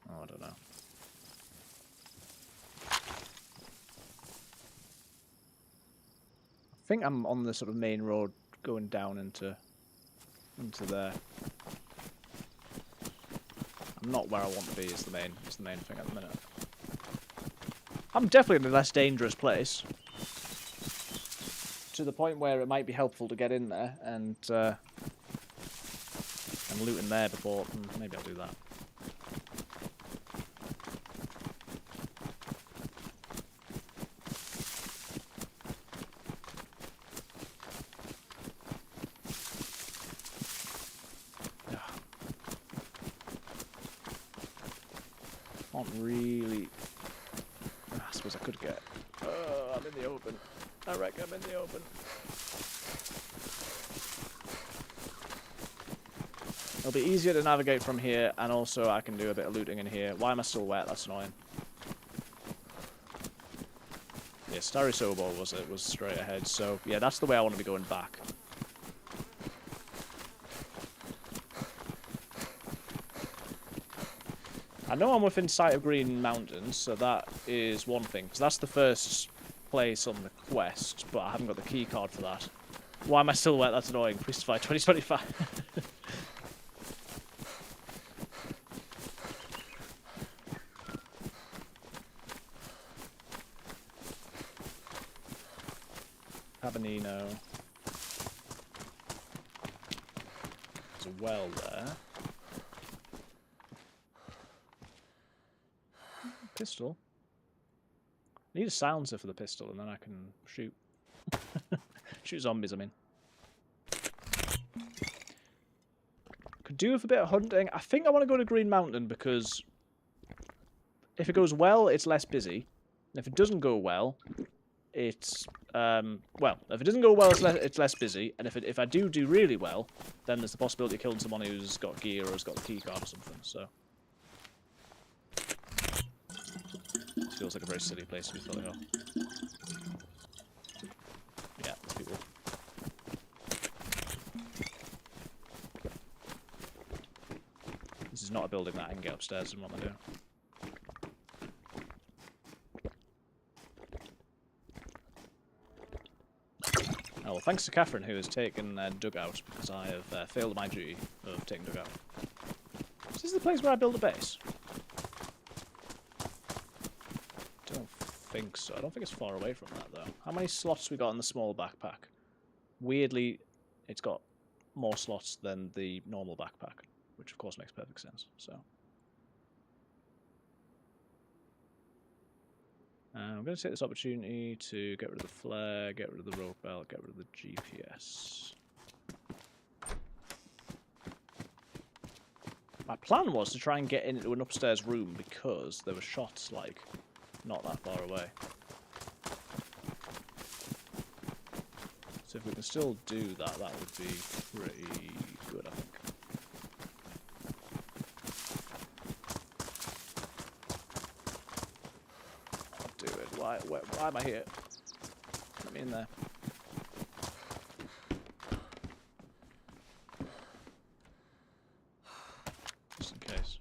Oh, I don't know. I think I'm on the sort of main road going down into there. I'm not where I want to be is the main thing at the minute. I'm definitely in a less dangerous place. To the point where it might be helpful to get in there and loot in there before... maybe I'll do that. Not really... I suppose I could get... I'm in the open. I reckon I'm in the open. It'll be easier to navigate from here, and also I can do a bit of looting in here. Why am I still wet? That's annoying. Yeah, Starisobo was straight ahead, so yeah, that's the way I want to be going back. I know I'm within sight of Green Mountains, so that is one thing. So that's the first place on the quest, but I haven't got the key card for that. Why am I still wet? That's annoying. Crucify 2025. Habanino. There's a well there. Pistol. I need a silencer for the pistol, and then I can shoot. Shoot zombies, I mean. Could do with a bit of hunting. I think I want to go to Green Mountain because if it goes well, it's less busy. And if it doesn't go well, it's well, if it doesn't go well, it's less busy. And if I do really well, then there's the possibility of killing someone who's got gear or has got the key card or something. So. Feels like a very silly place to be filling up. Yeah, there's people. This is not a building that I can get upstairs and what they're doing. Oh, well, thanks to Catherine, who has taken Dugout, because I have failed my duty of taking Dugout. Is this the place where I build a base? I think so. I don't think it's far away from that, though. How many slots we got in the small backpack? Weirdly, it's got more slots than the normal backpack, which of course makes perfect sense. So, I'm going to take this opportunity to get rid of the flare, get rid of the rope belt, get rid of the GPS. My plan was to try and get into an upstairs room because there were shots, like, not that far away. So if we can still do that, that would be pretty good, I think. I'll do it. Why am I here? Let me in there. Just in case.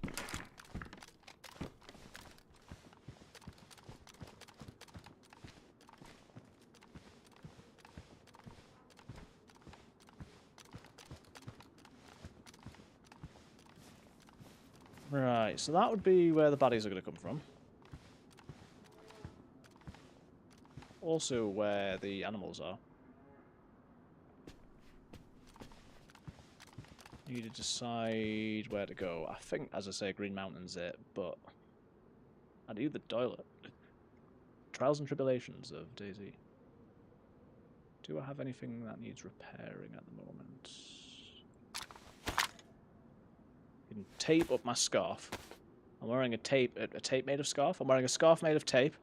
Right, so that would be where the baddies are going to come from. Also where the animals are. Need to decide where to go. I think, as I say, Green Mountain's it, but I need the toilet. Trials and Tribulations of DayZ. Do I have anything that needs repairing at the moment? You can tape up my scarf. I'm wearing a tape made of scarf. I'm wearing a scarf made of tape.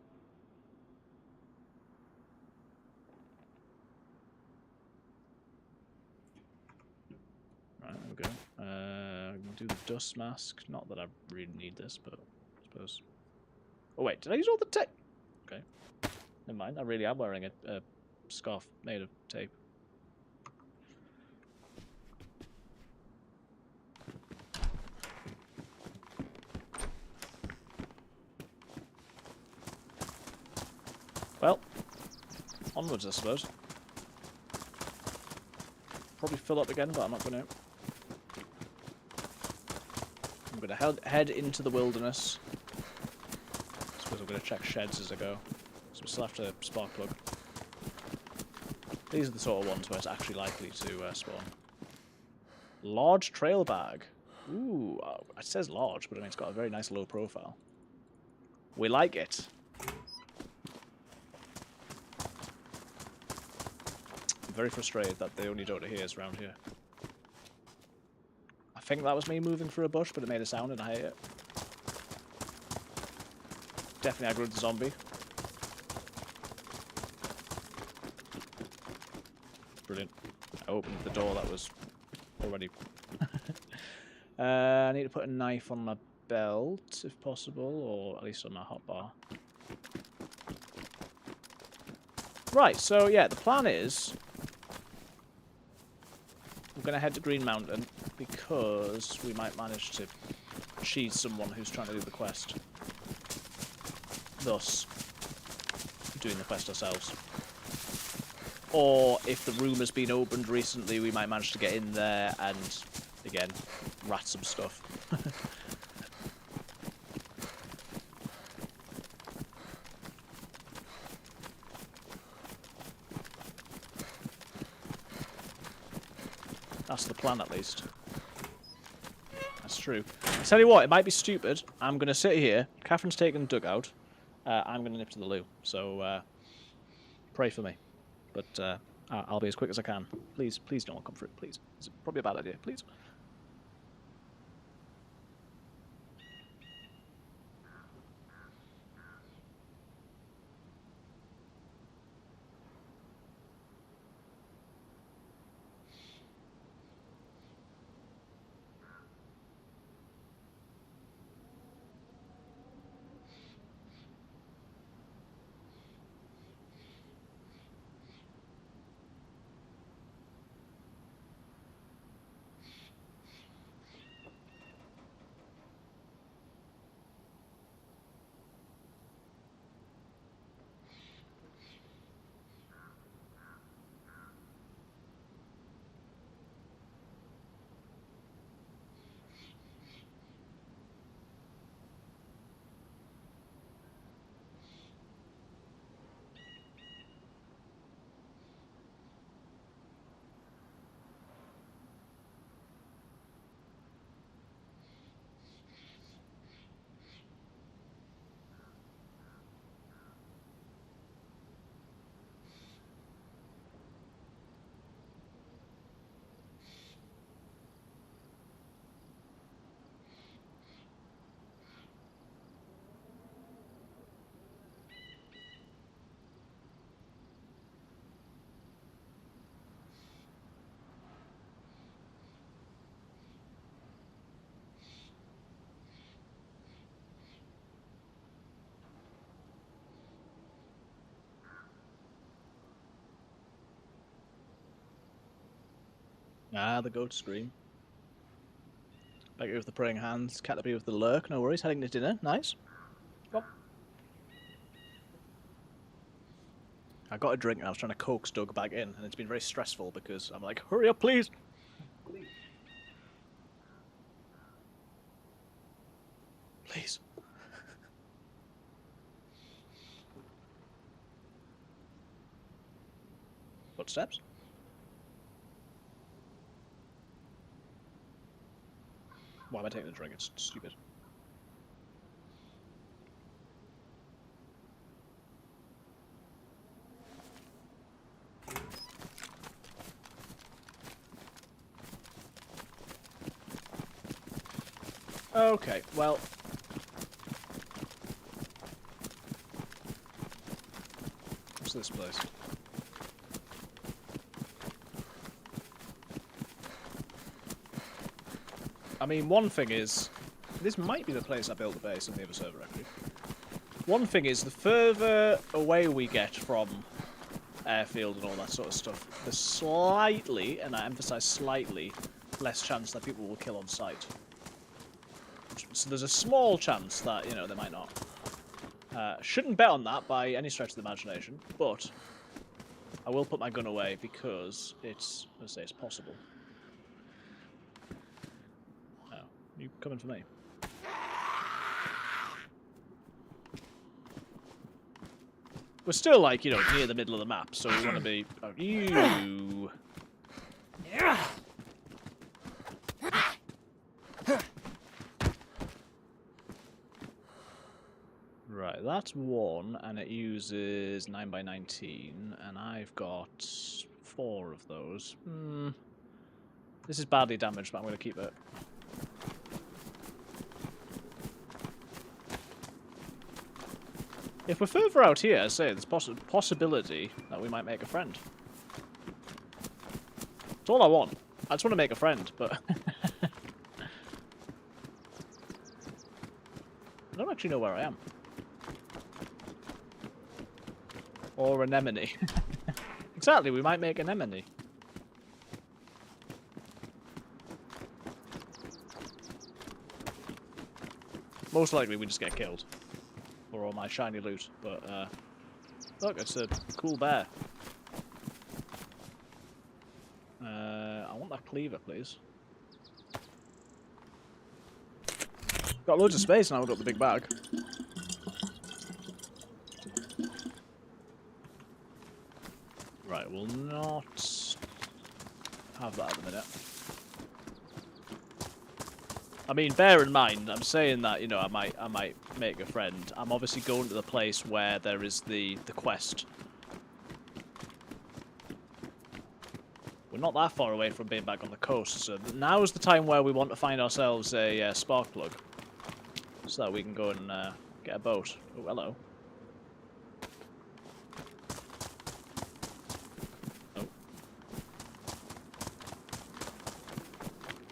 Right, there we go. Do the dust mask. Not that I really need this, but I suppose. Oh wait, did I use all the tape? Okay. Never mind, I really am wearing a scarf made of tape. Well, onwards, I suppose. Probably fill up again, but I'm not going to. I'm going to head into the wilderness. I suppose I'm going to check sheds as I go. So we still have to spark plug. These are the sort of ones where it's actually likely to spawn. Large trail bag. Ooh, it says large, but I mean it's got a very nice low profile. We like it. I'm very frustrated that the only door to hear is around here. I think that was me moving through a bush, but it made a sound and I hate it. Definitely aggroed the zombie. Brilliant. I opened the door that was already... I need to put a knife on my belt, if possible, or at least on my hotbar. Right, so yeah, the plan is... we're going to head to Green Mountain, because we might manage to cheese someone who's trying to do the quest. Thus, doing the quest ourselves. Or, if the room has been opened recently, we might manage to get in there and, again, rat some stuff. That's the plan, at least. That's true. I tell you what, it might be stupid. I'm going to sit here. Catherine's taking the dugout. I'm going to nip to the loo. So, pray for me. But I'll be as quick as I can. Please, please don't come through, please. It's probably a bad idea, please. Ah, the goat scream. Becky with the praying hands, Caterpie with the lurk, no worries, heading to dinner, nice. Well, I got a drink and I was trying to coax Doug back in, and it's been very stressful because I'm like, hurry up, please! Please. Footsteps? Why am I taking the drink? It's stupid. Okay, well... What's this place? I mean, one thing is... This might be the place I built the base on the other server, actually. One thing is, the further away we get from airfield and all that sort of stuff, the slightly, and I emphasize slightly, less chance that people will kill on sight. So there's a small chance that, you know, they might not. Shouldn't bet on that by any stretch of the imagination, but I will put my gun away because it's, let's say, it's possible. Oh, you coming for me? We're still, like, you know, near the middle of the map, so we want to be... Oh, you... Right, that's one, and it uses 9x19, and I've got 4 of those. This is badly damaged, but I'm going to keep it. If we're further out here, I say, there's possibility that we might make a friend. That's all I want. I just want to make a friend, but... I don't actually know where I am. Or anemone. Exactly, we might make anemone. Most likely we just get killed. For all my shiny loot, but look, it's a cool bear. I want that cleaver, please. Got loads of space now, we've got the big bag. Right, we'll not have that at the minute. I mean, bear in mind, I'm saying that, you know, I might make a friend. I'm obviously going to the place where there is the quest. We're not that far away from being back on the coast, so now is the time where we want to find ourselves a spark plug. So that we can go and get a boat. Oh, hello. Oh.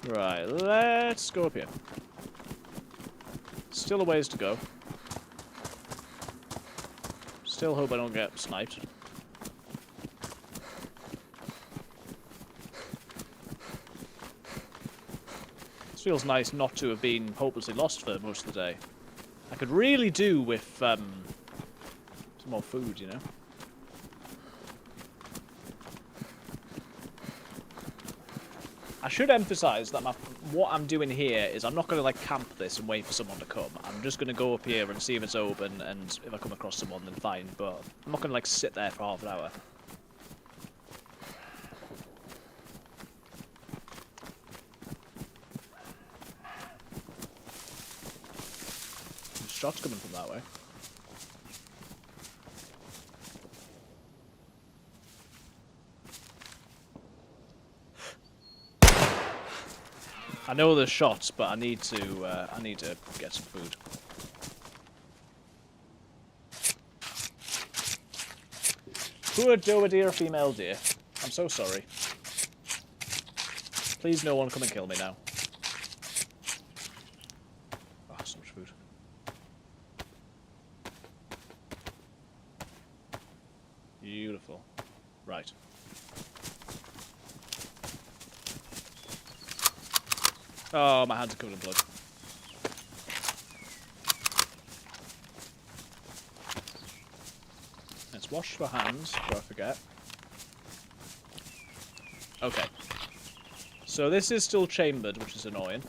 Right, let's go up here. Still a ways to go. Still hope I don't get sniped. This feels nice not to have been hopelessly lost for most of the day. I could really do with some more food, you know. I should emphasize that what I'm doing here is I'm not going to like camp this and wait for someone to come. I'm just going to go up here and see if it's open, and if I come across someone, then fine. But I'm not going to like sit there for half an hour. There's shots coming from that way. I know there's shots, but I need to get some food. Poor doe deer, female deer. I'm so sorry. Please, no one come and kill me now. Oh, so much food. Beautiful. Right. Oh, my hands are covered in blood. Let's wash our hands before I forget. Okay. So this is still chambered, which is annoying.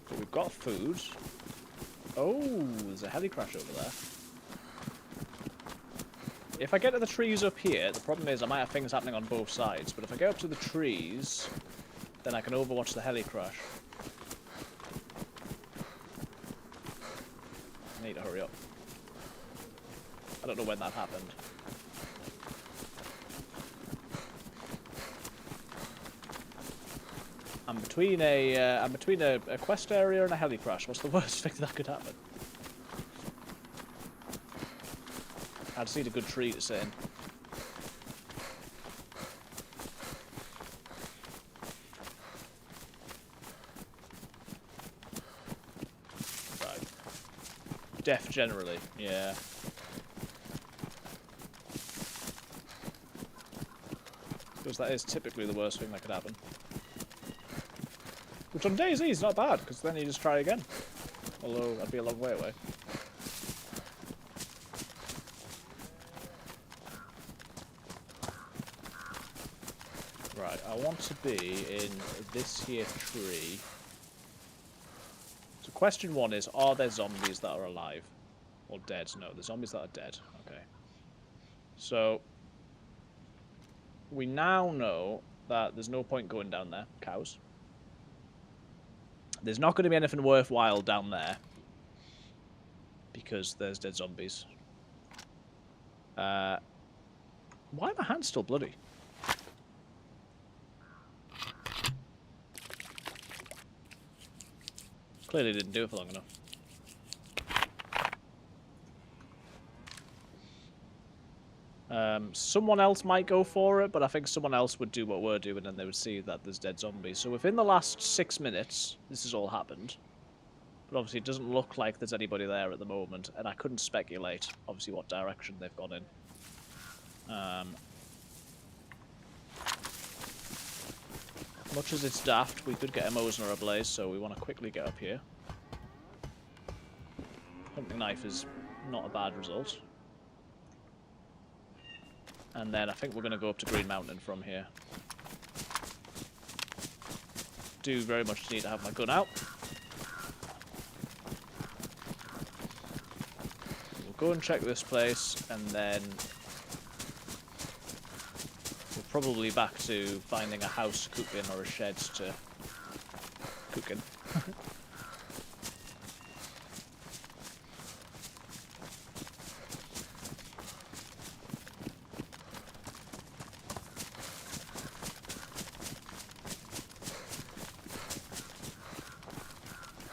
But we've got food. Oh, there's a heli crash over there. If I get to the trees up here, the problem is I might have things happening on both sides, but if I get up to the trees, then I can overwatch the heli crash. I need to hurry up. I don't know when that happened. I'm between a quest area and a heli crash. What's the worst thing that could happen? I just need a good tree to sit in. Right. Death generally, yeah. Because that is typically the worst thing that could happen. Which on DayZ is not bad, because then you just try again. Although, I'd be a long way away. Right, I want to be in this here tree. So question one is, are there zombies that are alive? Or dead? No, the zombies that are dead. Okay. So, we now know that there's no point going down there. Cows. There's not going to be anything worthwhile down there. Because there's dead zombies. Why are my hands still bloody? Clearly didn't do it for long enough. Someone else might go for it, but I think someone else would do what we're doing and they would see that there's dead zombies. So within the last 6 minutes, this has all happened. But obviously it doesn't look like there's anybody there at the moment, and I couldn't speculate, obviously, what direction they've gone in. Much as it's daft, we could get a Mosner ablaze, so we want to quickly get up here. Hunting knife is not a bad result. And then I think we're going to go up to Green Mountain from here. Do very much need to have my gun out. We'll go and check this place, and then we're probably back to finding a house to cook in or a shed to cook in.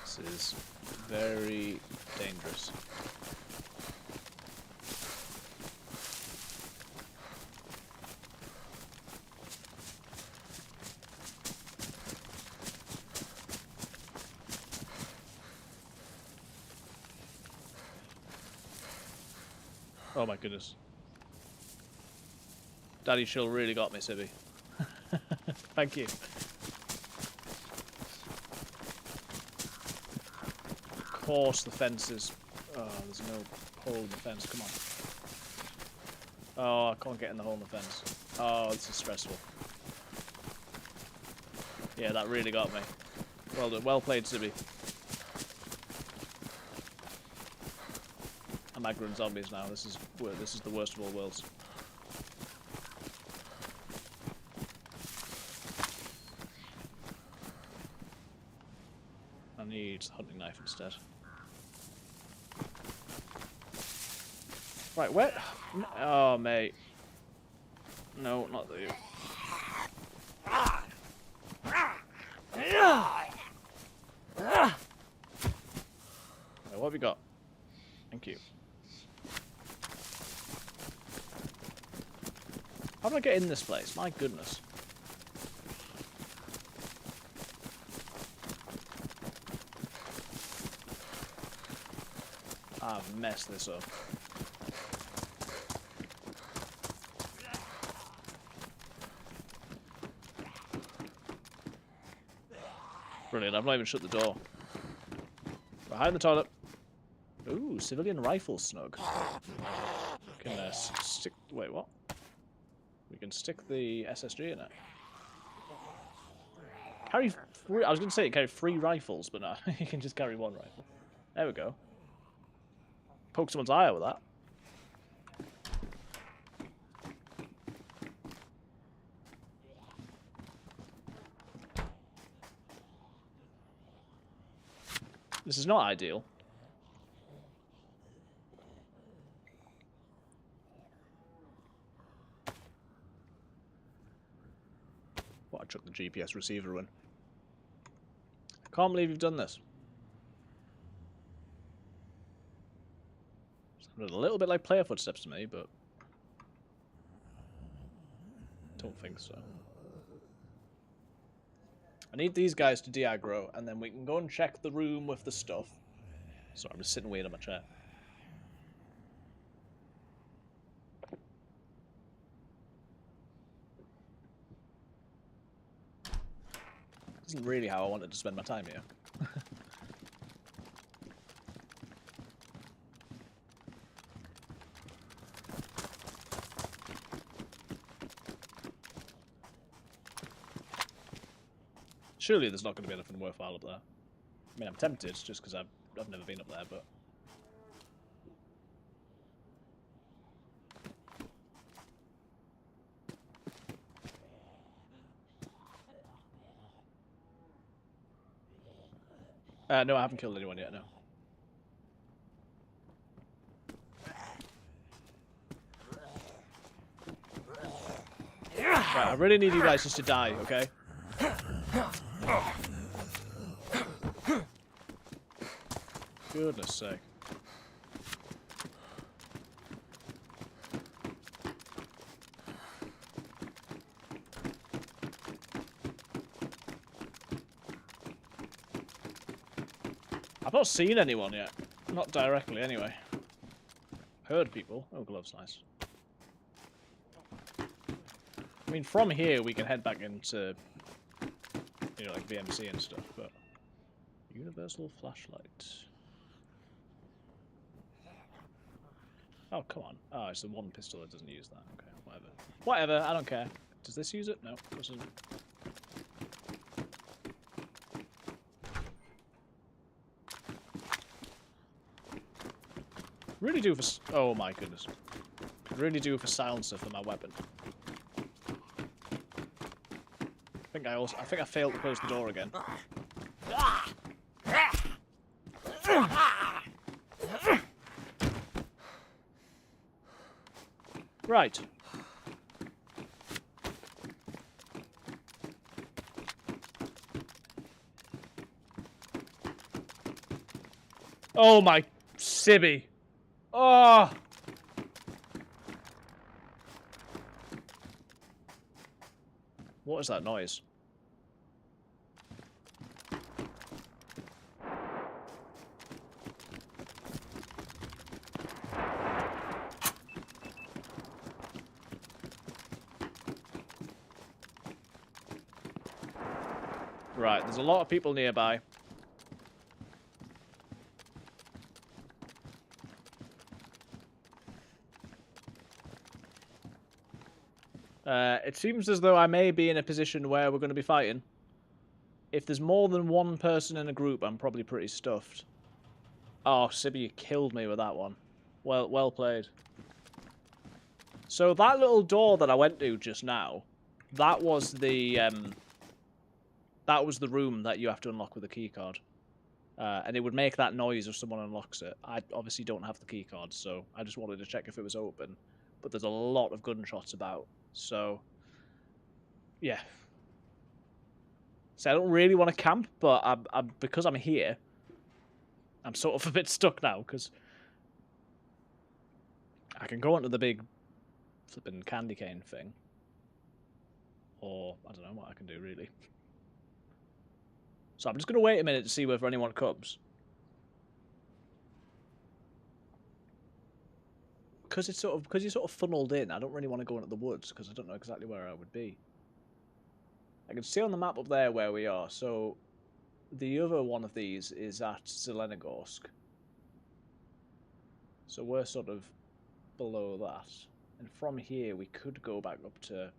This is very dangerous. Oh my goodness. Daddy Chill really got me, Sibby. Thank you. Of course the fences. Oh, there's no hole in the fence, come on. Oh, I can't get in the hole in the fence. Oh, this is stressful. Yeah, that really got me. Well done, well played, Sibby. I'm aggroing zombies now. This is the worst of all worlds. I need a hunting knife instead. Right, where? Oh, mate. No, not you. Right, what have we got? Thank you. How do I get in this place? My goodness. I've messed this up. Brilliant, I've not even shut the door. Behind the toilet. Ooh, civilian rifle snug. Can stick... Wait, what? We can stick the SSG in it. Carry... I was going to say carry 3 rifles, but no. You can just carry 1 rifle. There we go. Poke someone's eye out with that. This is not ideal. Well, I chucked the GPS receiver in. I can't believe you've done this. Sounded a little bit like player footsteps to me, but don't think so. I need these guys to de-aggro, and then we can go and check the room with the stuff. Sorry, I'm just sitting weird on my chair. This isn't really how I wanted to spend my time here. Surely there's not going to be anything worthwhile up there. I mean, I'm tempted just because I've never been up there, but... no, I haven't killed anyone yet, no. Right, I really need you guys just to die, okay? Goodness sake. I've not seen anyone yet. Not directly, anyway. Heard people. Oh, gloves, nice. I mean, from here we can head back into, you know, like VMC and stuff, but... Universal flashlight. Oh, come on. Oh, it's the one pistol that doesn't use that. Okay, whatever. Whatever, I don't care. Does this use it? No, of course it doesn't. Really do for... Oh my goodness. Could really do for silencer for my weapon. I think I failed to close the door again. Right. Oh my Sibby. Oh. What is that noise? Right, there's a lot of people nearby. It seems as though I may be in a position where we're going to be fighting. If there's more than one person in a group, I'm probably pretty stuffed. Oh, Sibby, you killed me with that one. Well played. So that little door that I went to just now, that was the room that you have to unlock with a keycard. And it would make that noise if someone unlocks it. I obviously don't have the keycard, so I just wanted to check if it was open. But there's a lot of gunshots about, so... Yeah. So I don't really want to camp, but because I'm here, I'm sort of a bit stuck now, because I can go onto the big flipping candy cane thing. Or, I don't know what I can do, really. So I'm just going to wait a minute to see whether anyone comes. Because you're sort of funneled in, I don't really want to go into the woods, because I don't know exactly where I would be. I can see on the map up there where we are, so the other one of these is at Zelenogorsk. So we're sort of below that. And from here we could go back up to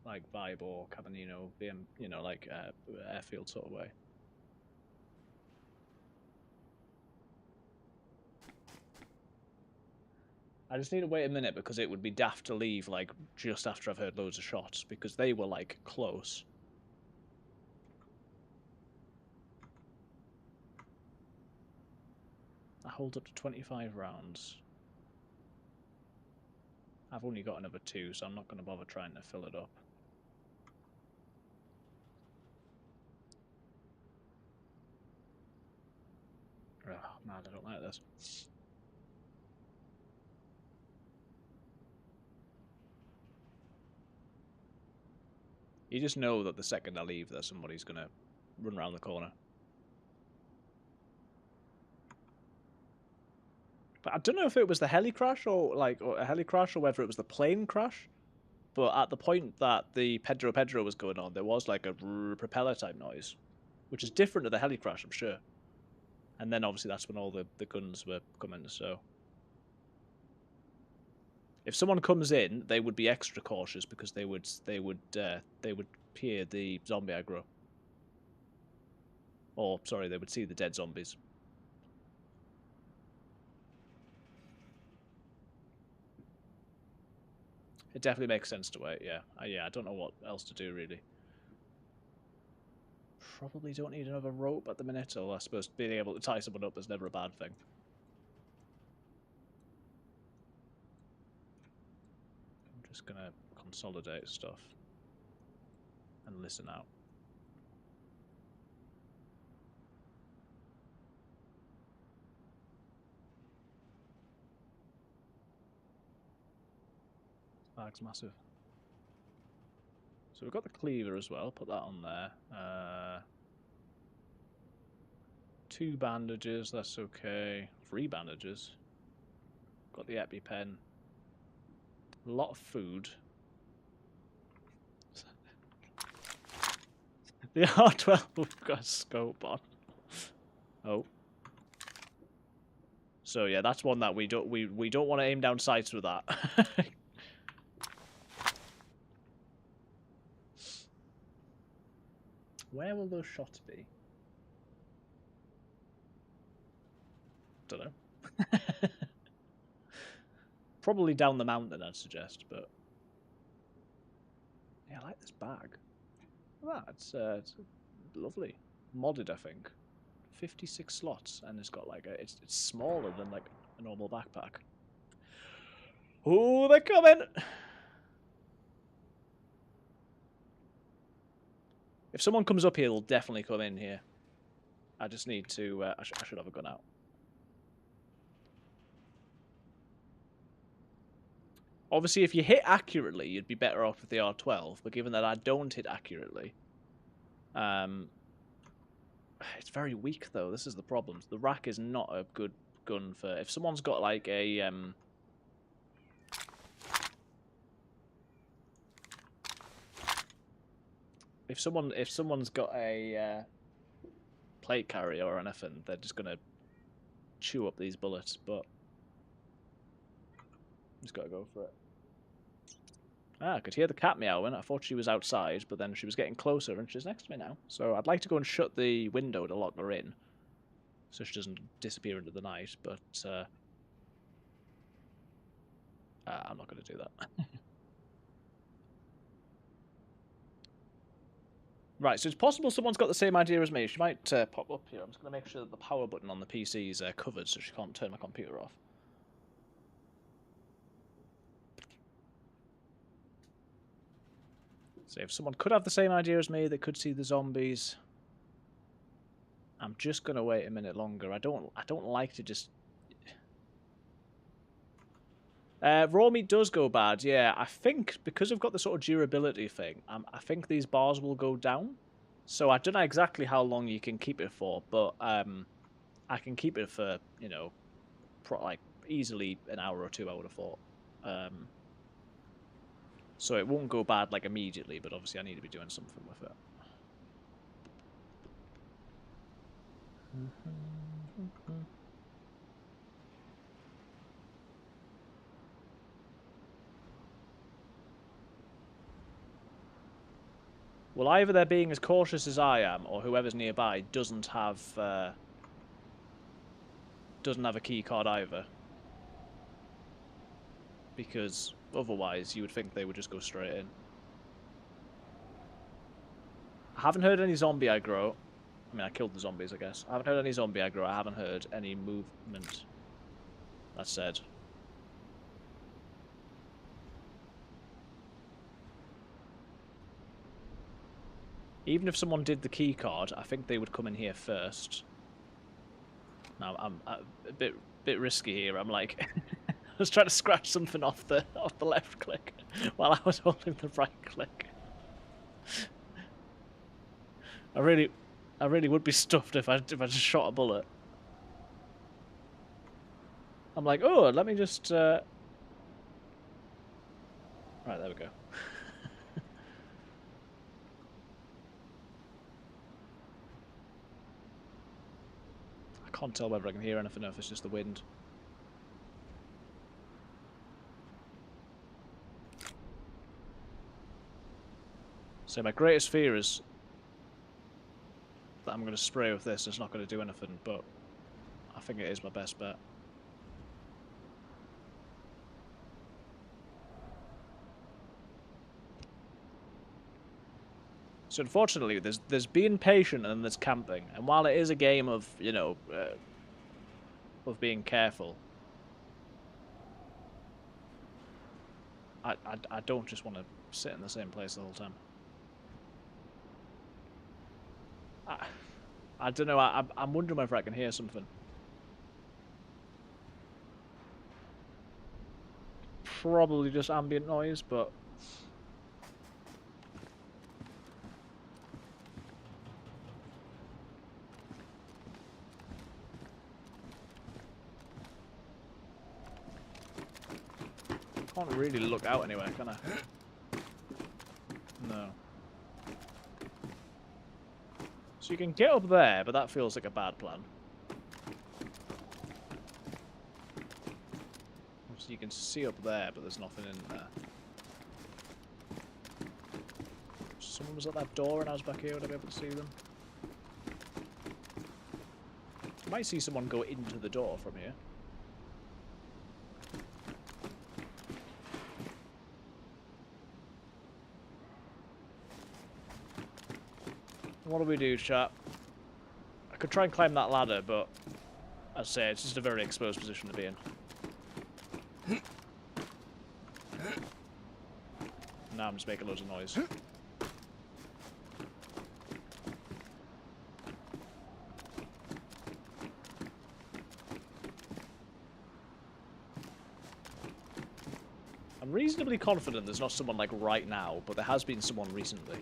like Vybor, Cabanino, BM, you know, like airfield sort of way. I just need to wait a minute because it would be daft to leave like just after I've heard loads of shots because they were like close. I hold up to 25 rounds. I've only got another 2, so I'm not going to bother trying to fill it up. Oh, man, I don't like this. You just know that the second I leave there, somebody's going to run around the corner. But I don't know if it was the heli crash or a heli crash or whether it was the plane crash. But at the point that the Pedro was going on, there was like a propeller type noise, which is different to the heli crash, I'm sure. And then obviously that's when all the guns were coming. So if someone comes in, they would be extra cautious because they would hear the zombie aggro. Or sorry, they would see the dead zombies. It definitely makes sense to wait, yeah. Yeah, I don't know what else to do, really. Probably don't need another rope at the minute, or I suppose being able to tie someone up is never a bad thing. I'm just going to consolidate stuff and listen out. Bag's massive. So we've got the cleaver as well, put that on there. 2 bandages, that's okay. 3 bandages. Got the EpiPen. A lot of food. The R12 we've got a scope on. Oh. So yeah, that's one that we don't want to aim down sights with that. Where will those shots be? Don't know. Probably down the mountain, I'd suggest, but yeah, I like this bag. Look at that, it's lovely. Modded, I think. 56 slots, and it's got like it's smaller than like a normal backpack. Oh, they're coming! If someone comes up here, they'll definitely come in here. I just need to. I should have a gun out. Obviously, if you hit accurately, you'd be better off with the R12. But given that I don't hit accurately, it's very weak though. This is the problem. The rack is not a good gun for if someone's got like a if someone's got a plate carrier or anything, they're just gonna chew up these bullets. But just gotta go for it. Ah, I could hear the cat meowing. I thought she was outside, but then she was getting closer, and she's next to me now. So I'd like to go and shut the window to lock her in, so she doesn't disappear into the night. But I'm not going to do that. Right, so it's possible someone's got the same idea as me. She might pop up here. I'm just going to make sure that the power button on the PC is covered so she can't turn my computer off. So if someone could have the same idea as me, they could see the zombies. I'm just going to wait a minute longer. I don't like to just... raw meat does go bad, yeah. I think because I've got the sort of durability thing, I think these bars will go down. So I don't know exactly how long you can keep it for, but I can keep it for, you know, like easily an hour or 2, I would have thought. So it won't go bad like immediately, but obviously I need to be doing something with it. Well, either they're being as cautious as I am, or whoever's nearby doesn't have a key card either. Because otherwise, you would think they would just go straight in. I haven't heard any zombie aggro. I mean, I killed the zombies, I guess. I haven't heard any zombie aggro. I haven't heard any movement. That said. Even if someone did the key card, I think they would come in here first. Now, I'm a bit risky here. I'm like, I was trying to scratch something off the left click while I was holding the right click. I really would be stuffed if I just shot a bullet. I'm like, oh, let me just. Right, there we go. I can't tell whether I can hear anything or if it's just the wind. So my greatest fear is that I'm going to spray with this. It's not going to do anything, but I think it is my best bet. So unfortunately, there's being patient and there's camping, and while it is a game of, you know, of being careful, I don't just want to sit in the same place the whole time. I don't know. I'm wondering whether I can hear something. Probably just ambient noise, but. Can't really look out anywhere, can I? No. So you can get up there, but that feels like a bad plan. So you can see up there, but there's nothing in there. Someone was at that door and I was back here, would I be able to see them? I might see someone go into the door from here. What do we do, chat? I could try and climb that ladder, but as I say, it's just a very exposed position to be in. Now I'm just making loads of noise. I'm reasonably confident there's not someone like right now, but there has been someone recently.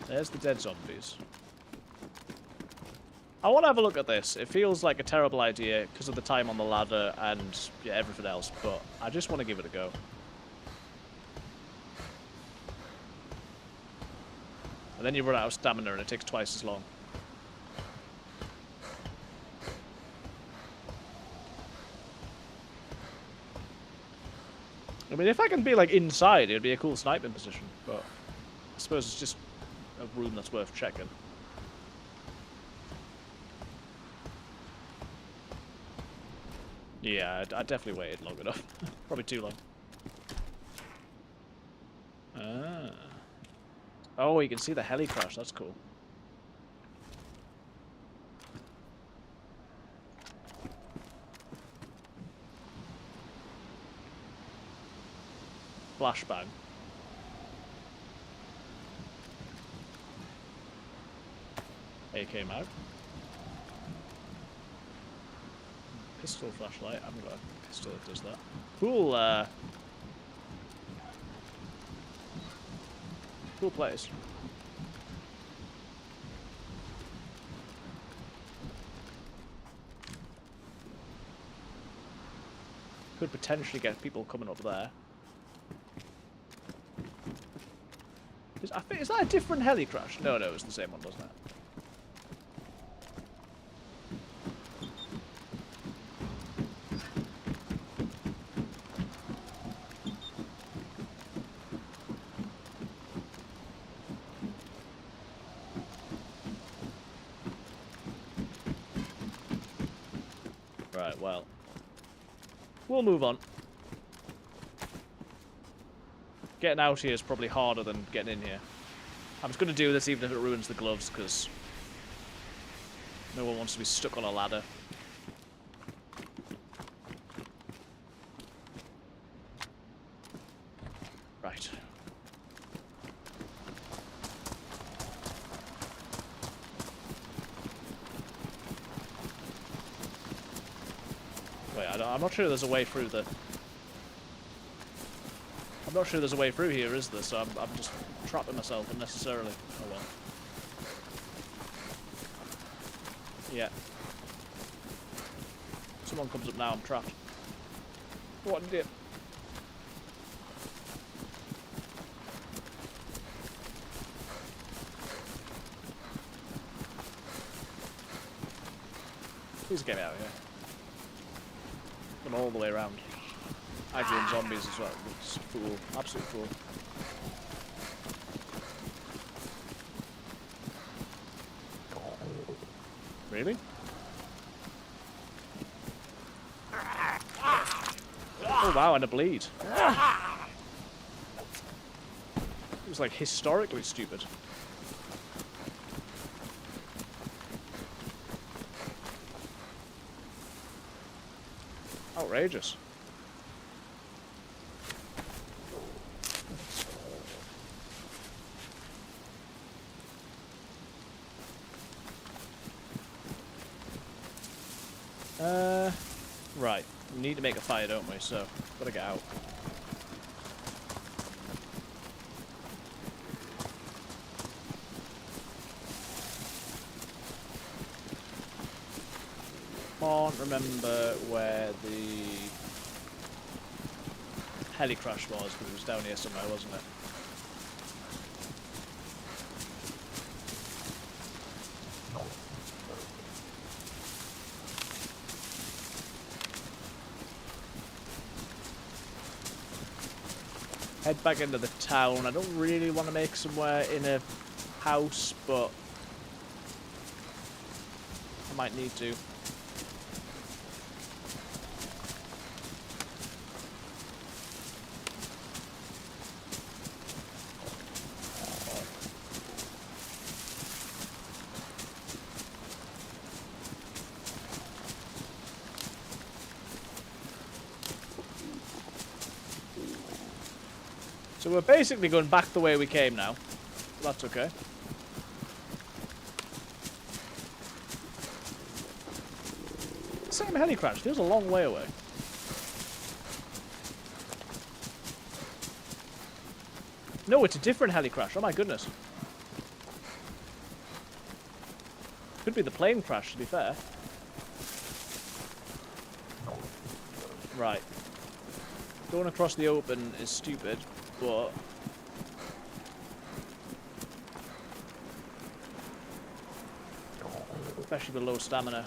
There's the dead zombies. I want to have a look at this. It feels like a terrible idea because of the time on the ladder and yeah, everything else, but I just want to give it a go. And then you run out of stamina and it takes twice as long. I mean, if I can be like inside, it would be a cool sniping position, but I suppose it's just a room that's worth checking. Yeah, I definitely waited long enough. Probably too long. Ah. Oh, you can see the heli crash. That's cool. Flashbang. AK mag. Pistol flashlight. I haven't got a pistol that does that. Cool, cool place. Could potentially get people coming up there. Is that a different heli crash? No, it's the same one, doesn't it? Right, well. We'll move on. Getting out here is probably harder than getting in here. I'm just going to do this even if it ruins the gloves, because no one wants to be stuck on a ladder. Right. Wait, I'm not sure there's a way through the... I'm not sure there's a way through here, is there? So I'm just trapping myself unnecessarily. Oh well. Yeah. Someone comes up now, I'm trapped. What an idiot. Please get me out of here. Come all the way around. Aggroing zombies as well. It's a fool. Absolute fool. Really? Oh wow, and a bleed. It was like historically stupid. Outrageous. Right. We need to make a fire, don't we? So, gotta get out. Can't remember where the heli crash was, but it was down here somewhere, wasn't it? Head back into the town. I don't really want to make somewhere in a house, but I might need to. So we're basically going back the way we came now. That's okay. Same heli crash. Feels a long way away. No, it's a different heli crash. Oh my goodness. Could be the plane crash, to be fair. Right. Going across the open is stupid. But especially with low stamina.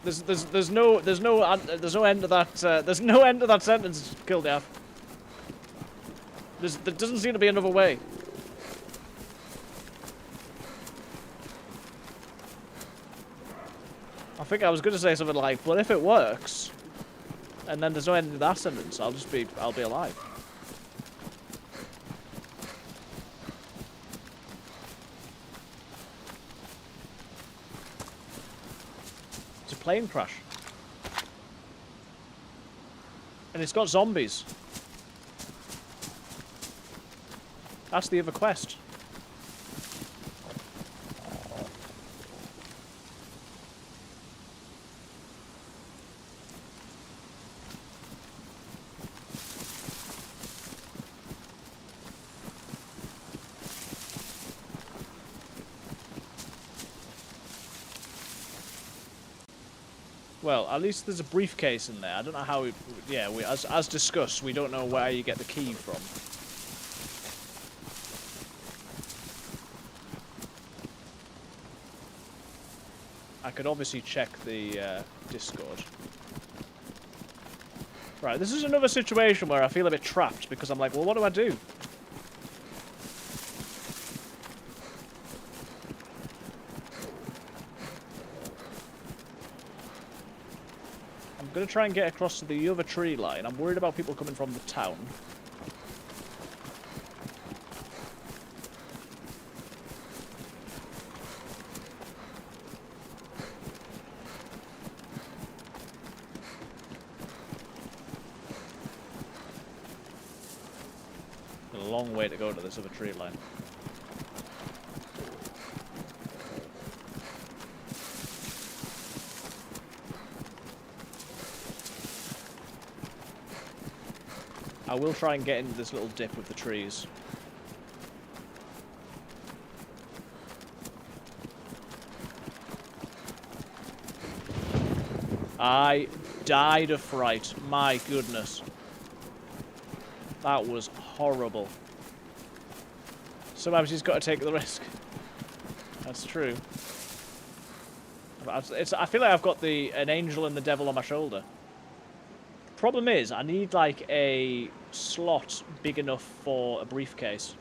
There's no end to that. There's no end to that sentence, Killdeath. There doesn't seem to be another way. I think I was going to say something like, "But if it works." And then there's no end to that sentence. I'll be alive. It's a plane crash. And it's got zombies. That's the other quest. Well, at least there's a briefcase in there. I don't know how. Yeah, as discussed, we don't know where you get the key from. I could obviously check the Discord. Right, this is another situation where I feel a bit trapped because I'm like, well, what do I do? I'm going to try and get across to the other tree line. I'm worried about people coming from the town. A long way to go to this other tree line. I will try and get into this little dip with the trees. I died of fright. My goodness. That was horrible. Sometimes you've got to take the risk. That's true. I feel like I've got an angel and the devil on my shoulder. Problem is, I need like a slot big enough for a briefcase.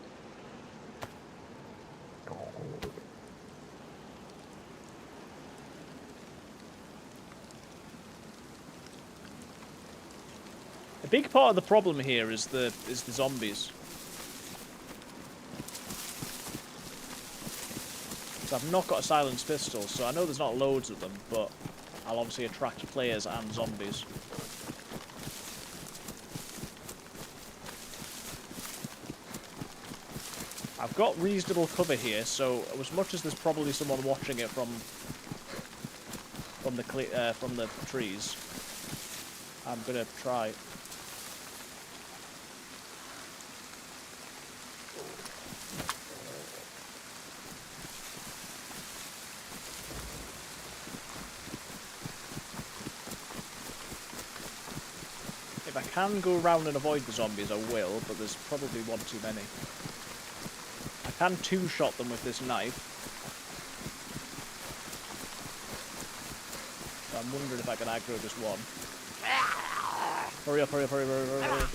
A big part of the problem here is the zombies. So I've not got a silenced pistol, so I know there's not loads of them, but I'll obviously attract players and zombies. I've got reasonable cover here, so as much as there's probably someone watching it from the trees, I'm gonna try. If I can go around and avoid the zombies, I will, but there's probably one too many. I can two-shot them with this knife. So I'm wondering if I can aggro just one. Hurry up, hurry up, hurry up, hurry up, hurry up.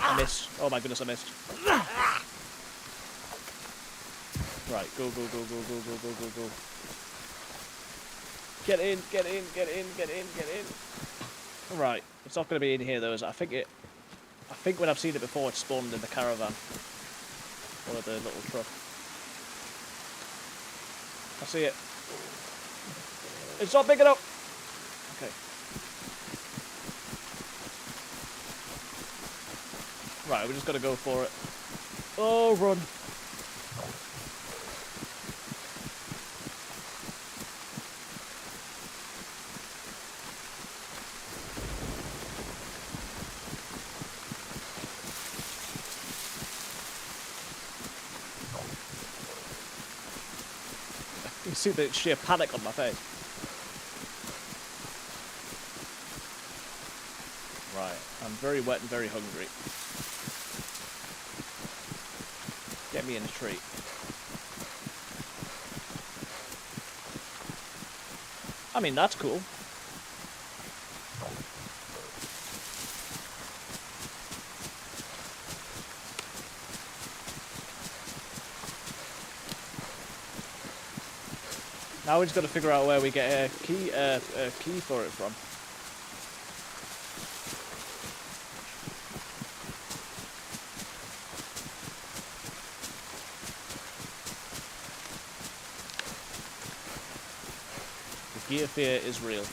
I missed. Oh my goodness, I missed. Right, go, go, go, go, go, go, go, go, go. Get in, get in, get in, get in, get in. Right, it's not going to be in here though, is it? I think when I've seen it before, it spawned in the caravan. Or the little truck. I see it. It's not big enough! Okay. Right, we just got to go for it. Oh, run! You see the sheer panic on my face. Right, I'm very wet and very hungry. Get me in a tree. I mean, that's cool. Now we just got to figure out where we get a key for it from. The gear fear is real.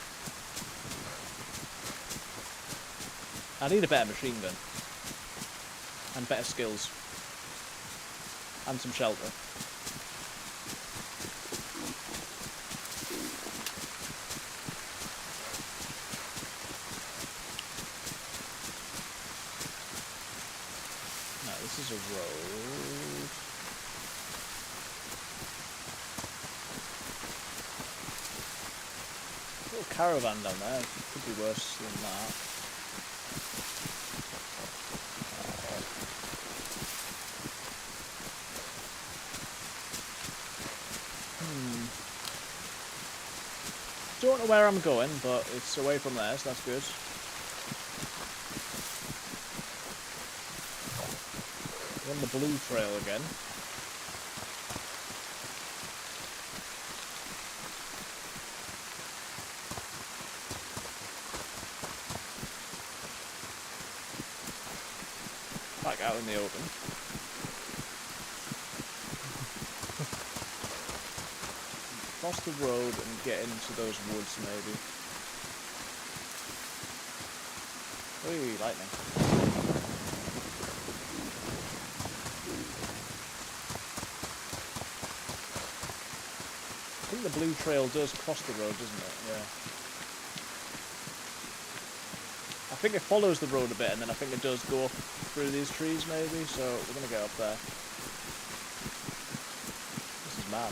I need a better machine gun. And better skills. And some shelter. This is a road. Little caravan down there. Could be worse than that. Don't know where I'm going, but it's away from there, so that's good. We're on the blue trail again. Back out in the open. Cross the road and get into those woods, maybe. Ooh, lightning. I think the blue trail does cross the road, doesn't it? Yeah. I think it follows the road a bit, and then I think it does go up through these trees, maybe, so we're going to get up there. This is mad.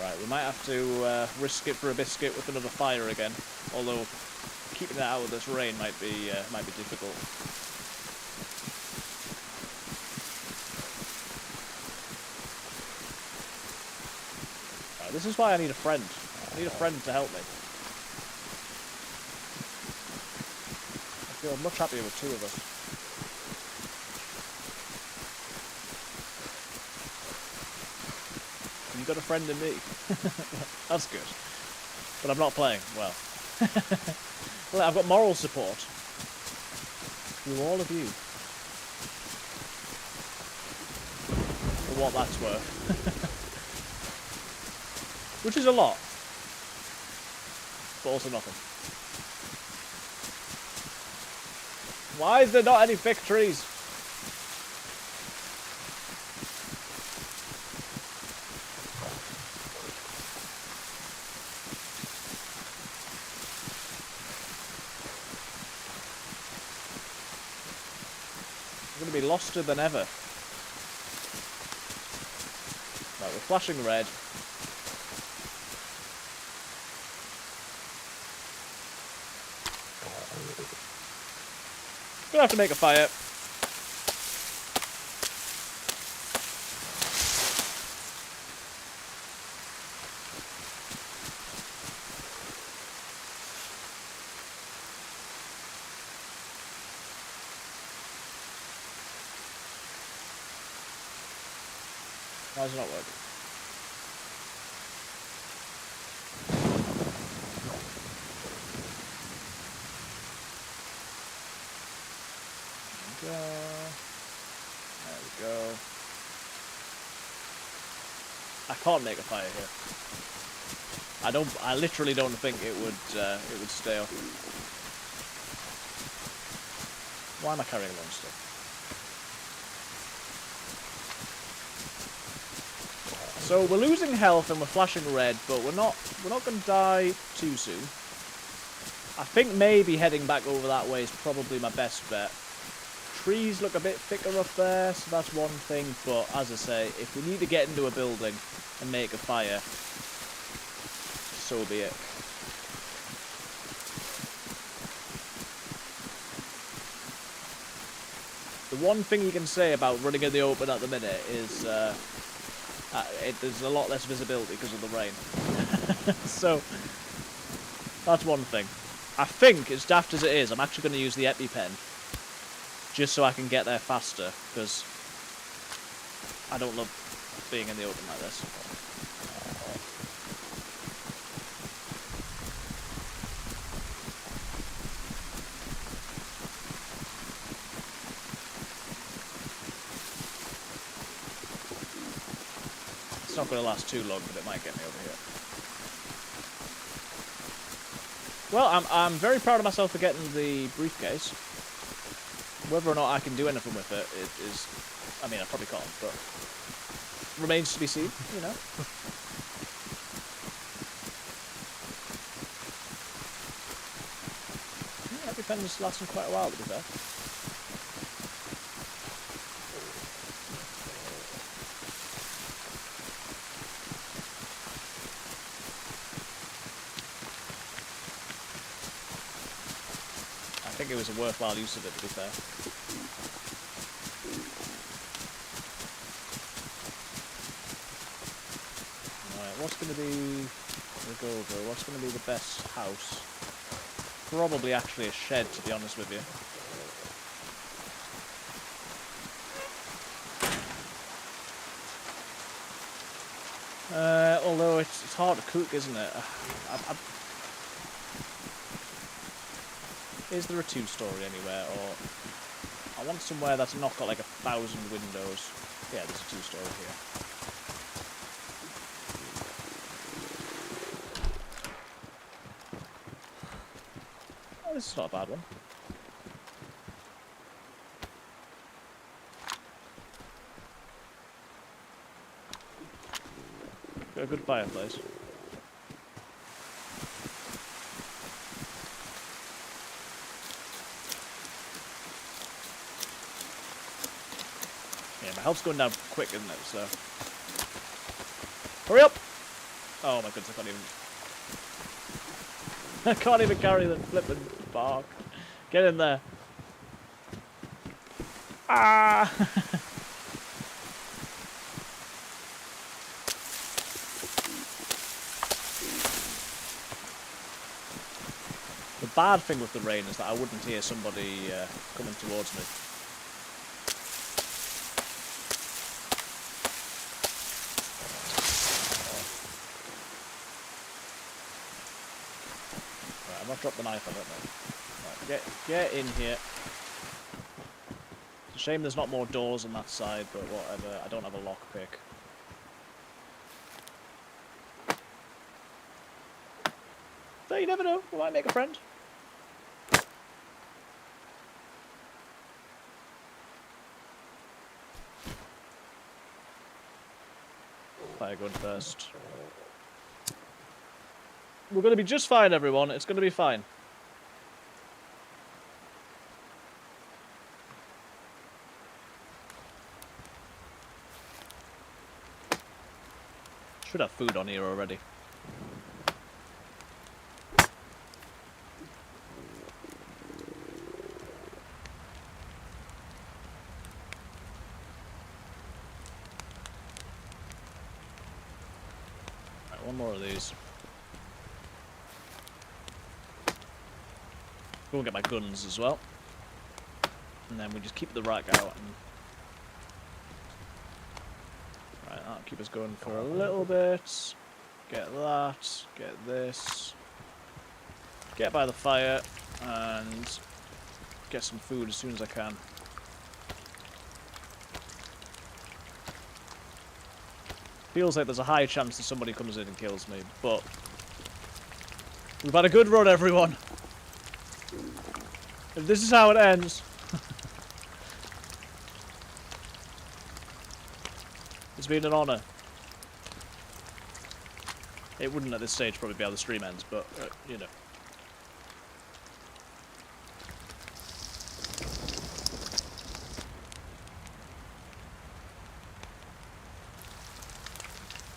Right, we might have to risk it for a biscuit with another fire again, although keeping that out of this rain might be difficult. Right, this is why I need a friend. I need a friend to help me. I feel much happier with two of us. You got a friend in me. That's good. But I'm not playing well. Well, I've got moral support through all of you. For what that's worth. Which is a lot. But also nothing. Why is there not any victories? We're going to be loster than ever. Right, we're flashing red. Gonna have to make a fire. Why is it not working? There we go. I can't make a fire here. I literally don't think it would stay up. Why am I carrying along still? So we're losing health and we're flashing red, but we're not going to die too soon. I think maybe heading back over that way is probably my best bet. Trees look a bit thicker up there, so that's one thing, but as I say, if we need to get into a building and make a fire, so be it. The one thing you can say about running in the open at the minute is there's a lot less visibility because of the rain. So, that's one thing. I think, as daft as it is, I'm actually going to use the EpiPen just so I can get there faster, because I don't love being in the open like this. It's not going to last too long, but it might get me over here. Well, I'm very proud of myself for getting the briefcase. Whether or not I can do anything with it is... I mean, I probably can't, but... remains to be seen, you know? Yeah, EpiPen's lasting quite a while, to be fair. it was a worthwhile use of it, to be fair. Right, what's going to be the go over? What's going to be the best house? Probably actually a shed, to be honest with you. Although it's hard to cook, isn't it? Is there a two-story anywhere, or I want somewhere that's not got like 1,000 windows. Yeah, there's a two-story here. Oh, this is not a bad one. Got a good fireplace. Yeah, my health's going down quick, isn't it? So, hurry up! Oh my goodness, I can't even carry the flippin' bark. Get in there. Ah! The bad thing with the rain is that I wouldn't hear somebody coming towards me. Right, I've not dropped the knife on it now. Right, get in here. It's a shame there's not more doors on that side, but whatever. I don't have a lockpick. But you never know. We might make a friend. Fire gun first. We're going to be just fine, everyone. It's going to be fine. Should have food on here already. Right, one more of these. Go and get my guns as well. And then we just keep the rack out. And... Right, that'll keep us going for a little bit. Get that. Get this. Get by the fire. And get some food as soon as I can. Feels like there's a high chance that somebody comes in and kills me, but... We've had a good run, everyone. If this is how it ends... It's been an honour. It wouldn't at this stage probably be how the stream ends, but, you know.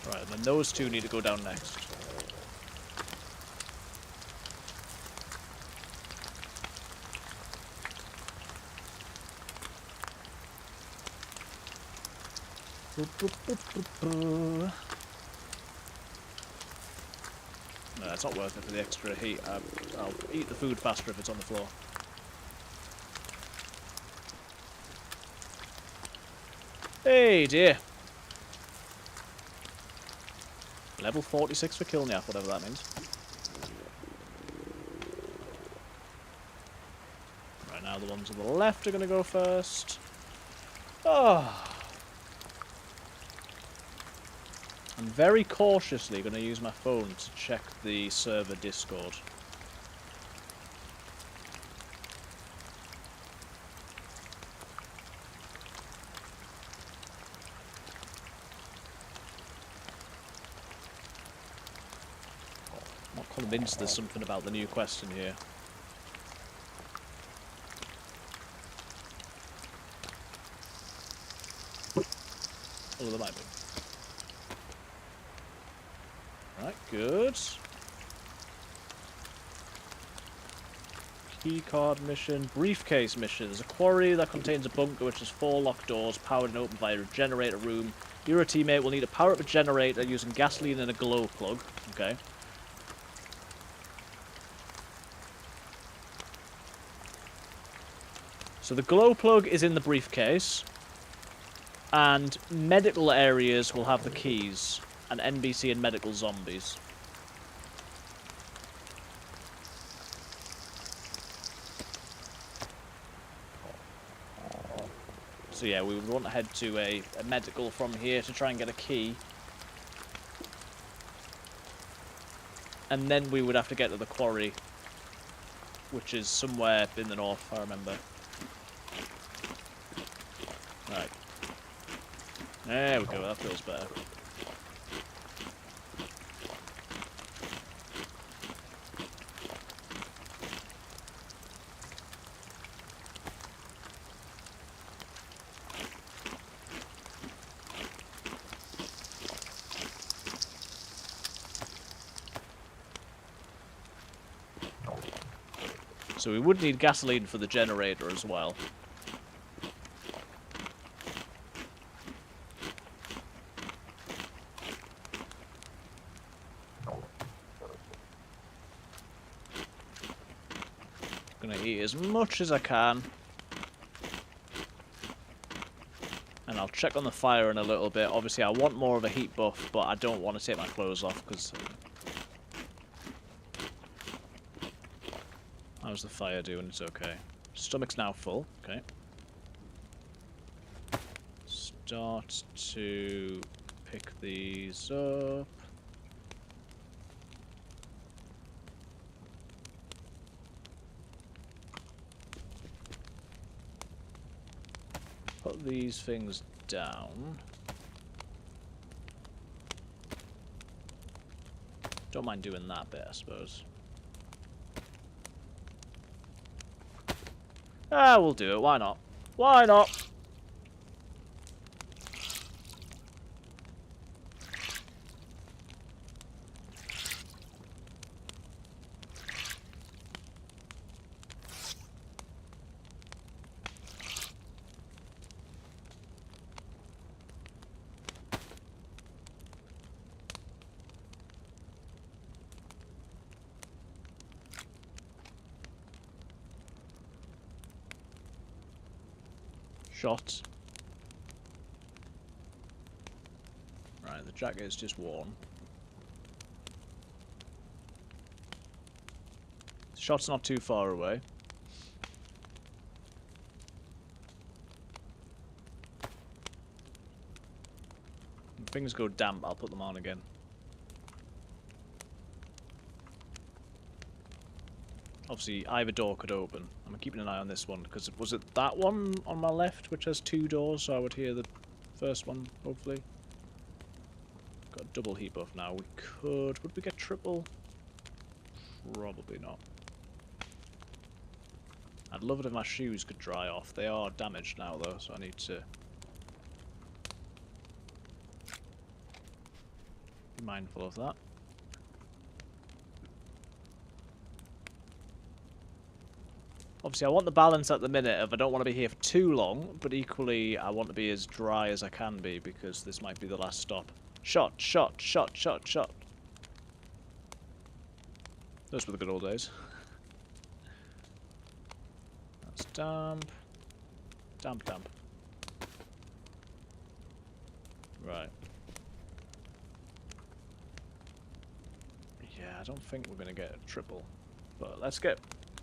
Right, and then those two need to go down next. No, it's not worth it for the extra heat. I'll eat the food faster if it's on the floor. Hey dear. Level 46 for Kilniak, whatever that means. Right, now the ones on the left are going to go first. Oh. I'm very cautiously going to use my phone to check the server Discord. I'm not convinced there's something about the new quest in here. Oh, there might be. Right, good. Keycard mission. Briefcase mission. There's a quarry that contains a bunker which has 4 locked doors, powered and opened via a generator room. You or a teammate will need to power up a generator using gasoline and a glow plug. Okay. So the glow plug is in the briefcase. And medical areas will have the keys. And NBC and medical zombies. So yeah, we would want to head to a medical from here to try and get a key. And then we would have to get to the quarry. Which is somewhere in the north, I remember. Right. There we go, that feels better. So we would need gasoline for the generator as well. Gonna eat as much as I can. And I'll check on the fire in a little bit. Obviously I want more of a heat buff, but I don't want to take my clothes off because... How's the fire doing? It's okay. Stomach's now full. Okay. Start to pick these up. Put these things down. Don't mind doing that bit, I suppose. Ah, we'll do it. Why not? Why not? Shot. Right, the jacket is just worn. The shot's not too far away. When things go damp, I'll put them on again. Obviously, either door could open. I'm keeping an eye on this one, because was it that one on my left, which has 2 doors, so I would hear the first one, hopefully. Got a double heat buff now. We could... Would we get triple? Probably not. I'd love it if my shoes could dry off. They are damaged now, though, so I need to... be mindful of that. Obviously, I want the balance at the minute of I don't want to be here for too long, but equally, I want to be as dry as I can be, because this might be the last stop. Shot, shot, shot, shot, shot. Those were the good old days. That's damp. Damp, damp. Right. Yeah, I don't think we're going to get a triple. But let's get...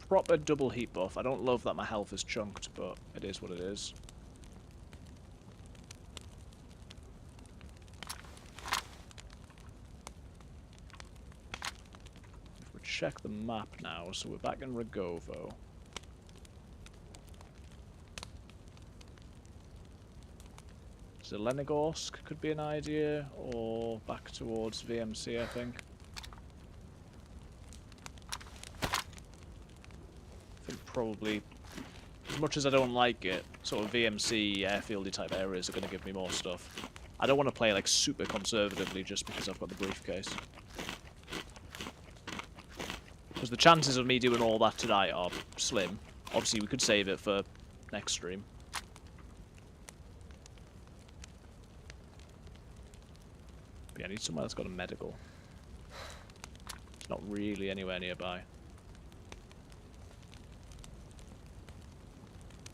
proper double heat buff. I don't love that my health is chunked, but it is what it is. If we check the map now, so we're back in Rogovo. Zelenogorsk could be an idea, or back towards VMC, I think. Probably, as much as I don't like it, sort of VMC, airfieldy type areas are going to give me more stuff. I don't want to play like super conservatively just because I've got the briefcase. Because the chances of me doing all that tonight are slim. Obviously, we could save it for next stream. But yeah, I need somewhere that's got a medical. It's not really anywhere nearby.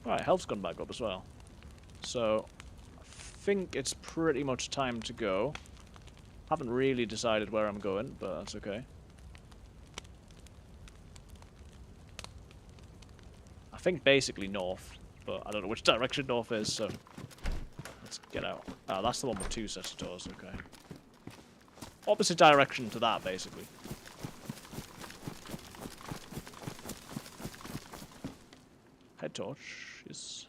Alright, health's gone back up as well. So, I think it's pretty much time to go. Haven't really decided where I'm going, but that's okay. I think basically north, but I don't know which direction north is, so let's get out. Oh, that's the one with 2 sets of doors, okay. Opposite direction to that, basically. Head torch is...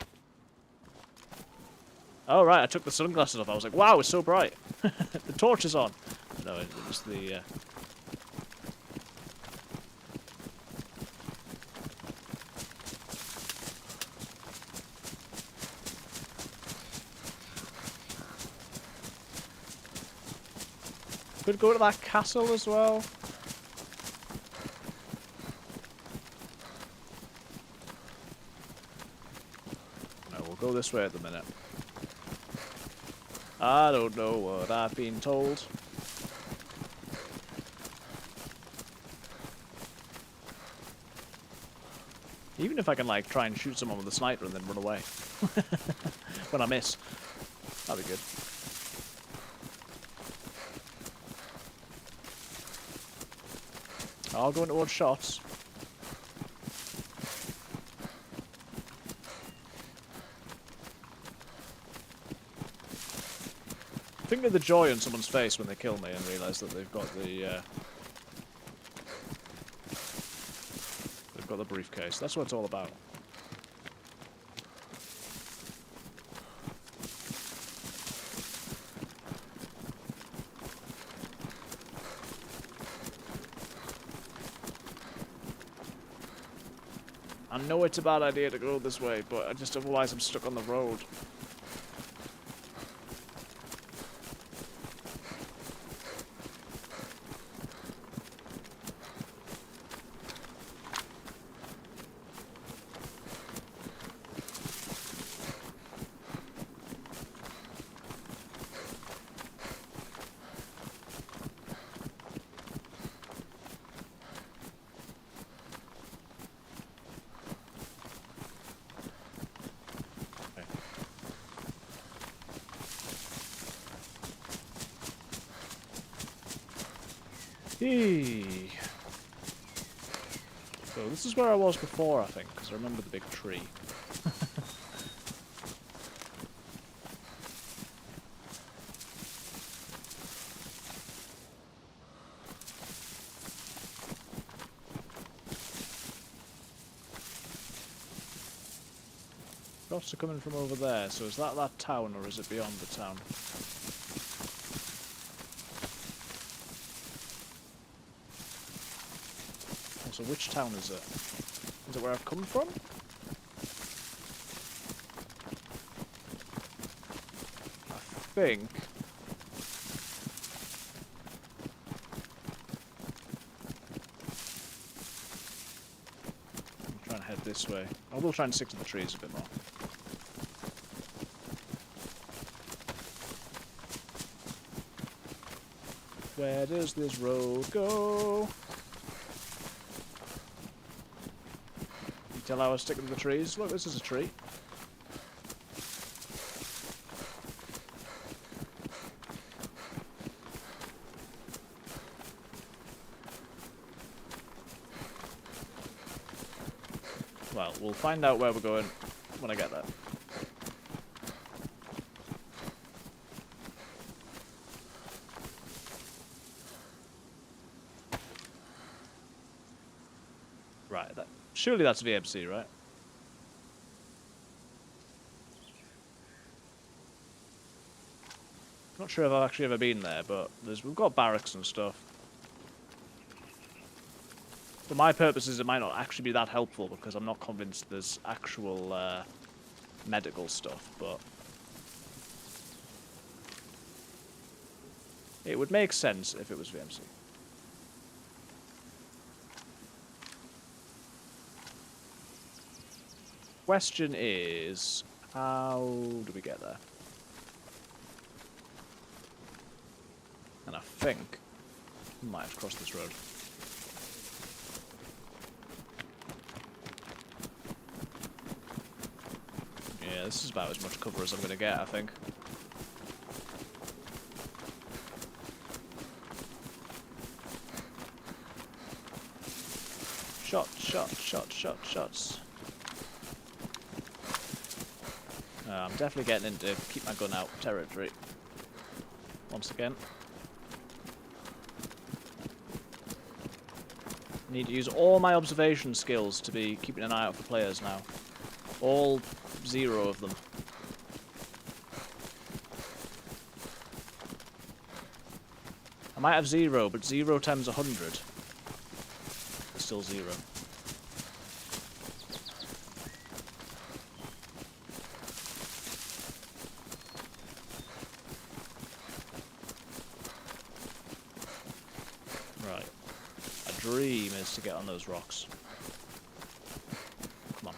Oh, right, I took the sunglasses off. I was like, wow, it's so bright. The torch is on. No, it was the... Could go to that castle as well. No, we'll go this way at the minute. I don't know what I've been told. Even if I can, like, try and shoot someone with a sniper and then run away. When I miss. That'd be good. I'll go towards shots. Think of the joy on someone's face when they kill me and realise that they've got the briefcase. That's what it's all about. I know it's a bad idea to go this way, but otherwise I'm stuck on the road. So this is where I was before, I think, because I remember the big tree. Shots are coming from over there, so is that town or is it beyond the town? So which town is it? Is it where I've come from? I think... I'm trying to head this way. I will try and stick to the trees a bit more. Where does this road go? Tell I was sticking to the trees. Look, this is a tree. Well, we'll find out where we're going when I get there. Right, surely that's VMC, right? Not sure if I've actually ever been there, but we've got barracks and stuff. For my purposes, it might not actually be that helpful because I'm not convinced there's actual medical stuff, but it would make sense if it was VMC. question is, how do we get there? And I think we might have to cross this road. Yeah, this is about as much cover as I'm going to get, I think. Shots. I'm definitely getting into keep my gun out territory. Once again. Need to use all my observation skills to be keeping an eye out for players now. All 0 of them. I might have 0, but 0 times 100 is still 0. Right. A dream is to get on those rocks. Come on.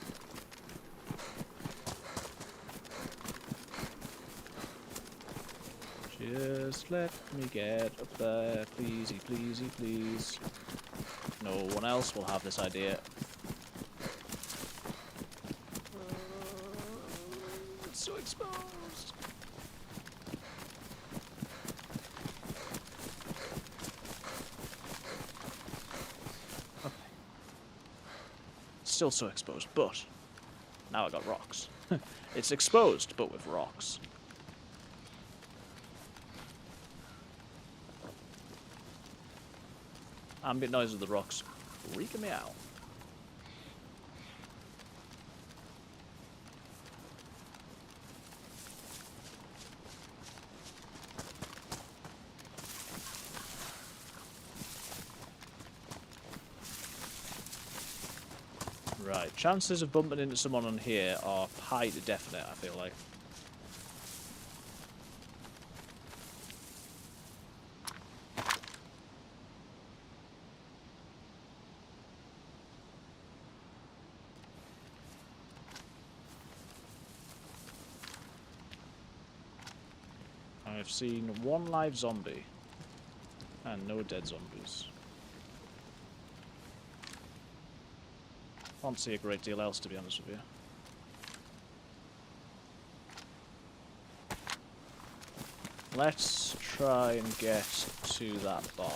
Just let me get up there, pleasey, pleasey, please. No one else will have this idea. It's so exposed. Okay. Still so exposed, but now I got rocks. It's exposed, but with rocks. Ambient noise of the rocks freaking me out. Right, chances of bumping into someone on here are high to definite, I feel like. I've seen 1 live zombie and no dead zombies. Can't see a great deal else, to be honest with you. Let's try and get to that barn.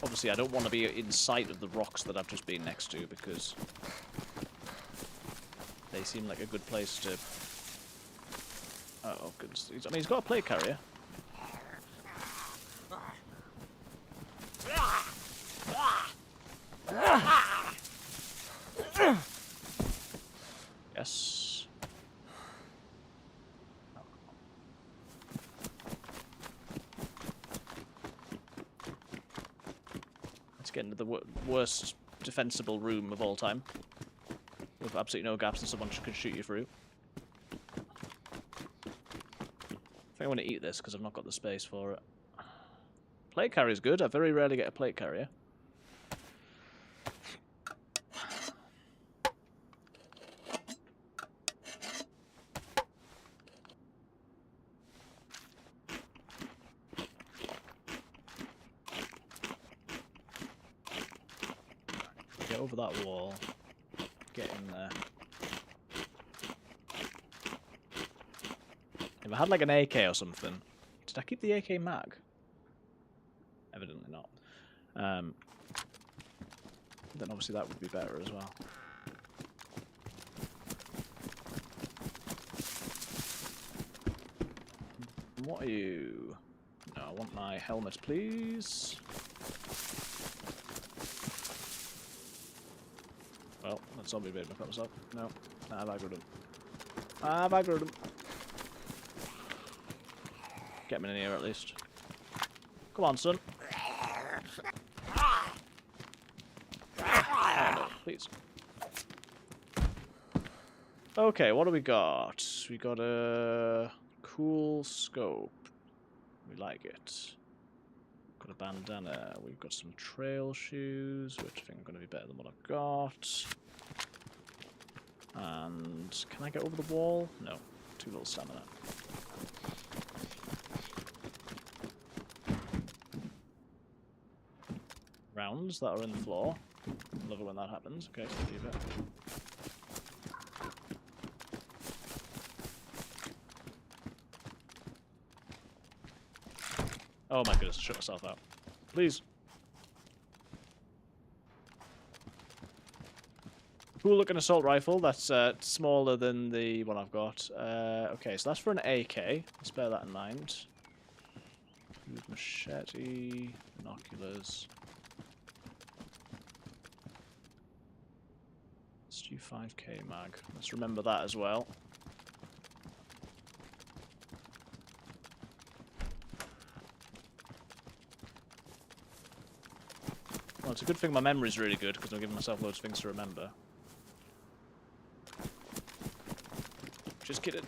Obviously, I don't want to be in sight of the rocks that I've just been next to, because they seem like a good place to... Oh, goodness. I mean, he's got a plate carrier. Yes. Get into the worst defensible room of all time, with absolutely no gaps and someone could shoot you through. I think I want to eat this because I've not got the space for it. Plate carrier is good. I very rarely get a plate carrier. Get over that wall. Get in there. If I had like an AK or something... Did I keep the AK mag? Evidently not. Then obviously that would be better as well. What are you? No, I want my helmet, please. Well, that zombie made me cut myself. No, I've aggroed him. I've aggroed him. Get me in here at least. Come on, son. please. Okay, what do we got? We got a cool scope. We like it. Got a bandana. We've got some trail shoes, which I think are going to be better than what I've got. And can I get over the wall? No. Too little stamina. Rounds that are in the floor. Love it when that happens. Okay, so keep it. Oh my goodness, I shut myself out. Please. Cool looking assault rifle. That's smaller than the one I've got. Okay, so that's for an AK. Let's bear that in mind. Machete, binoculars. SG5K mag. Let's remember that as well. Well, it's a good thing my memory's really good because I'm giving myself loads of things to remember. Just kidding.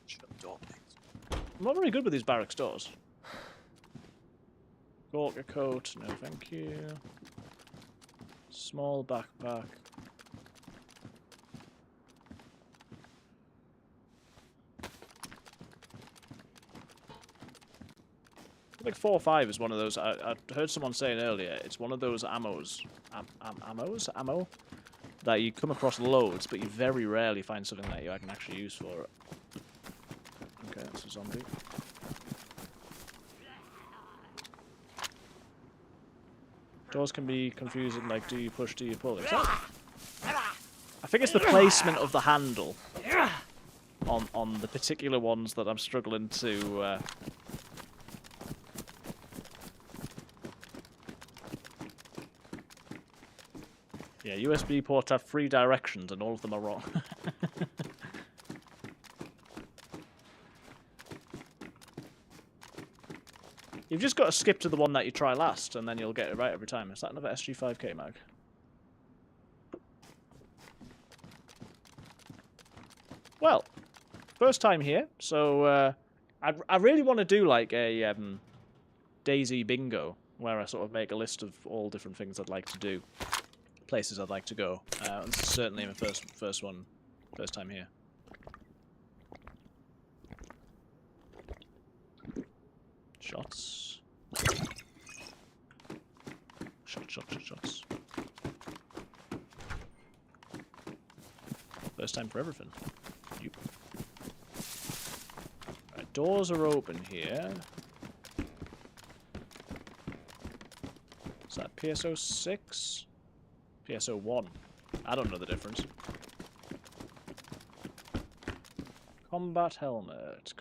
Shut the door, please. I'm not very good with these barracks doors. Gorka coat, no thank you. Small backpack. Like 4 or 5 is one of those. I heard someone saying earlier. It's one of those ammos, ammo that you come across loads, but you very rarely find something that you can actually use for it. Okay, that's a zombie. Doors can be confusing. Like, do you push? Do you pull? I think it's the placement of the handle on the particular ones that I'm struggling to. Yeah, USB ports have 3 directions and all of them are wrong. You've just got to skip to the one that you try last and then you'll get it right every time. Is that another SG5K mag? Well, first time here, so I really want to do like a DayZ bingo where I sort of make a list of all different things I'd like to do. Places I'd like to go. This is certainly my first time here. Shots. Shots. First time for everything. Yep. Right, doors are open here. Is that PSO 6? PSO 1. I don't know the difference. Combat helmet.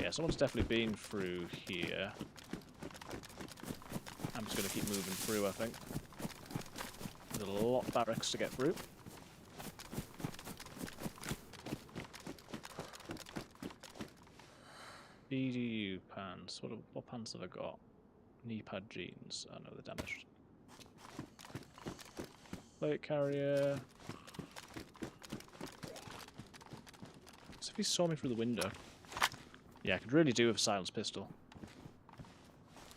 Yeah, someone's definitely been through here. I'm just going to keep moving through, I think. There's a lot of barracks to get through. BDU pants. What pants have I got? Knee pad jeans. Oh no, they're damaged. Plate carrier. So if he saw me through the window. Yeah, I could really do with a silenced pistol.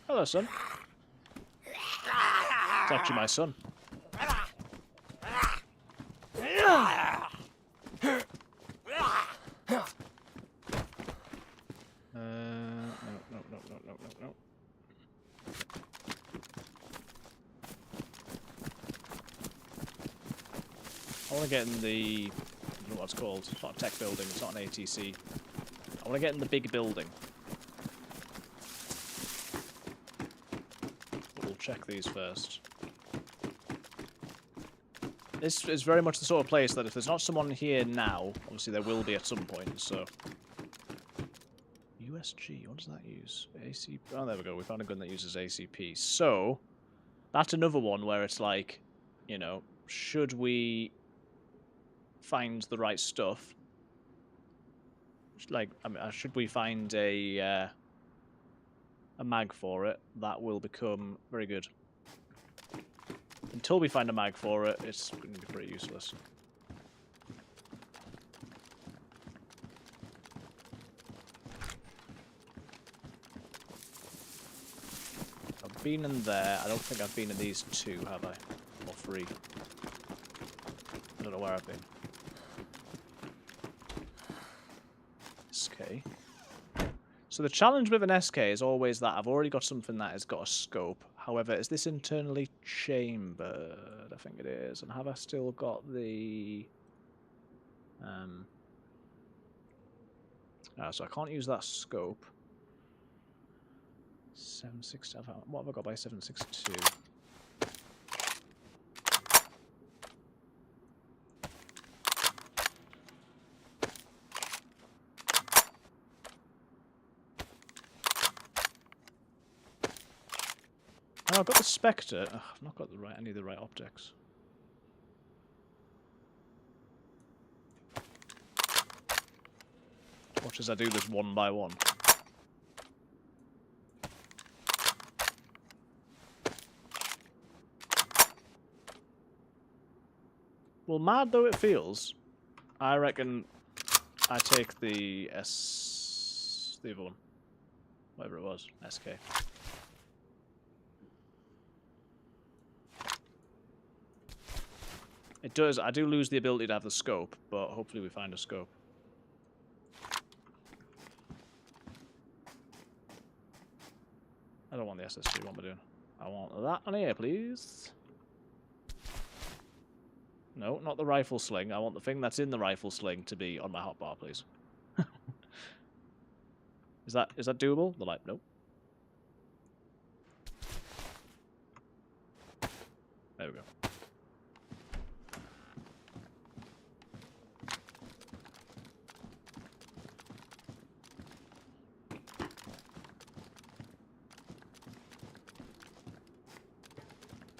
Hello, son. It's actually my son. No. I want to get in the... I don't know what it's called. It's not a tech building. It's not an ATC. I want to get in the big building. But we'll check these first. This is very much the sort of place that if there's not someone here now, obviously there will be at some point, so... USG, what does that use? ACP. Oh, there we go. We found a gun that uses ACP. So, that's another one where it's like, you know, should we find the right stuff? Like, I mean, should we find a a mag for it, that will become very good. Until we find a mag for it, it's going to be pretty useless. I've been in there. I don't think I've been in these two, have I? Or three. I don't know where I've been. SK. So the challenge with an SK is always that I've already got something that has got a scope. However, is this internally chambered? I think it is. And have I still got the... so I can't use that scope. 762. What have I got by 762? Oh, I've got the Spectre. Ugh, I've not got any of the right optics. Watch as I do this one by one. Well, mad though it feels, I reckon I take the the other one. Whatever it was. SK. It does. I do lose the ability to have the scope, but hopefully we find a scope. I don't want the SSC. What am I doing? I want that on here, please. No, not the rifle sling. I want the thing that's in the rifle sling to be on my hotbar, please. Is that doable? The light? Nope. There we go.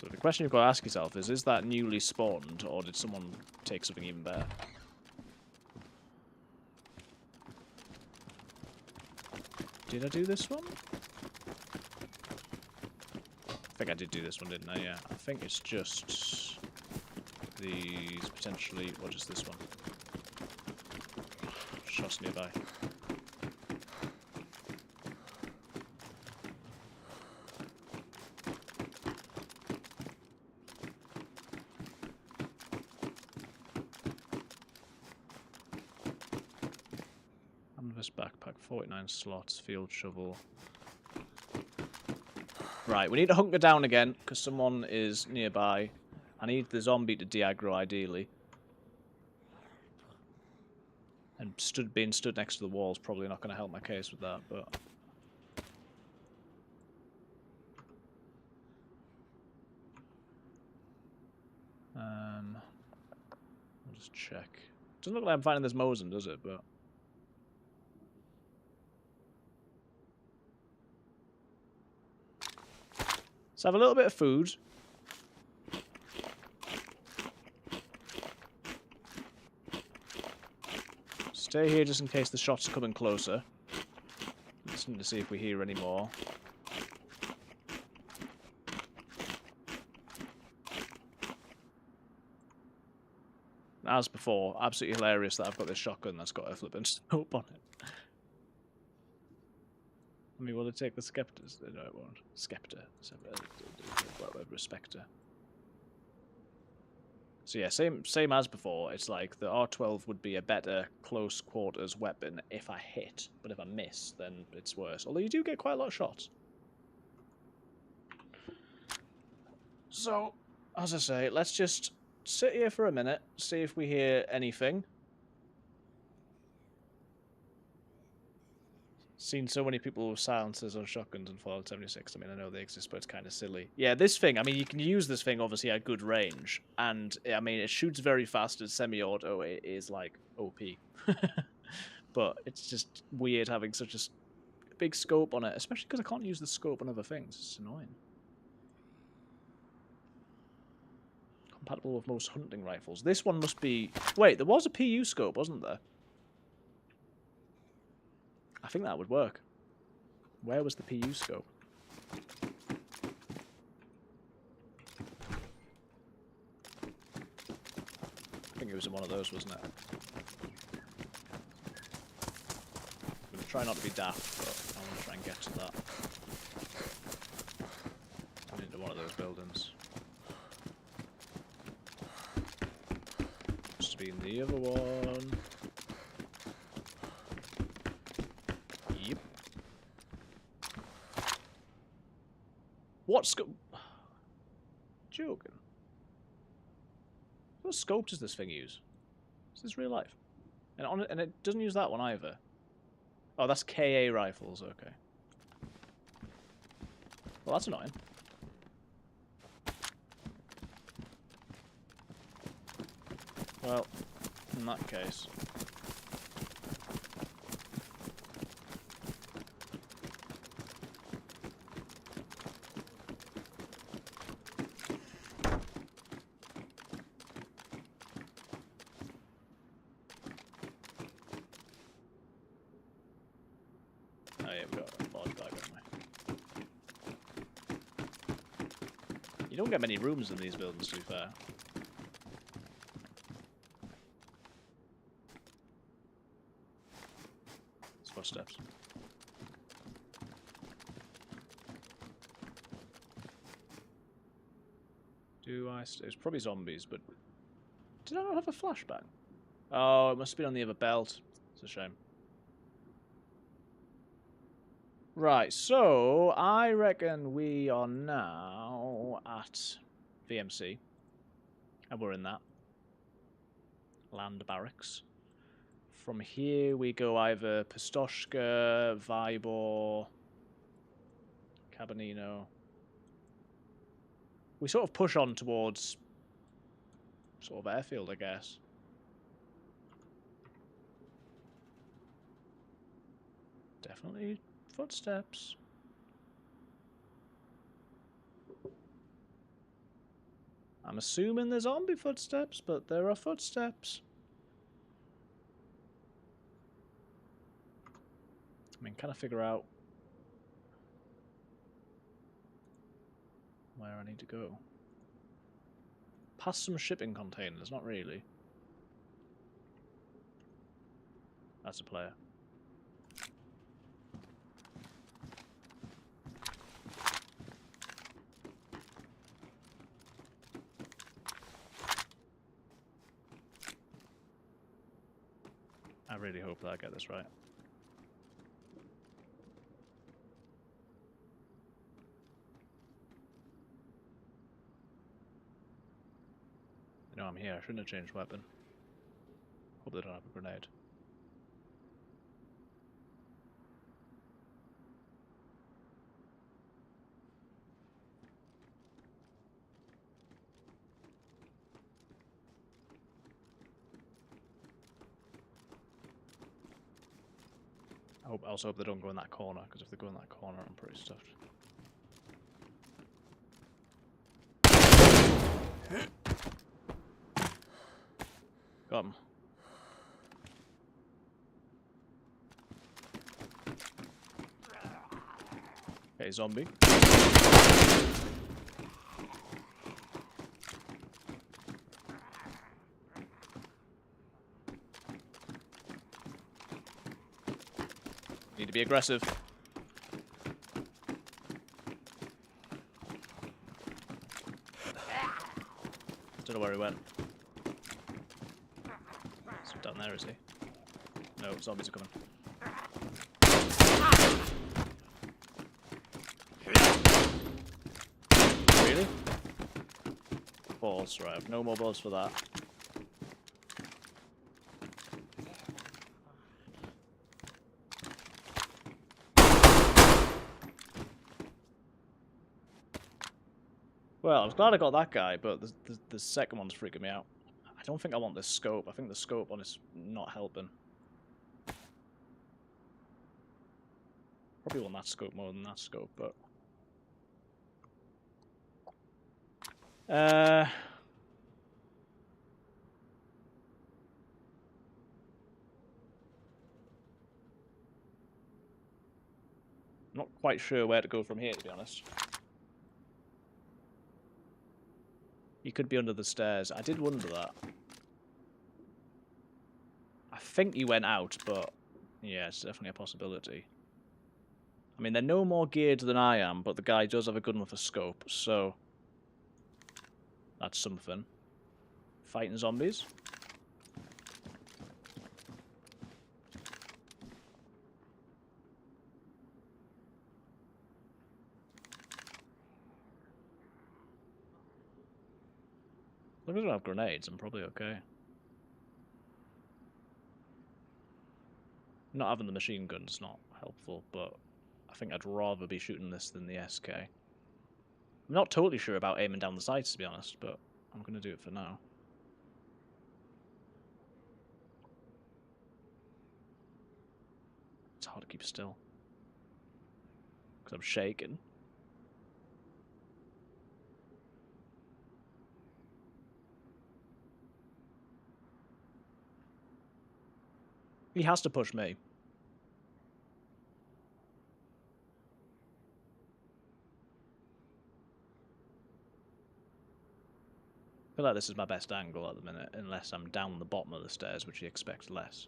So the question you've got to ask yourself is that newly spawned, or did someone take something even better? Did I do this one? I think I did do this one, didn't I? Yeah. I think it's just these potentially... What is this one? Shots nearby. Canvas backpack, 49 slots, field shovel. Right, we need to hunker down again, because someone is nearby. I need the zombie to de-aggro, ideally. And being stood next to the wall is probably not going to help my case with that, but... I'll just check. Doesn't look like I'm finding this Mosin, does it? But... Let's have a little bit of food. Stay here just in case the shots are coming closer. Listen to see if we hear any more. As before, absolutely hilarious that I've got this shotgun that's got a flippin' scope on it. I mean, will it take the Scepters? No, it won't. Scepter. Whatever, Spectre. So yeah, same as before. It's like the R12 would be a better close quarters weapon if I hit, but if I miss, then it's worse. Although you do get quite a lot of shots. So, as I say, let's just sit here for a minute, see if we hear anything. Seen so many people with silencers on shotguns in Fallout 76. I mean, I know they exist, but it's kind of silly. Yeah, this thing, I mean, you can use this thing, obviously, at good range. And, I mean, it shoots very fast. It's semi-auto. It is, like, OP. But it's just weird having such a big scope on it, especially because I can't use the scope on other things. It's annoying. Compatible with most hunting rifles. This one must be... Wait, there was a PU scope, wasn't there? I think that would work. Where was the PU scope? I think it was in one of those, wasn't it? I'm going to try not to be daft, but I want to try and get to that. I'm into one of those buildings. Must have been the other one. Yep. What scope? Joking. What scope does this thing use? Is this real life? And it doesn't use that one either. Oh, that's KA rifles, okay. Well, that's annoying. Well, in that case... Oh yeah, we've got a large bag, haven't we? You don't get many rooms in these buildings, to be fair. It's footsteps. Do I... It's probably zombies, but... Did I not have a flashbang? Oh, it must have been on the other belt. It's a shame. Right, so I reckon we are now at VMC, and we're in that land barracks. From here we go either Pistoshka, Vibor, Cabanino. We sort of push on towards sort of airfield, I guess. Definitely footsteps. I'm assuming they're zombie footsteps, but there are footsteps. I mean, can I figure out where I need to go? Past some shipping containers, not really. That's a player. I really hope that I get this right. You know I'm here, I shouldn't have changed weapon. Hope they don't have a grenade. I also hope they don't go in that corner, because if they go in that corner, I'm pretty stuffed. Got him. Okay, zombie. Need to be aggressive. Don't know where he went. He's down there, is he? No, zombies are coming. Really? Balls, right. I have no more balls for that. Well, I was glad I got that guy, but the second one's freaking me out. I don't think I want this scope. I think the scope one is not helping. Probably want that scope more than that scope, but... I'm not quite sure where to go from here, to be honest. He could be under the stairs. I did wonder that. I think he went out, but yeah, it's definitely a possibility. I mean, they're no more geared than I am, but the guy does have a gun with a scope, so that's something. Fighting zombies. As long as I don't have grenades, I'm probably okay. Not having the machine gun's not helpful, but I think I'd rather be shooting this than the SK. I'm not totally sure about aiming down the sights, to be honest, but I'm going to do it for now. It's hard to keep still. Because I'm shaking. He has to push me. I feel like this is my best angle at the minute, unless I'm down the bottom of the stairs, which you expect less.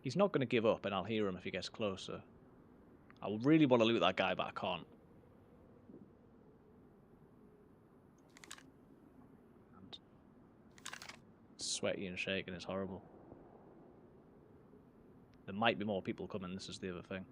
He's not going to give up, and I'll hear him if he gets closer. I really want to loot that guy, but I can't. And sweaty and shaking is horrible. There might be more people coming, this is the other thing.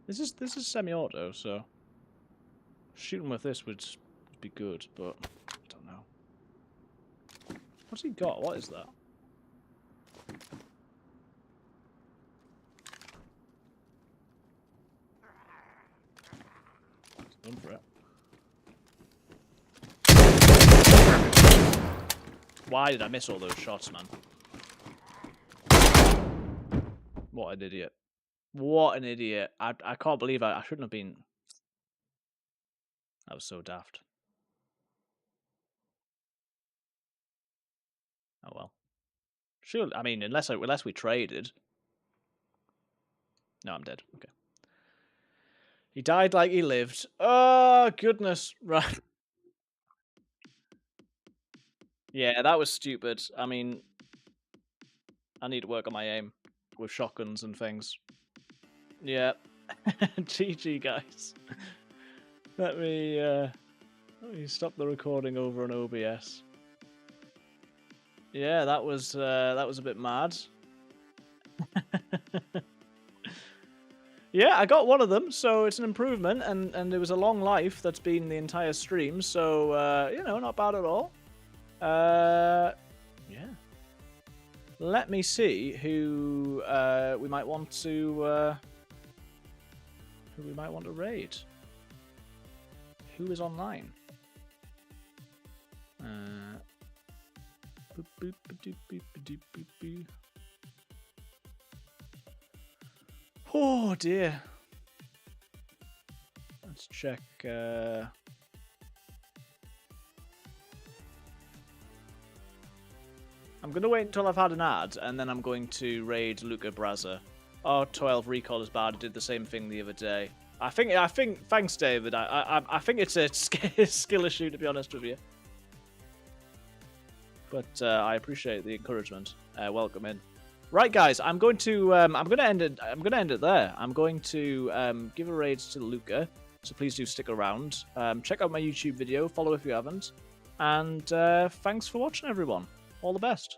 This is semi-auto, so shooting with this would be good, but I don't know. What's he got? What is that? Done for it. Why did I miss all those shots, man? What an idiot. What an idiot. I can't believe I shouldn't have been... That was so daft. Oh well. Sure, I mean, unless we traded. No, I'm dead. Okay. He died like he lived. Oh, goodness. Right. Yeah, that was stupid. I mean, I need to work on my aim with shotguns and things. Yeah. GG, guys. Let me stop the recording over an OBS. Yeah, that was a bit mad. Yeah, I got one of them, so it's an improvement, and it was a long life that's been the entire stream, so you know, not bad at all. Yeah. Let me see who we might want to raid. Who is online? Oh dear. Let's check. I'm going to wait until I've had an ad, and then I'm going to raid Luca Brazza. Oh, 12 recall is bad. I did the same thing the other day. I think. Thanks, David. I think it's a skill issue, to be honest with you. But I appreciate the encouragement. Welcome in. Right, guys. I'm going to end it. I'm going to end it there. I'm going to give a raid to Luca. So please do stick around. Check out my YouTube video. Follow if you haven't. And thanks for watching, everyone. All the best.